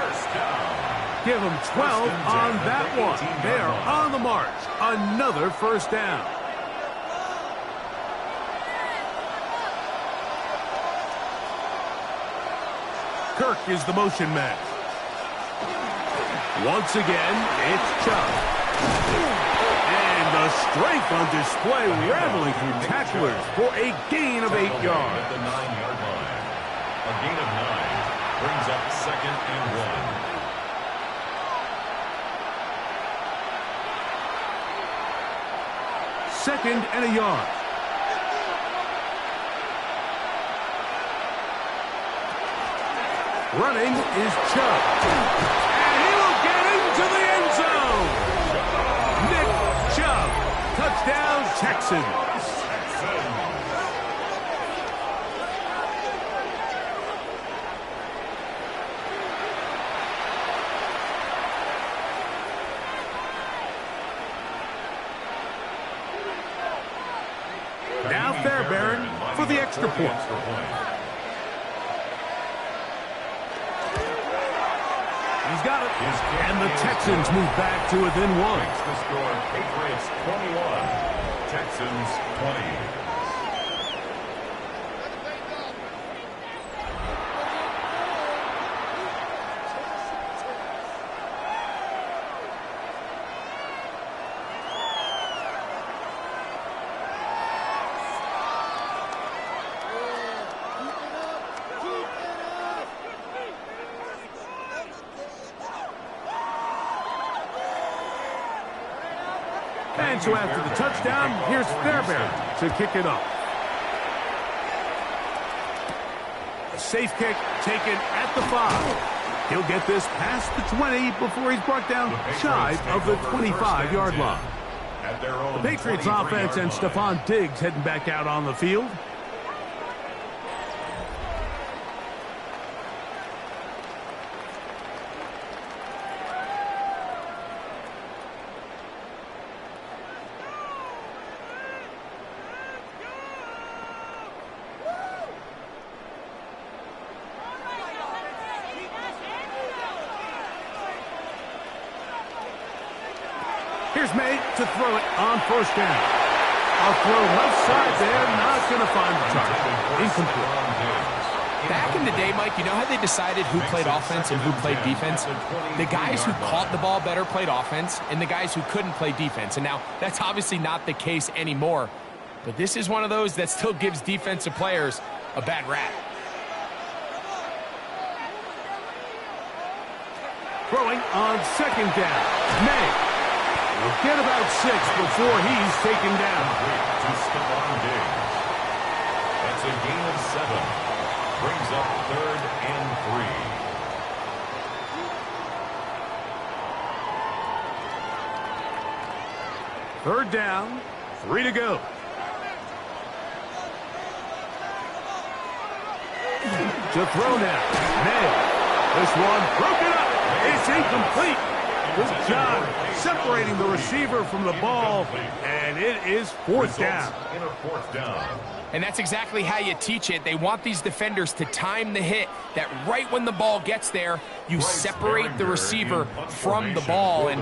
Give him 12 on that one. They are on the march. Another first down. Kirk is the motion man. Once again, it's Chubb. And the strength on display, rattling through tacklers for a gain of 8 yards. At the 9-yard line. A gain of 9 brings up 2nd and 1. 2nd and a yard. Running is Chubb. And he will get into the end zone. Nick Chubb. Touchdown, Texans. Now Fairbairn for the extra point. He's got it. And the Texans move back to within 1. Makes the score Patriots 21, Texans 20. And so after the touchdown, here's Fairbairn to kick it off. A safe kick taken at the 5. He'll get this past the 20 before he's brought down shy of the 25-yard line. The Patriots offense and Stephon Diggs heading back out on the field. Here's May to throw it on 1st down. I'll throw left side there, not going to find the target. Incomplete. Back in the day, Mike, you know how they decided who played offense and who played defense? The guys who caught the ball better played offense, and the guys who couldn't play defense. And now, that's obviously not the case anymore. But this is one of those that still gives defensive players a bad rap. Throwing on 2nd down. May. We'll get about 6 before he's taken down. To Stephon Diggs. That's a gain of 7. Brings up 3rd and 3. 3rd down, 3 to go. To throw now. May. This one broken up. It's incomplete. Good job separating the receiver from the ball, and it is 4th down. In a 4th down. And that's exactly how you teach it. They want these defenders to time the hit, that right when the ball gets there, you separate the receiver from the ball. And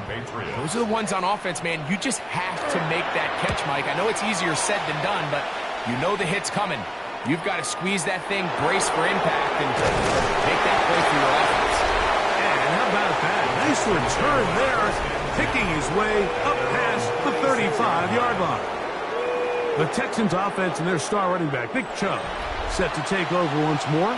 those are the ones on offense, man. You just have to make that catch, Mike. I know it's easier said than done, but you know the hit's coming. You've got to squeeze that thing, brace for impact, and make that play for your offense. And how about that? Nice return there, picking his way up past the 35-yard line. The Texans offense and their star running back, Nick Chubb, set to take over once more.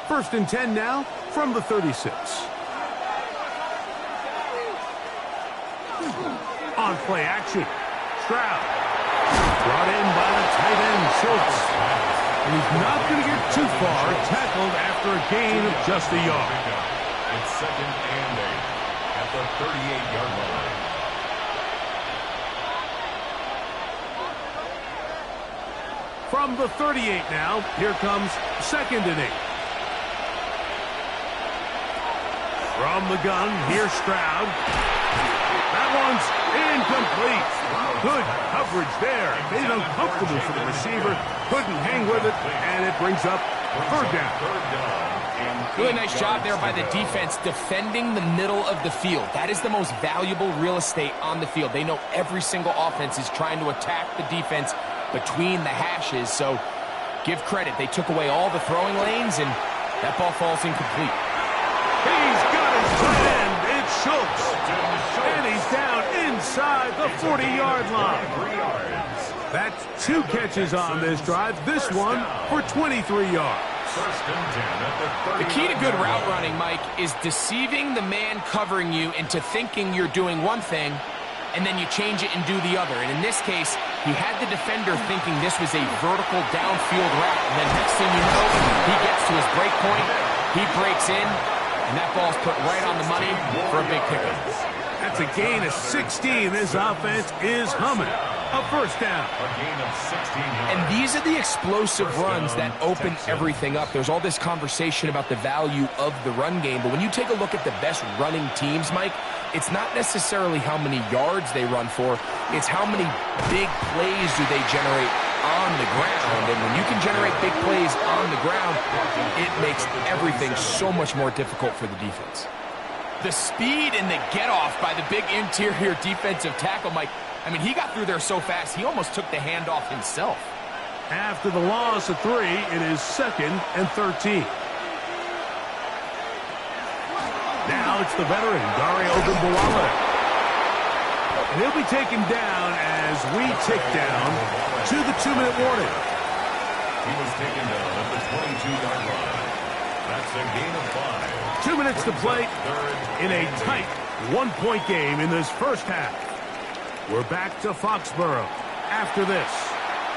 First and 10 now from the 36. On play action, Stroud. Brought in by the tight end, Schultz. And he's not going to get too far, tackled after a gain of just a yard. It's 2nd and 8 at the 38-yard line. From the 38 now, here comes 2nd and 8. From the gun, here's Stroud. That one's incomplete. Good coverage there. Made it uncomfortable for the receiver. Couldn't hang with it, and it brings up 3rd down. Really nice job there by the defense defending the middle of the field. That is the most valuable real estate on the field. They know every single offense is trying to attack the defense between the hashes, so give credit. They took away all the throwing lanes, and that ball falls incomplete. He's got his tight end. It's Schultz. And he's down inside the 40-yard line. 3 yards. That's 2 catches on this drive. This one for 23 yards. First and 10 at The key to good route running, Mike, is deceiving the man covering you into thinking you're doing one thing, and then you change it and do the other. And in this case, he had the defender thinking this was a vertical downfield route. And then next thing you know, he gets to his break point, he breaks in, and that ball's put right on the money for a big pickup. That's a gain of 16. This offense is humming. A first down. A gain of 16 yards. And these are the explosive runs that open everything up. There's all this conversation about the value of the run game, but when you take a look at the best running teams, Mike, it's not necessarily how many yards they run for, it's how many big plays do they generate on the ground. And when you can generate big plays on the ground, it makes everything so much more difficult for the defense. The speed and the get-off by the big interior defensive tackle, Mike, I mean, he got through there so fast, he almost took the handoff himself. After the loss of 3, it is 2nd and 13. Now it's the veteran, Dario Ogunbowale. And he'll be taken down as we tick down to the 2-minute warning. He was taken down at the 22-yard line. That's a gain of 5. 2 minutes to play in a tight 1-point game in this first half. We're back to Foxborough after this.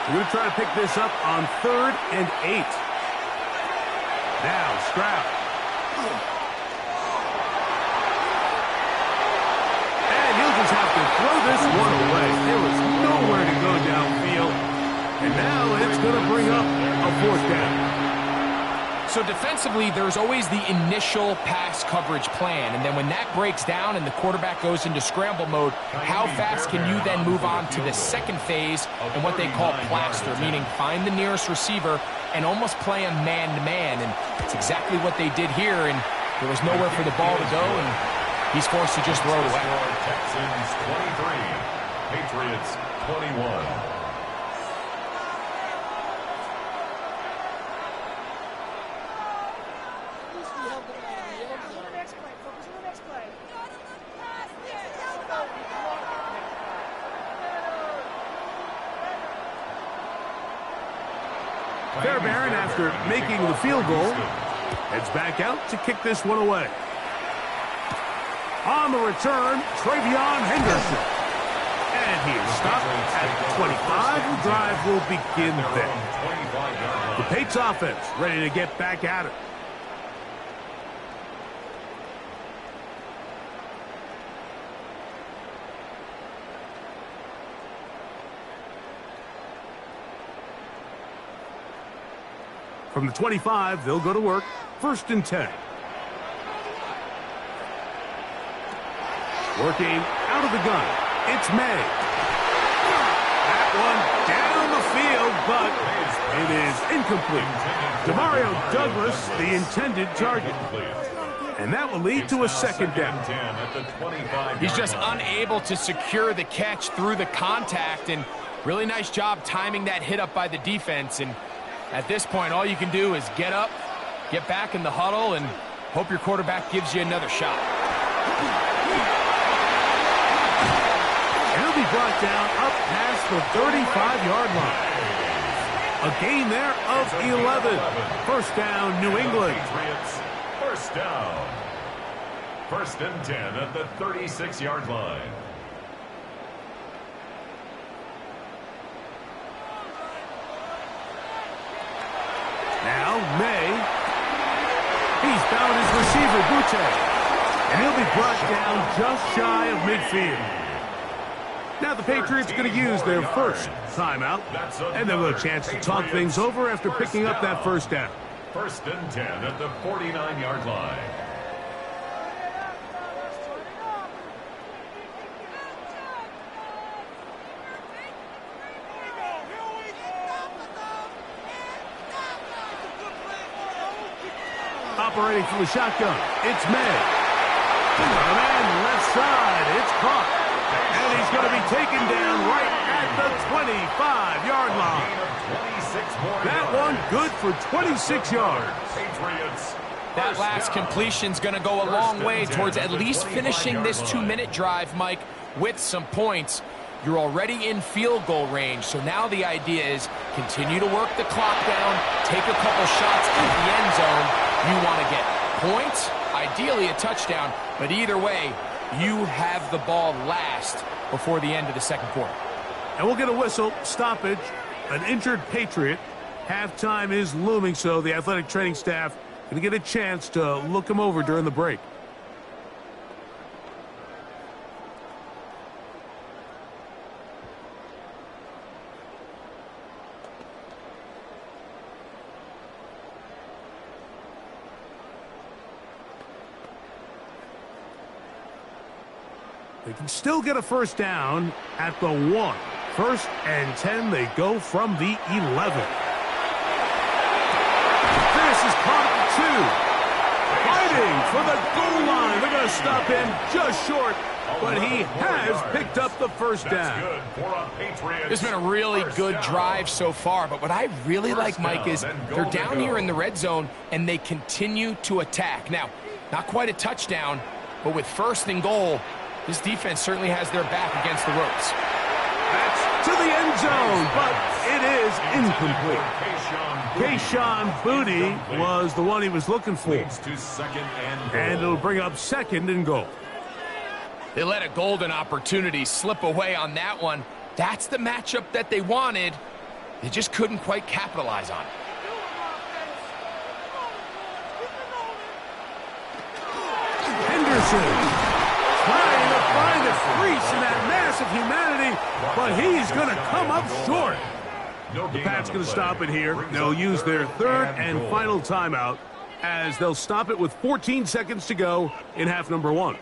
We're going to try to pick this up on 3rd and 8. Now, Stroud. And he'll just have to throw this one away. There was nowhere to go downfield. And now it's going to bring up a 4th down. So defensively, there's always the initial pass coverage plan, and then when that breaks down and the quarterback goes into scramble mode, how fast can you then move on to the second phase and what they call plaster, meaning find the nearest receiver and almost play him man-to-man, and it's exactly what they did here, and there was nowhere for the ball to go, and he's forced to just throw it away. Texans 23, Patriots 21. Fairbairn, after making the field goal, heads back out to kick this one away. On the return, Travion Henderson. And he is stopped at 25. The drive will begin there. The Patriots offense ready to get back at it. From the 25, they'll go to work. 1st and 10. Working out of the gun. It's May. That one down the field, but it is incomplete. Demario Douglas, the intended target. And that will lead to a 2nd down. He's just unable to secure the catch through the contact, and really nice job timing that hit up by the defense. And at this point, all you can do is get up, get back in the huddle, and hope your quarterback gives you another shot. And he'll be brought down up past the 35-yard line. A gain there of 11. 1st down, New England. Patriots, 1st down. 1st and 10 at the 36-yard line. Now, May. He's found his receiver, Butte. And he'll be brought down just shy of midfield. Now the Patriots going to use their first timeout. And they'll have a chance to talk things over after picking up that 1st down. 1st and 10 at the 49-yard line. Operating from the shotgun, it's May. And left side, it's caught. And he's going to be taken down right at the 25-yard line. That one good for 26 yards. That last completion's going to go a long way towards at least finishing this 2-minute drive, Mike, with some points. You're already in field goal range, so now the idea is continue to work the clock down, take a couple shots in the end zone. You want to get points, ideally a touchdown, but either way, you have the ball last before the end of the second quarter. And we'll get a whistle, stoppage, an injured Patriot. Halftime is looming, so the athletic training staff going to get a chance to look him over during the break. They can still get a first down at the 1. 1st and 10, they go from the 11. This is caught at the 2. Fighting for the goal line. They're going to stop him just short, but he has picked up the first down. It's been a really good drive so far, but what I really like, Mike, is they're down here in the red zone, and they continue to attack. Now, not quite a touchdown, but with 1st and goal, this defense certainly has their back against the ropes. That's to the end zone, but it is incomplete. Kayshon Boutte was the one he was looking for. And it'll bring up 2nd and goal. They let a golden opportunity slip away on that one. That's the matchup that they wanted. They just couldn't quite capitalize on it. Henderson trying to find a crease in that mass of humanity, but he's going to come up short. The Pats going to stop it here. They'll use their 3rd and final timeout as they'll stop it with 14 seconds to go in half number 1.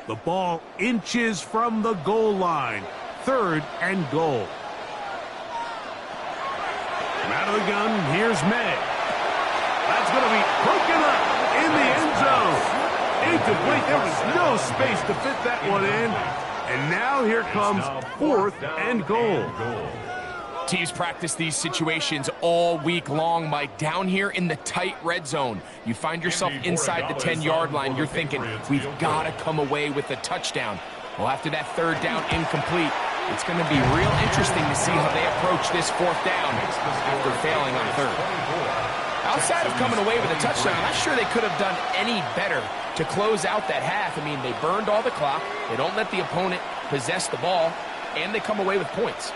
The ball inches from the goal line. 3rd and goal. Out of the gun, here's May. That's going to be broken up in the end zone. Incomplete. There was no space to fit that one in. And now here comes 4th and goal. Teams practice these situations all week long, Mike. Down here in the tight red zone, you find yourself inside the 10-yard line. You're thinking, we've got to come away with a touchdown. Well, after that 3rd down incomplete, it's going to be real interesting to see how they approach this 4th down after failing on 3rd. Outside of coming away with a touchdown, I'm not sure they could have done any better to close out that half. I mean, they burned all the clock, they don't let the opponent possess the ball, and they come away with points.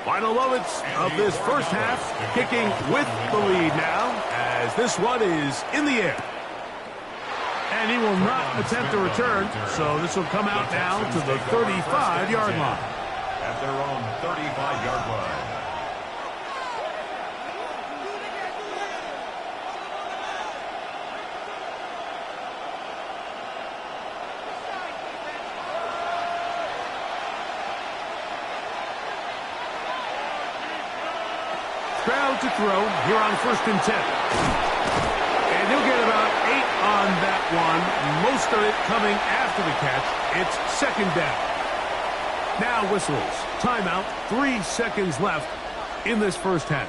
Final moments of this first half, kicking with the lead now as this one is in the air. And he will not attempt a return, so this will come out now to the 35-yard line. At their own 35-yard line. Crowd to throw here on 1st and 10. And he'll get about 8 on that one. Most of it coming after the catch. It's 2nd down. Now whistles. Timeout. 3 seconds left in this first half.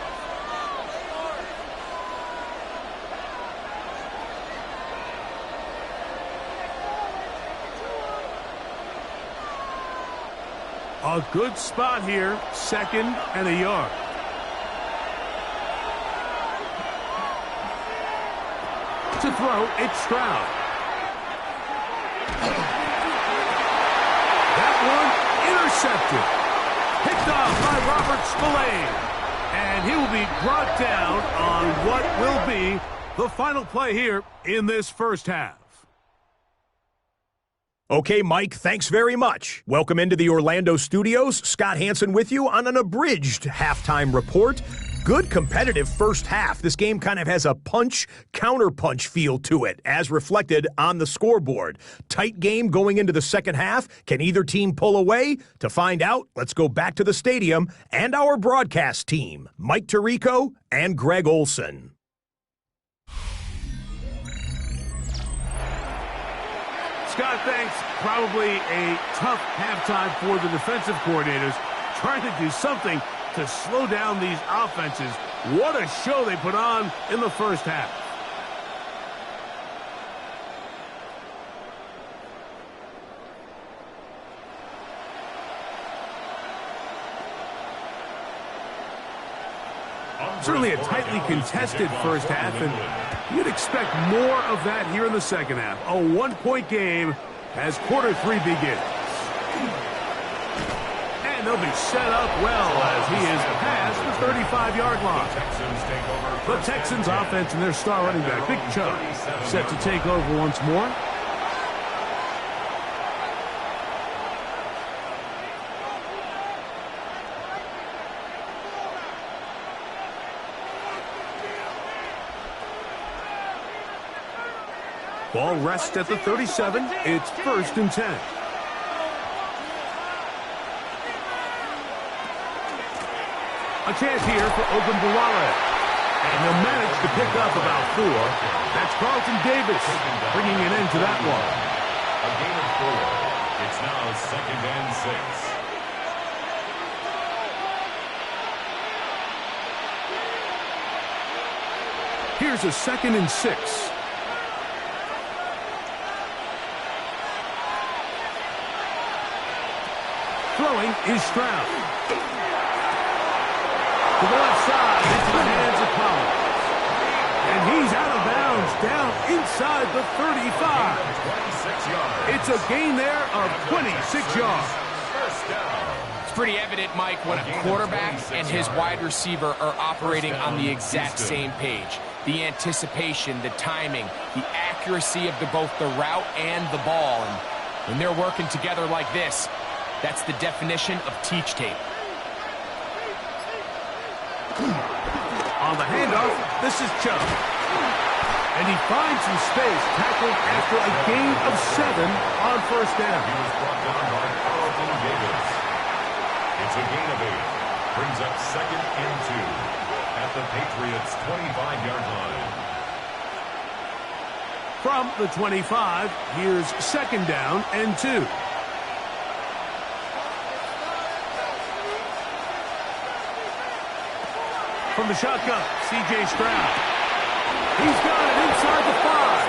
A good spot here. 2nd and a yard. To throw, it's Stroud. That one intercepted. Picked off by Robert Spillane. And he will be brought down on what will be the final play here in this first half. Okay, Mike, thanks very much. Welcome into the Orlando studios. Scott Hanson with you on an abridged halftime report. Good competitive first half. This game kind of has a punch-counterpunch feel to it, as reflected on the scoreboard. Tight game going into the second half. Can either team pull away? To find out, let's go back to the stadium and our broadcast team, Mike Tirico and Greg Olson. Scott, thanks. Probably a tough halftime for the defensive coordinators, trying to do something to slow down these offenses. What a show they put on in the first half. Certainly a tightly contested first half, and you'd expect more of that here in the second half. A one-point game as quarter 3 begins. And they'll be set up well as he is past the 35-yard line. The Texans offense and their star running back, Big Chubb, set to take over once more. Ball rests at the 37. It's 1st and 10. A chance here for Ogunbowale. And he'll manage to pick up about 4. That's Carlton Davis bringing an end to that one. A gain of 4. It's now 2nd and 6. Here's a 2nd and 6. Throwing is Stroud. To the left side, into the hands of Collins. And he's out of bounds, down inside the 35. 26 yards. It's a gain there of 26 yards. First down. It's pretty evident, Mike, when a quarterback and his wide receiver are operating on the exact same page. The anticipation, the timing, the accuracy of both the route and the ball. And when they're working together like this, that's the definition of teach tape. On the handoff, this is Chubb. And he finds some space, tackled after a gain of 7 on first down. He was brought down by Carlton Davis. It's a gain of 8. Brings up 2nd and 2 at the Patriots' 25-yard line. From the 25, here's 2nd down and 2. From the shotgun, C.J. Stroud. He's got it inside the 5.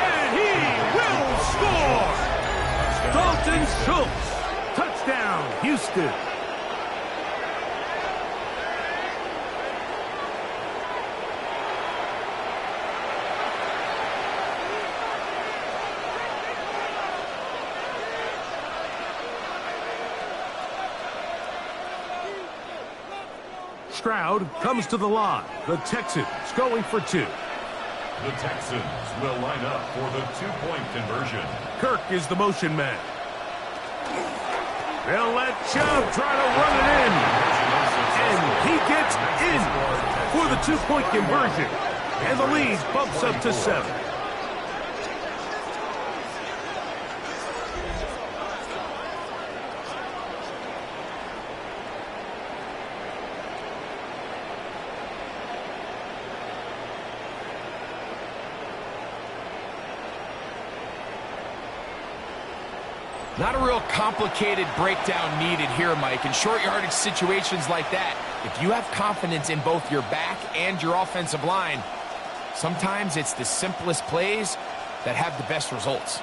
And he will score! Dalton Schultz. Touchdown, Houston. Stroud comes to the line. The Texans going for 2. The Texans will line up for the 2-point conversion. Kirk is the motion man. They'll let Chubb try to run it in. And he gets in for the 2-point conversion. And the lead bumps up to 7. Not a real complicated breakdown needed here, Mike. In short yardage situations like that, if you have confidence in both your back and your offensive line, sometimes it's the simplest plays that have the best results.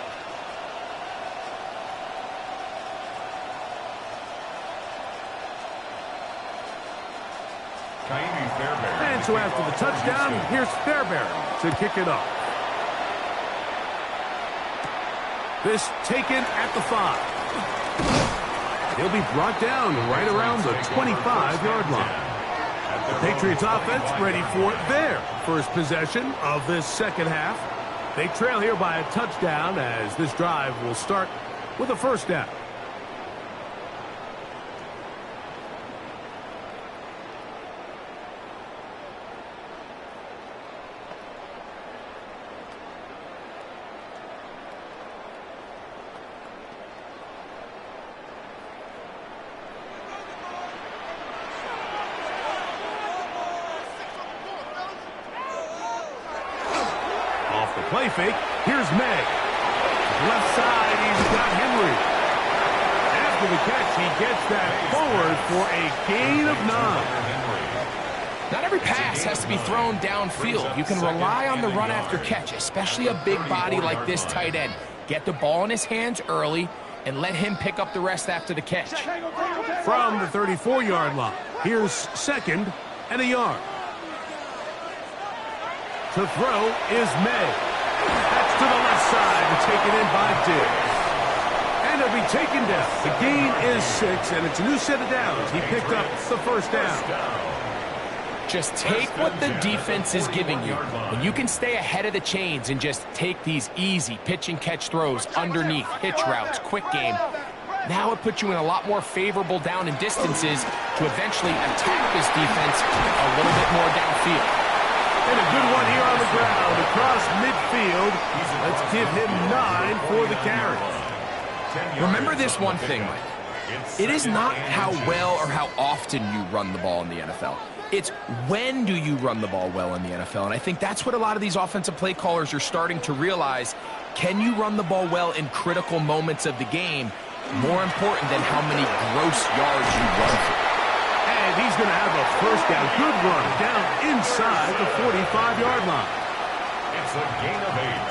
And so after the touchdown, here's Fairbairn to kick it off. This taken at the 5. He'll be brought down right around the 25-yard line. The Patriots offense ready for their first possession of this second half. They trail here by a touchdown as this drive will start with a first down. Play fake. Here's May. left side. He's got Henry. After the catch, he gets that forward for a gain of 9. Not every pass has to be thrown downfield. You can rely on the run after catch, especially a big body like this tight end. Get the ball in his hands early and let him pick up the rest after the catch. From the 34-yard line, here's 2nd and a yard. To throw is May. That's to the left side and taken in by Diggs. And he'll be taken down. The gain is 6, and it's a new set of downs. He picked up the first down. Just take what the defense is giving you. When you can stay ahead of the chains and just take these easy pitch and catch throws underneath, hitch routes, quick game, now it puts you in a lot more favorable down and distances to eventually attack this defense a little bit more downfield. And a good one here on the ground across midfield. Let's give him 9 for the carry. Remember this one thing, Mike. It is not how well or how often you run the ball in the NFL. It's when do you run the ball well in the NFL. And I think that's what a lot of these offensive play callers are starting to realize. Can you run the ball well in critical moments of the game? More important than how many gross yards you run for. And he's going to have a first down. Good run down inside the 45-yard line. It's a gain of 8.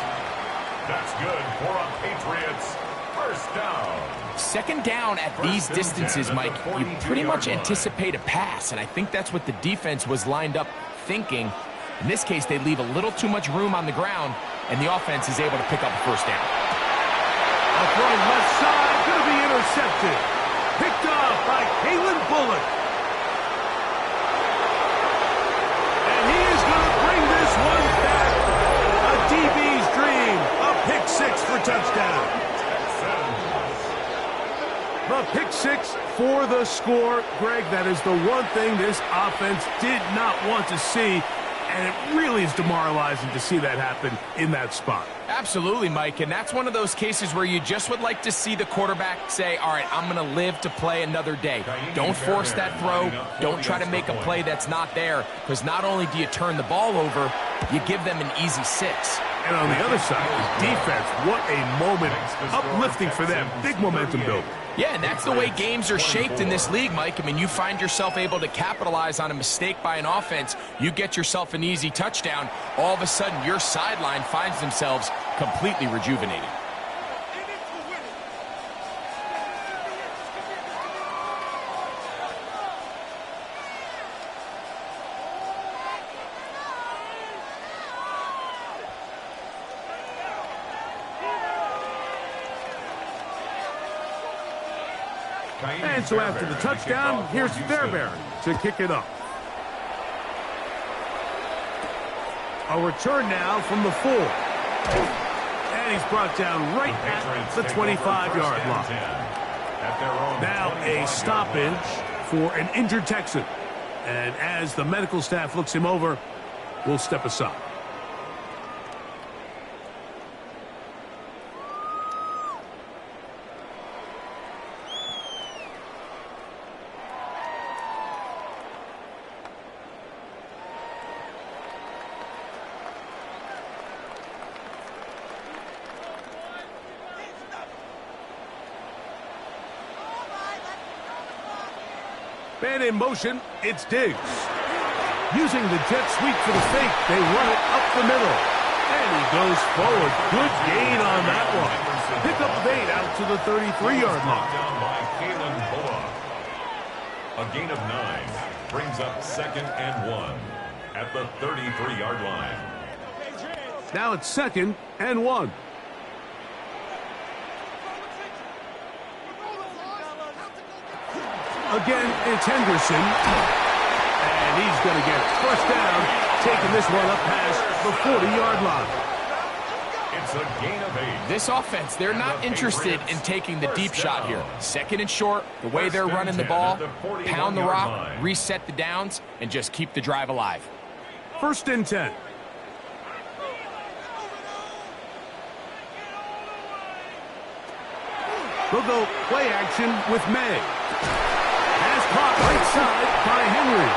That's good for a Patriots first down. 2nd down at these distances, Mike, you pretty much anticipate a pass, and I think that's what the defense was lined up thinking. In this case, they leave a little too much room on the ground, and the offense is able to pick up a first down. A throw left side, going to be intercepted. Picked off by Kalen Bullock. And he is going to bring this one back. A DB's dream. A pick 6 for touchdown. The pick 6 for the score. Greg, that is the one thing this offense did not want to see, and it really is demoralizing to see that happen in that spot. Absolutely, Mike, and that's one of those cases where you just would like to see the quarterback say, all right, I'm going to live to play another day. Don't force that throw. Don't try to make a play that's not there, because not only do you turn the ball over, you give them an easy 6. And on the other side, the defense, what a moment. Uplifting for them. Big momentum builder. Yeah, and that's the way games are shaped in this league, Mike. I mean, you find yourself able to capitalize on a mistake by an offense. You get yourself an easy touchdown. All of a sudden, your sideline finds themselves completely rejuvenated. And so after the touchdown, here's Fairbairn to kick it up. A return now from the 4. And he's brought down right at the 25-yard line. Now a stoppage for an injured Texan. And as the medical staff looks him over, we'll step aside. Man in motion, it's Diggs. Using the jet sweep for the fake, they run it up the middle. And he goes forward. Good gain on that one. Pick up 8 out to the 33-yard line. Down by Kalen Bullock. A gain of 9 brings up 2nd and 1 at the 33-yard line. Now it's 2nd and 1. Again, it's Henderson. And he's going to get first down, taking this one up past the 40-yard line. It's a gain of 8. This offense, they're not interested in taking the deep shot here. 2nd and short, the way they're running the ball, pound the rock, reset the downs, and just keep the drive alive. 1st and 10. They'll go play action with May. Has caught right side by Henry.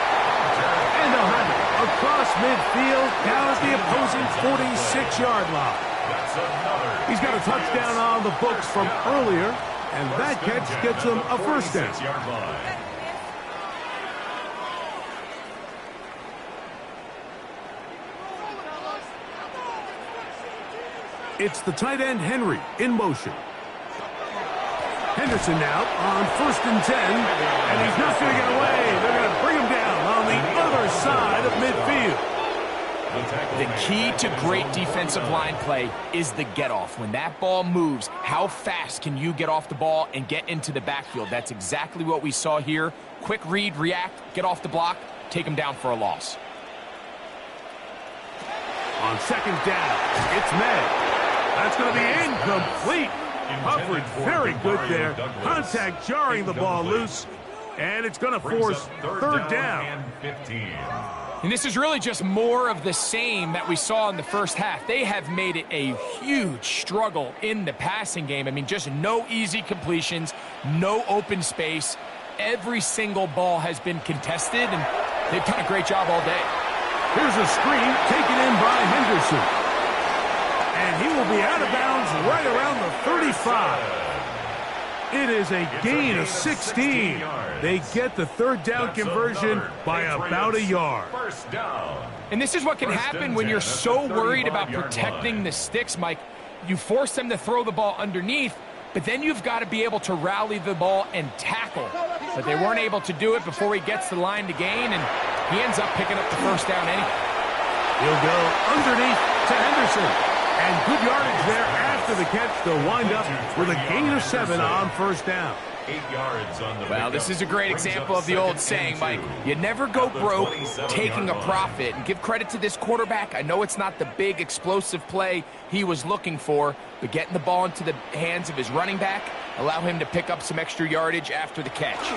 And they'll have it across midfield down at the opposing 46-yard line. That's another. He's got a touchdown on the books from earlier, and that catch gets him a first down. 46-yard line. It's the tight end, Henry, in motion. Henderson now on 1st and 10, and he's not going to get away. They're going to bring him down on the other side of midfield. The key to great defensive line play is the get-off. When that ball moves, how fast can you get off the ball and get into the backfield? That's exactly what we saw here. Quick read, react, get off the block, take him down for a loss. On 2nd down, it's May. That's going to be incomplete. Coverage very good there. Contact jarring the ball loose, and it's going to force 3rd down. And 15. And this is really just more of the same that we saw in the first half. They have made it a huge struggle in the passing game. I mean, just no easy completions, no open space. Every single ball has been contested, and they've done a great job all day. Here's a screen taken in by Henderson. And he will be out of bounds right around the 35. It is a gain of 16. They get the 3rd down conversion by about a yard. First down. And this is what can happen when you're so worried about protecting the sticks, Mike. You force them to throw the ball underneath, but then you've got to be able to rally the ball and tackle. But they weren't able to do it before he gets the line to gain, and he ends up picking up the first down anyway. He'll go underneath to Henderson. And good yardage there after the catch. They'll wind up with a gain of 7 on 1st down. 8 yards on the Well, this is a great example of the old saying, Mike. You never go broke taking a profit. And give credit to this quarterback. I know it's not the big explosive play he was looking for, but getting the ball into the hands of his running back allow him to pick up some extra yardage after the catch.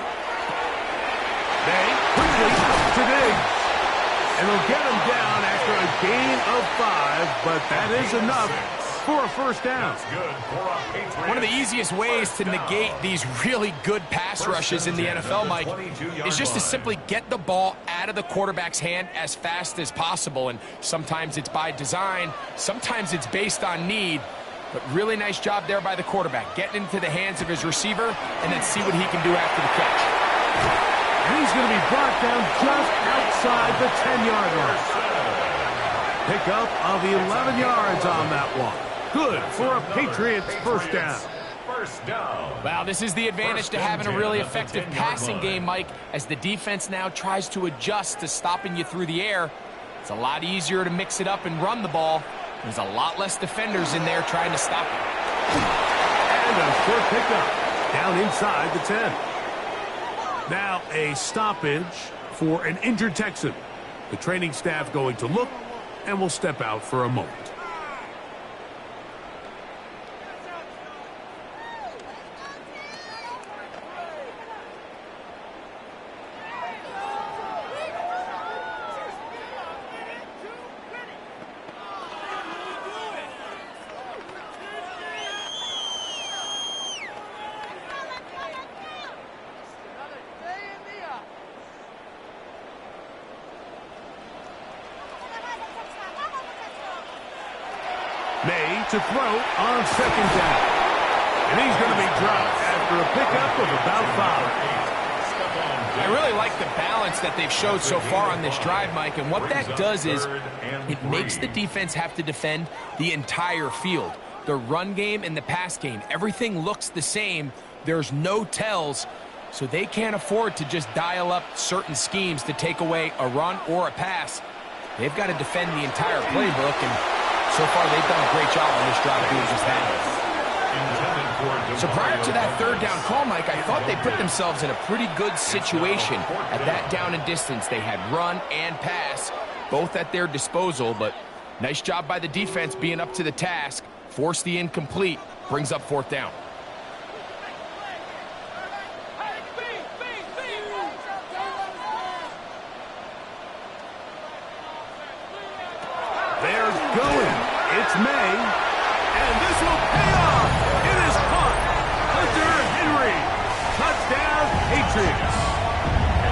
They quickly to Diggs. And they'll get him down after a gain of 5, but that is enough for a first down. One of the easiest ways to negate these really good pass rushes in the NFL, Mike, is just to simply get the ball out of the quarterback's hand as fast as possible. And sometimes it's by design, sometimes it's based on need. But really nice job there by the quarterback, getting into the hands of his receiver and then see what he can do after the catch. And he's going to be brought down just outside the 10-yard line. Pickup of 11 yards on that one. Good for a Patriots first down. First down. Well, this is the advantage to having a really effective passing game, Mike, as the defense now tries to adjust to stopping you through the air. It's a lot easier to mix it up and run the ball. There's a lot less defenders in there trying to stop it. And a short pickup down inside the 10. Now a stoppage for an injured Texan. The training staff going to look and will step out for a moment. May to throw on 2nd down. And he's going to be dropped after a pickup of about 5. I really like the balance that they've showed so far on this drive, Mike. And what that does is it makes the defense have to defend the entire field. The run game and the pass game, everything looks the same. There's no tells, so they can't afford to just dial up certain schemes to take away a run or a pass. They've got to defend the entire playbook, and so far, they've done a great job on this drive doing just that. So prior to that 3rd down call, Mike, I thought they put themselves in a pretty good situation. At that down and distance, they had run and pass, both at their disposal, but nice job by the defense being up to the task. Force the incomplete, brings up 4th down. It's May, and this will pay off. It is caught. Hunter Henry. Touchdown, Patriots.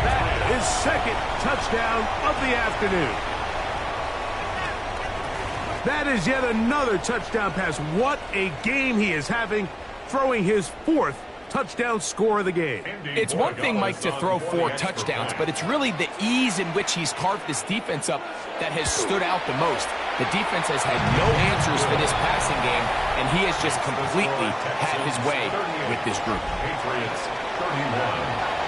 That is 2nd touchdown of the afternoon. That is yet another touchdown pass. What a game he is having, throwing his 4th touchdown score of the game. It's one thing, Mike, to throw 4 touchdowns, but it's really the ease in which he's carved this defense up that has stood out the most. The defense has had no answers for this passing game, and he has just completely had his way with this group. Patriots 31.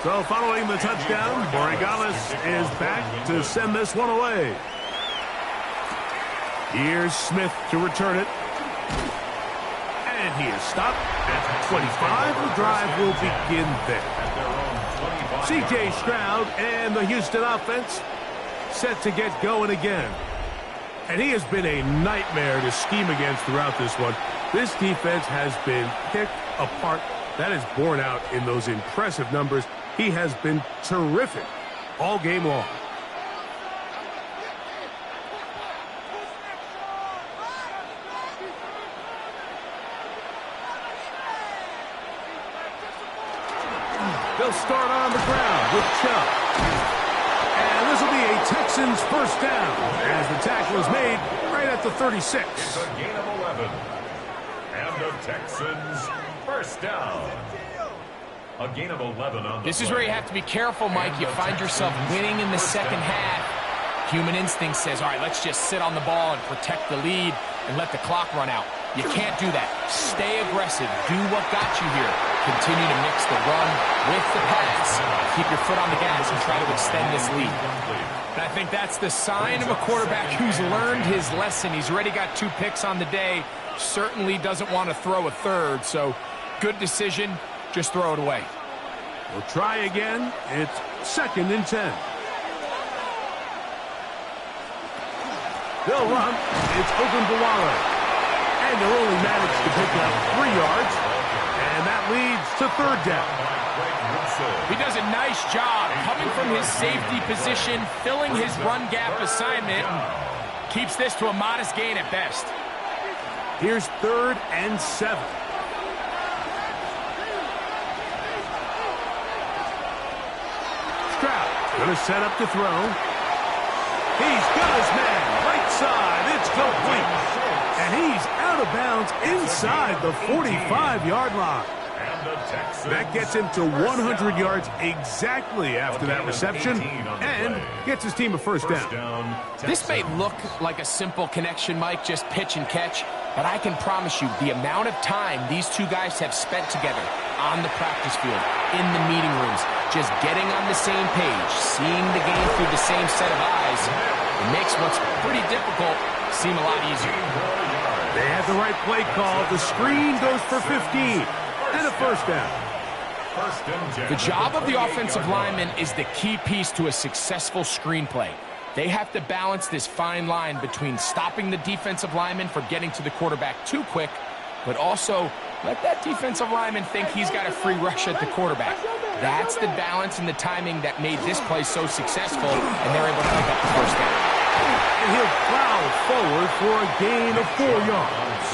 So following the touchdown, Borregales is back to send this one away. Here's Smith to return it. And he is stopped at 25. The drive will begin there. C.J. Stroud and the Houston offense set to get going again. And he has been a nightmare to scheme against throughout this one. This defense has been picked apart. That is borne out in those impressive numbers. He has been terrific all game long. They'll start on the ground with Chubb. And this will be a Texans first down as the tackle is made right at the 36. It's a gain of 11. And the Texans first down. A gain of 11 on the This is where you have to be careful, Mike. You find yourself winning in the second half. Human instinct says, all right, let's just sit on the ball and protect the lead and let the clock run out. You can't do that. Stay aggressive. Do what got you here. Continue to mix the run with the pass. Keep your foot on the gas and try to extend this lead. And I think that's the sign of a quarterback who's learned his lesson. He's already got 2 picks on the day. Certainly doesn't want to throw a 3rd. So good decision. Just throw it away. We'll try again. It's 2nd and 10. They'll run. It's Ogunbowale. And they'll only manage to pick up 3 yards. And that leads to 3rd down. He does a nice job coming from his safety position, filling his run gap assignment, and keeps this to a modest gain at best. Here's 3rd and 7. Going to set up to throw. He's got his man right side. It's complete. And he's out of bounds inside the 45-yard line. That gets him to 100 yards exactly after that reception and gets his team a first down. This may look like a simple connection, Mike, just pitch and catch, but I can promise you the amount of time these 2 guys have spent together on the practice field, in the meeting rooms, just getting on the same page, seeing the game through the same set of eyes, it makes what's pretty difficult seem a lot easier. They have the right play call. The screen goes for 15 and a first down. The job of the offensive lineman is the key piece to a successful screenplay. They have to balance this fine line between stopping the defensive lineman from getting to the quarterback too quick, but also let that defensive lineman think he's got a free rush at the quarterback. That's the balance and the timing that made this play so successful, and they're able to pick up the first down. And he'll plow forward for a gain of 4 yards.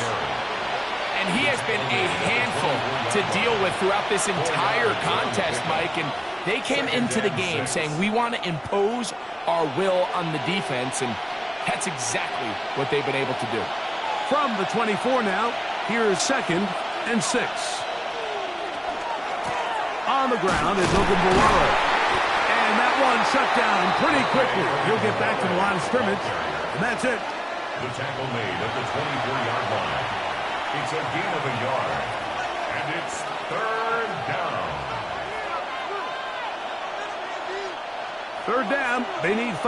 And he has been a handful to deal with throughout this entire contest, Mike. And they came into the game saying, we want to impose our will on the defense. And that's exactly what they've been able to do. From the 24 now, here is 2nd and 6. On the ground is Ogunbowale. And that one shut down pretty quickly. He'll get back to the line of scrimmage. And that's it. The tackle made at the 24-yard line. It's a gain of 1 yard. And it's 3rd down. 3rd down. They need 5.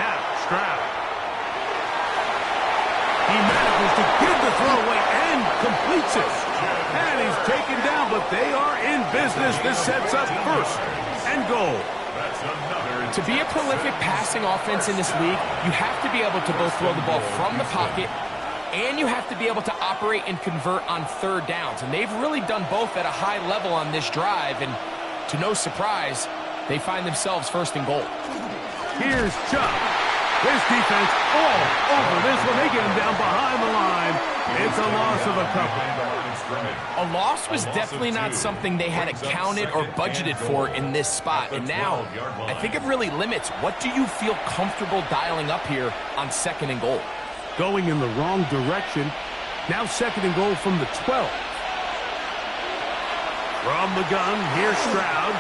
Now, Stroud. He manages to give the throw away and completes it. And he's taken down, but they are in business. This sets up 1st and goal. To be a prolific passing offense in this league, you have to be able to both throw the ball from the pocket and you have to be able to operate and convert on third downs. And they've really done both at a high level on this drive, and to no surprise, they find themselves first and goal. Here's Chubb. This defense all over this one. They get him down behind the line. It's a loss of a couple. A loss was definitely not something they had accounted or budgeted for in this spot. And now, I think it really limits what do you feel comfortable dialing up here on second and goal. Going in the wrong direction. Now second and goal from the 12. From the gun, here's Stroud.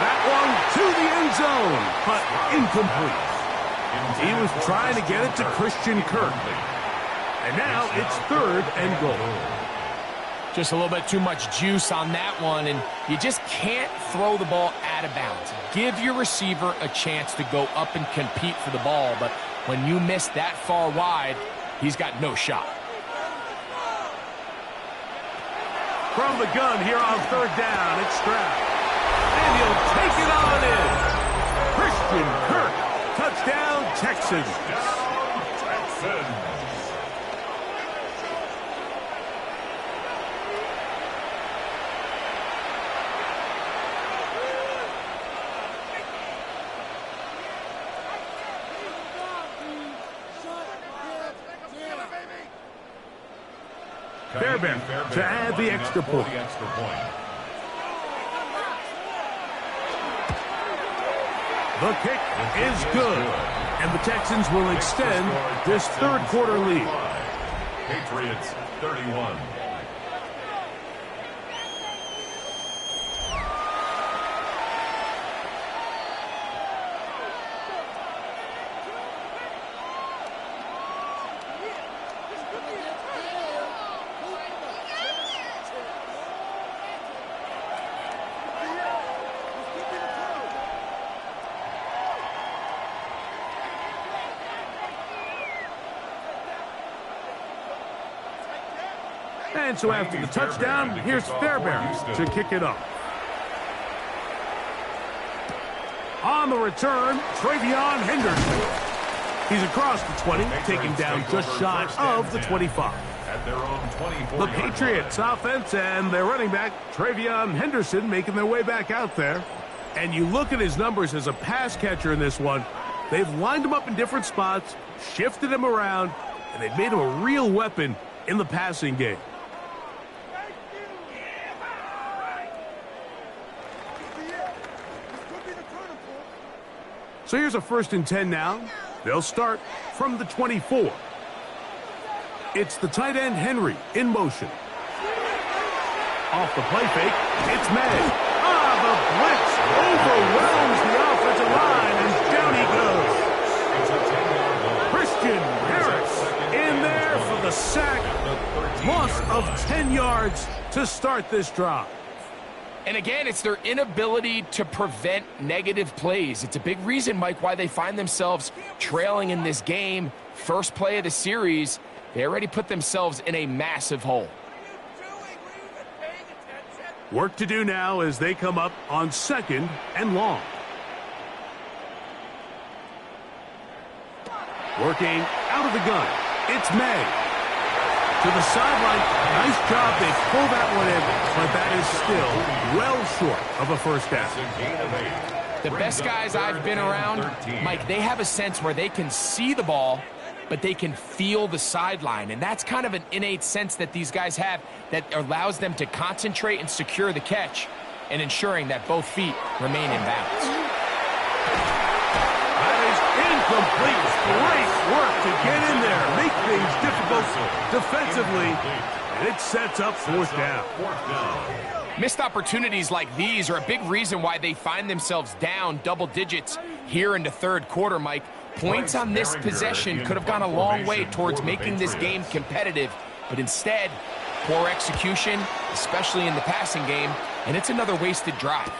That one to the end zone, but incomplete. He was trying to get it to Christian Kirk. And now it's third and goal. Just a little bit too much juice on that one, and you just can't throw the ball out of bounds. Give your receiver a chance to go up and compete for the ball, but when you miss that far wide, he's got no shot. From the gun here on third down, it's Stroud. And he'll take it on in. Christian Kirk, touchdown Texans. Fairbairn to add the extra point. The kick is good, and the Texans will extend this third quarter lead. Patriots 31. And so after the touchdown, here's Fairbairn to kick it off. On the return, Travion Henderson. He's across the 20, taking down just shy of the 25. The Patriots offense and their running back, Travion Henderson, making their way back out there. And you look at his numbers as a pass catcher in this one. They've lined him up in different spots, shifted him around, and they've made him a real weapon in the passing game. So here's a 1st and 10 now. They'll start from the 24. It's the tight end Henry in motion. Off the play fake, it's May. The blitz overwhelms the offensive line, and down he goes. Christian Harris in there for the sack. Loss of 10 yards to start this drive. And again, it's their inability to prevent negative plays. It's a big reason, Mike, why they find themselves trailing in this game. First play of the series, they already put themselves in a massive hole. Work to do now as they come up on second and long. Working out of the gun, it's May. To the sideline, nice job. They pull that one in, but that is still well short of a first down. The best guys I've been around, Mike, they have a sense where they can see the ball, but they can feel the sideline. And that's kind of an innate sense that these guys have that allows them to concentrate and secure the catch and ensuring that both feet remain in bounds. That is incomplete. Great work to get in there, make things difficult defensively, and it sets up fourth down. Missed opportunities like these are a big reason why they find themselves down double digits here in the third quarter, Mike. Points on this possession could have gone a long way towards making this game competitive, but instead, poor execution, especially in the passing game, and it's another wasted drive.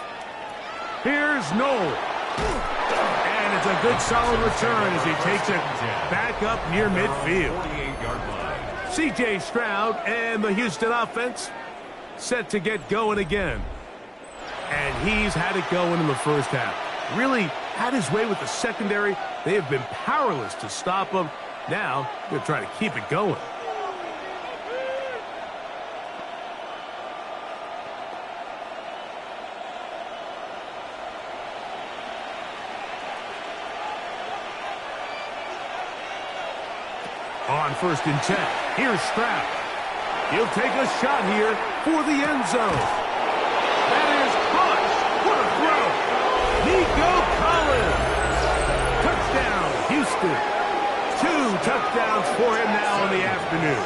Here's Noel. And it's a good solid return as he takes it back up near midfield. C.J. Stroud and the Houston offense set to get going again. And he's had it going in the first half. Really had his way with the secondary. They have been powerless to stop him. Now, he'll try to keep it going. On 1st and 10, here's Stroud. He'll take a shot here for the end zone. That is caught. What a throw. Nico Collins. Touchdown, Houston. 2 touchdowns for him now in the afternoon.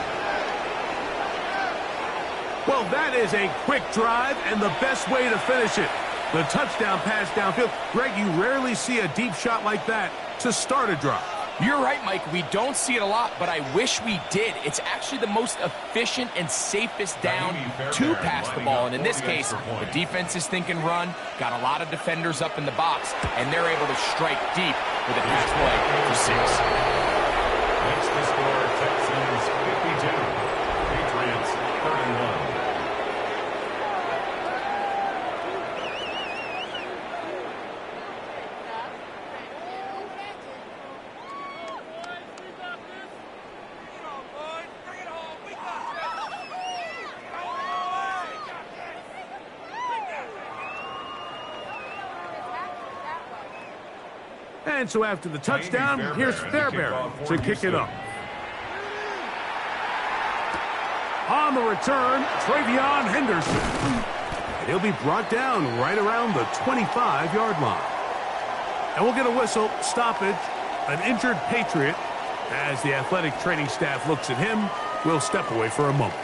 Well, that is a quick drive and the best way to finish it. The touchdown pass downfield. Greg, you rarely see a deep shot like that to start a drive. You're right, Mike. We don't see it a lot, but I wish we did. It's actually the most efficient and safest down to pass the ball. And in this case, the defense is thinking run, got a lot of defenders up in the box, and they're able to strike deep with a pass play for 6. Makes the score Texans 52, Patriots 31. And so after the touchdown, here's Fairbairn to kick it up. On the return, Travion Henderson. And he'll be brought down right around the 25-yard line. And we'll get a whistle, stoppage, an injured Patriot. As the athletic training staff looks at him, we'll step away for a moment.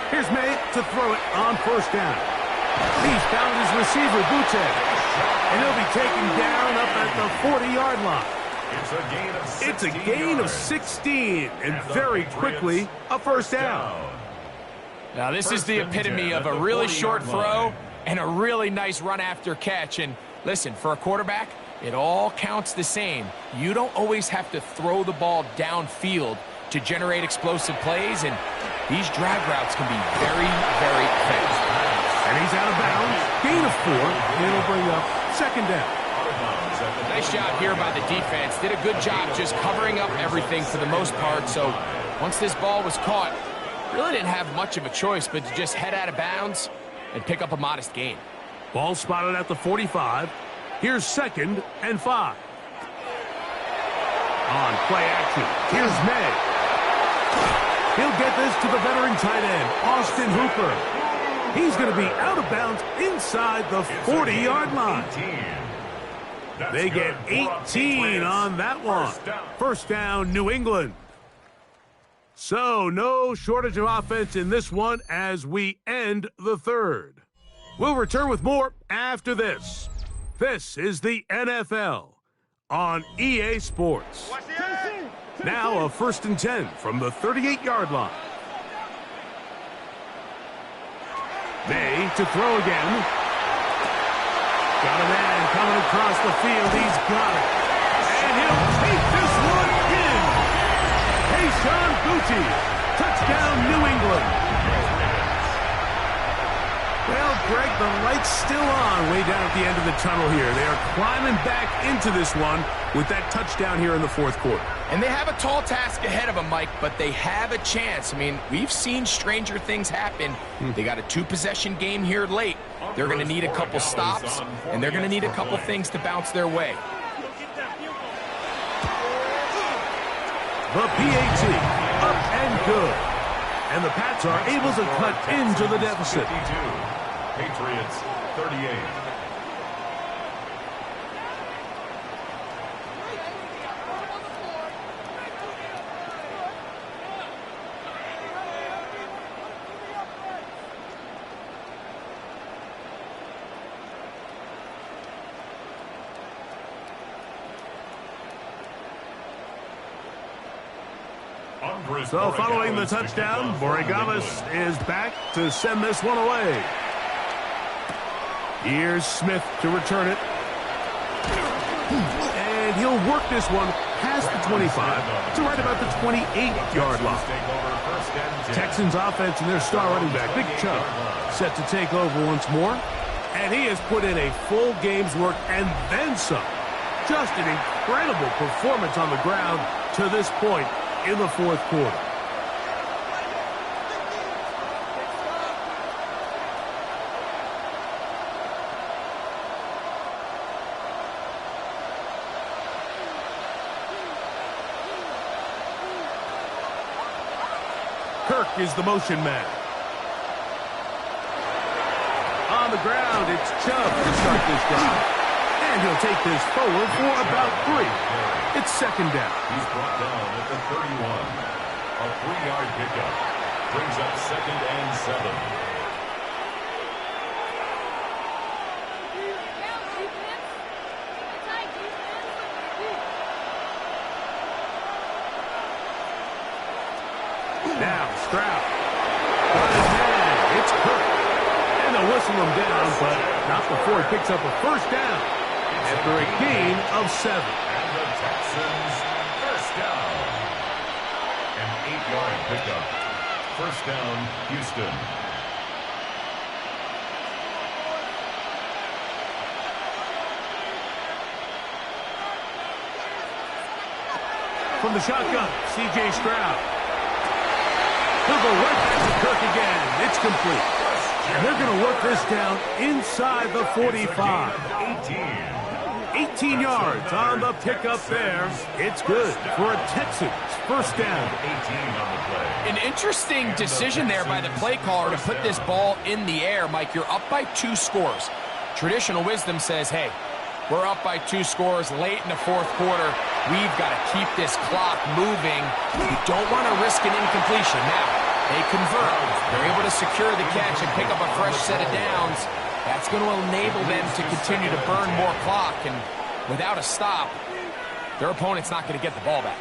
Here's May to throw it on 1st down. He's found his receiver, Boutte. And he'll be taken down up at the 40-yard line. It's a gain of 16, and very quickly, a 1st down. Now, this is the epitome of a really short throw and a really nice run after catch. And listen, for a quarterback, it all counts the same. You don't always have to throw the ball downfield to generate explosive plays, and these drag routes can be very, very fast. And he's out of bounds. Gain of 4. It'll bring up 2nd down. Nice job here by the defense. Did a good job just covering up everything for the most part. So once this ball was caught, really didn't have much of a choice but to just head out of bounds and pick up a modest gain. Ball spotted at the 45. Here's 2nd and 5. On play action, here's May. He'll get this to the veteran tight end, Austin Hooper. He's going to be out of bounds inside the 40-yard line. They get 18 on that one. 1st down, New England. So no shortage of offense in this one as we end the 3rd. We'll return with more after this. This is the NFL on EA Sports. Now a 1st and 10 from the 38-yard line. May to throw again. Got a man coming across the field. He's got it. And he'll take this one in. Kayshon Boutte. Touchdown, New England. Well, Greg, the light's still on way down at the end of the tunnel here. They are climbing back into this one with that touchdown here in the 4th quarter. And they have a tall task ahead of them, Mike, but they have a chance. I mean, we've seen stranger things happen. They got a 2-possession game here late. They're going to need a couple stops, and they're going to need a couple things to bounce their way. The PAT, up and good. And the Pats are able to cut into the deficit. Patriots 38. On So following the touchdown, Borregales is back to send this one away. Here's Smith to return it. And he'll work this one past the 25 to right about the 28-yard line. Texans offense and their star running back, Big Chubb, set to take over once more. And he has put in a full game's work and then some. Just an incredible performance on the ground to this point in the fourth quarter. Kirk is the motion man. On the ground, it's Chubb to start this drive. And he'll take this forward for about 3. It's second down. He's brought down at the 31. A 3-yard pickup. Brings up 2nd and 7. Now, Stroud. Got his man. It's Kirk. And they'll whistle him down, but not before he picks up a first down after a gain of 7. And the Texans, first down. An 8-yard pickup. First down, Houston. From the shotgun, C.J. Stroud. He'll go right back to Kirk again. It's complete. And they're going to work this down inside the 45. 18 yards on the pickup there. It's good for a Texans first down. 18 on the play. An interesting decision there by the play caller to put this ball in the air. Mike, you're up by 2 scores. Traditional wisdom says, hey, we're up by 2 scores late in the fourth quarter. We've got to keep this clock moving. You don't want to risk an incompletion. Now, they convert. They're able to secure the catch and pick up a fresh set of downs. That's going to enable them to continue to burn more clock. And without a stop, their opponent's not going to get the ball back.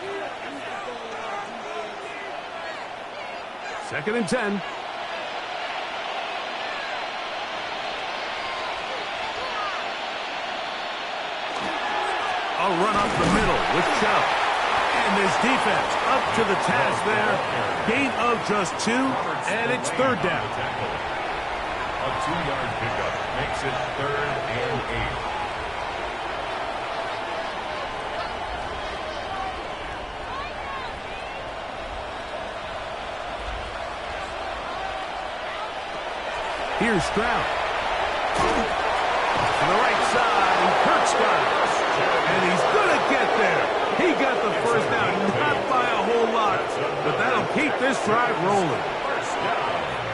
2nd and 10. A run up the middle with Chubb. And this defense up to the task there. Gain of just 2, and it's third down. A 2-yard pickup makes it 3rd and 8. Here's Stroud. To the right side, and Kirk's got it. And he's going to get there. He got the first down, not by a whole lot, but that'll keep this drive rolling.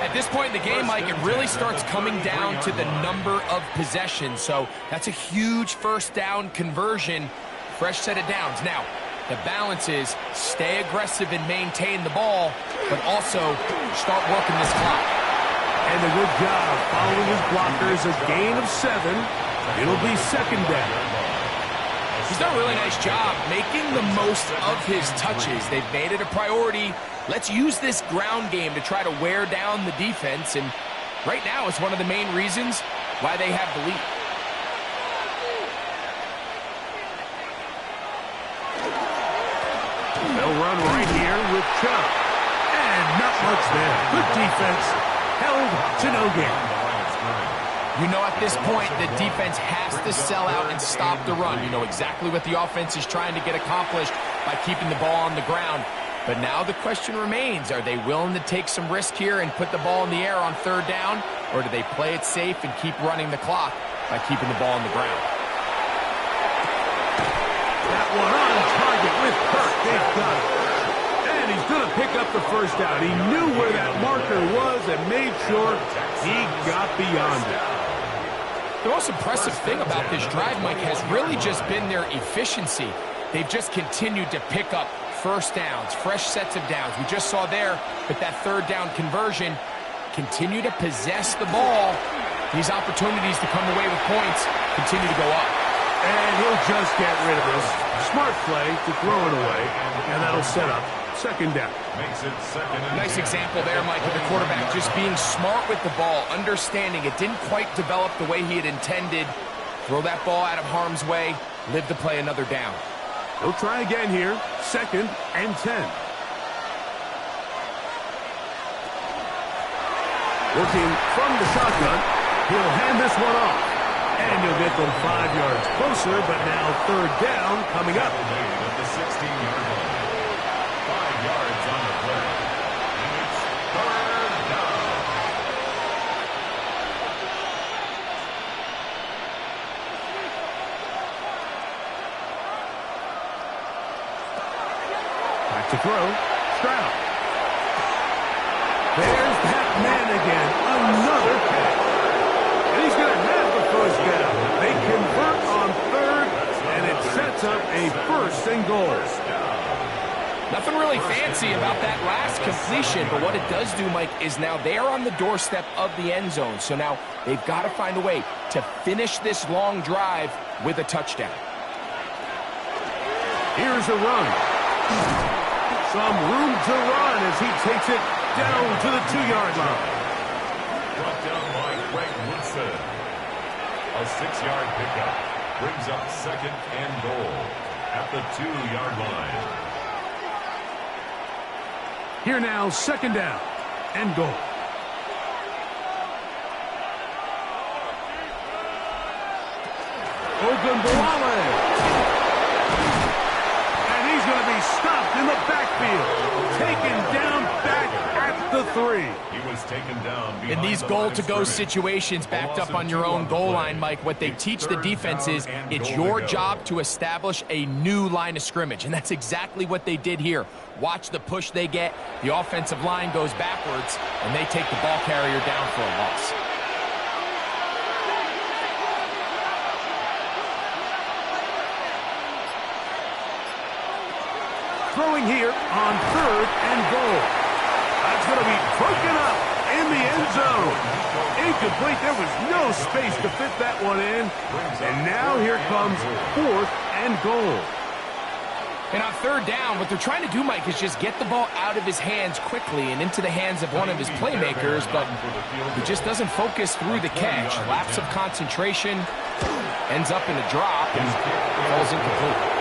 At this point in the game, Mike, it really starts coming down to the number of possessions. So that's a huge first down conversion, fresh set of downs. Now, the balance is stay aggressive and maintain the ball, but also start working this clock. And a good job following his blockers, a gain of 7. It'll be second down. He's done a really nice job making the most of his touches. They've made it a priority. Let's use this ground game to try to wear down the defense. And right now, it's one of the main reasons why they have the lead. They'll run right here with Chubb. And not much there. Good defense. Held to no gain. You know, at this point, the defense has to sell out and stop the run. You know exactly what the offense is trying to get accomplished by keeping the ball on the ground. But now the question remains, are they willing to take some risk here and put the ball in the air on third down? Or do they play it safe and keep running the clock by keeping the ball on the ground? That one on target with Kirk. They've got it. And he's going to pick up the first down. He knew where that marker was and made sure he got beyond it. The most impressive thing about this drive, Mike, has really just been their efficiency. They've just continued to pick up first downs, fresh sets of downs. We just saw there with that third down conversion, continue to possess the ball. These opportunities to come away with points continue to go up. And he'll just get rid of this. Smart play to throw it away, and that'll set up second down. Makes it second and Nice 10. example there, Mike, of the quarterback just being smart with the ball, understanding it didn't quite develop the way he had intended. Throw that ball out of harm's way, live to play another down. He'll try again here, second and 10. Working from the shotgun, he'll hand this one off. And he'll get them 5 yards closer, but now third down coming up. Made at the 16-yard line. 5 yards on the play. And it's third down. Back to throw. Stroud. There's that man again. Another catch. And he's going to have the first down. They convert on third, and it sets up a first and goal. Nothing really fancy about that last completion, but what it does do, Mike, is now they're on the doorstep of the end zone. So now they've got to find a way to finish this long drive with a touchdown. Here's a run. Some room to run as he takes it down to the 2-yard line. Brought down by Greg Woodson. A 6-yard pickup brings up second and goal at the 2-yard line. Here now, second down and goal. Ogunbowale. And he's going to be stopped in the backfield. Taken down back at the 3. He was taken down behind In these the line of goal-to-go scrimmage. situations backed up on your own goal line, Mike, what they teach the defense is it's your job to establish a new line of scrimmage, and that's exactly what they did here. Watch the push they get. The offensive line goes backwards, and they take the ball carrier down for a loss. Throwing here on third and goal. That's going to be broken up in the end zone. Incomplete. There was no space to fit that one in. And now here comes fourth and goal. And on third down, what they're trying to do, Mike, is just get the ball out of his hands quickly and into the hands of one of his playmakers, but he just doesn't focus through the catch. Lapse of concentration, ends up in a drop, and falls incomplete.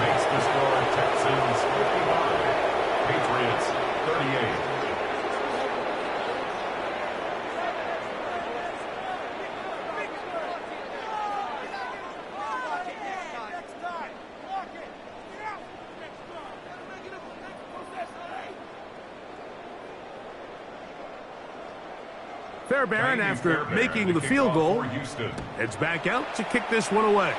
Makes the score Texans 55, Patriots 38. Fairbairn, after making the field goal, heads back out to kick this one away.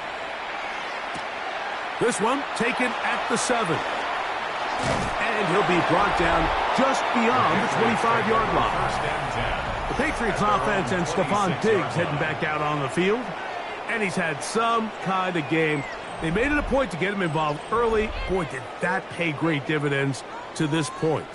This one taken at the 7. And he'll be brought down just beyond the 25-yard line. The Patriots offense and Stephon Diggs heading back out on the field. And he's had some kind of game. They made it a point to get him involved early. Boy, did that pay great dividends to this point.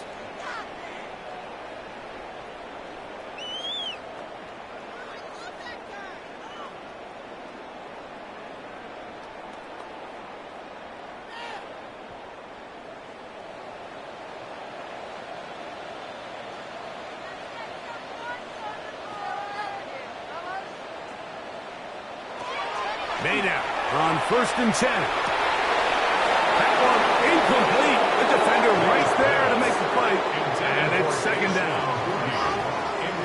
Made out on first and 10. That one incomplete. The defender right there to make the play. And it's second down.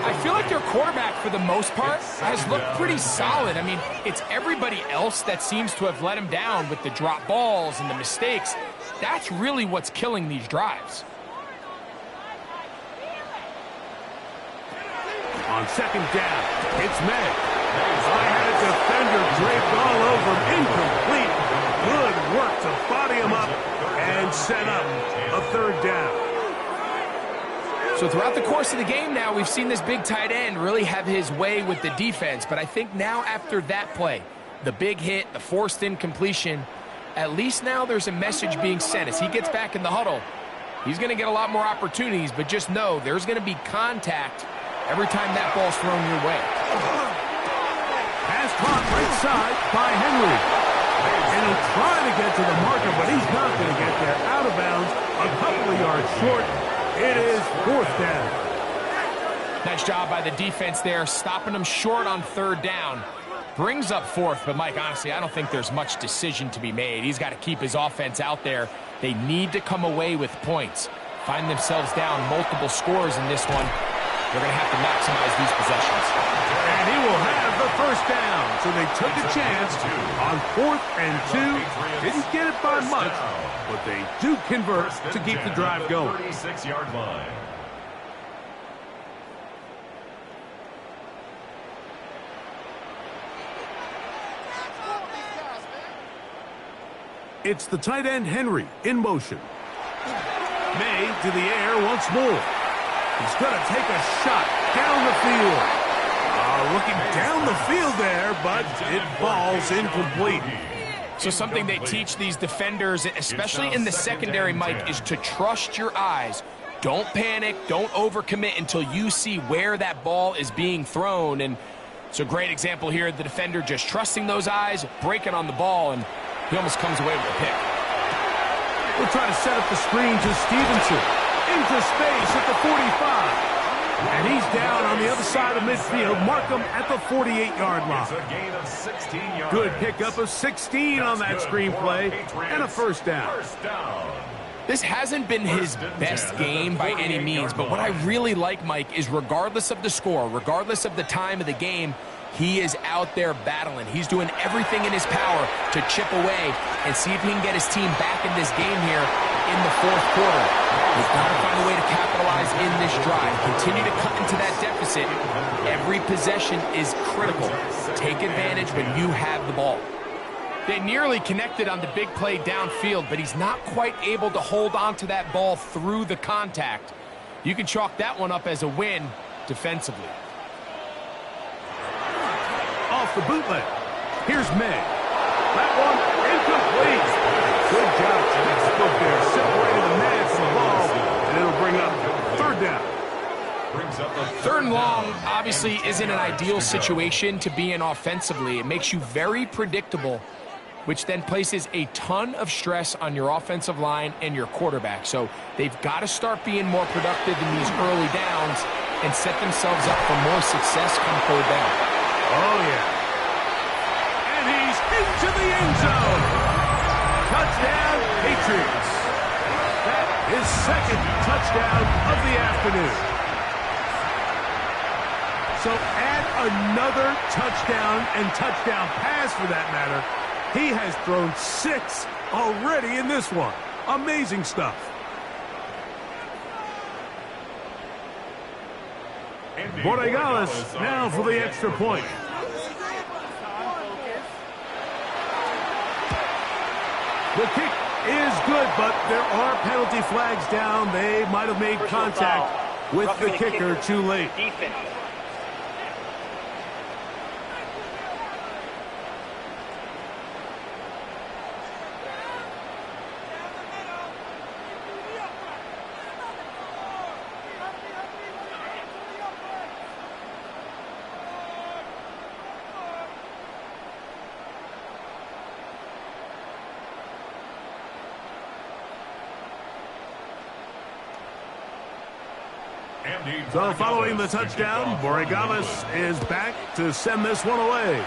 I feel like their quarterback, for the most part, has looked pretty solid. I mean, it's everybody else that seems to have let him down with the drop balls and the mistakes. That's really what's killing these drives. On second down, it's May. I had a defender draped all over him. Incomplete. Good work to body him up and set up a third down. So throughout the course of the game now, we've seen this big tight end really have his way with the defense. But I think now after that play, the big hit, the forced incompletion, at least now there's a message being sent. As he gets back in the huddle, he's going to get a lot more opportunities. But just know there's going to be contact every time that ball's thrown your way. Pass caught right side by Henry. And he'll try to get to the marker, but he's not going to get there. Out of bounds, a couple of yards short. It is 4th down. Nice job by the defense there, stopping them short on 3rd down. Brings up 4th, but Mike, honestly, I don't think there's much decision to be made. He's got to keep his offense out there. They need to come away with points. Find themselves down multiple scores in this one. They're going to have to maximize these possessions. And he will have the 1st down. So they took a chance on 4th and 2. Didn't get it by much, but they do convert to keep the drive going. 36-yard line. It's the tight end Henry in motion. May to the air once more. He's going to take a shot down the field. Looking down the field there, but it falls incomplete. So something they teach these defenders, especially in the secondary, Mike, is to trust your eyes. Don't panic. Don't overcommit until you see where that ball is being thrown. And it's a great example here. The defender just trusting those eyes, breaking on the ball, and he almost comes away with a pick. We'll try to set up the screen to Stevenson. Into space at the 45. And he's down on the other side of midfield. Mark him at the 48-yard line. It's a gain of 16 yards. Good pickup of 16 on that screenplay. And a 1st down. This hasn't been his best game by any means, but what I really like, Mike, is regardless of the score, regardless of the time of the game, he is out there battling. He's doing everything in his power to chip away and see if he can get his team back in this game here in the 4th quarter. He's got to find a way to capitalize in this drive. Continue to cut into that deficit. Every possession is critical. Take advantage when you have the ball. They nearly connected on the big play downfield, but he's not quite able to hold on to that ball through the contact. You can chalk that one up as a win defensively. Off the bootleg. Here's May. That one incomplete. Good job. Textbook there. Separated the man from the ball. And it'll bring up 3rd down. 3rd and long obviously isn't an ideal situation to be in offensively. It makes you very predictable, which then places a ton of stress on your offensive line and your quarterback. So they've got to start being more productive in these early downs and set themselves up for more success come 3rd down. Oh, yeah. And he's into the end zone. Touchdown, Patriots. That is 2nd touchdown of the afternoon. So add another touchdown and touchdown pass for that matter. He has thrown 6 already in this one. Amazing stuff. Borregales now for the extra point. The kick is good, but there are penalty flags down. They might have made contact with the kicker too late. So following the touchdown, Borregales is back to send this one away.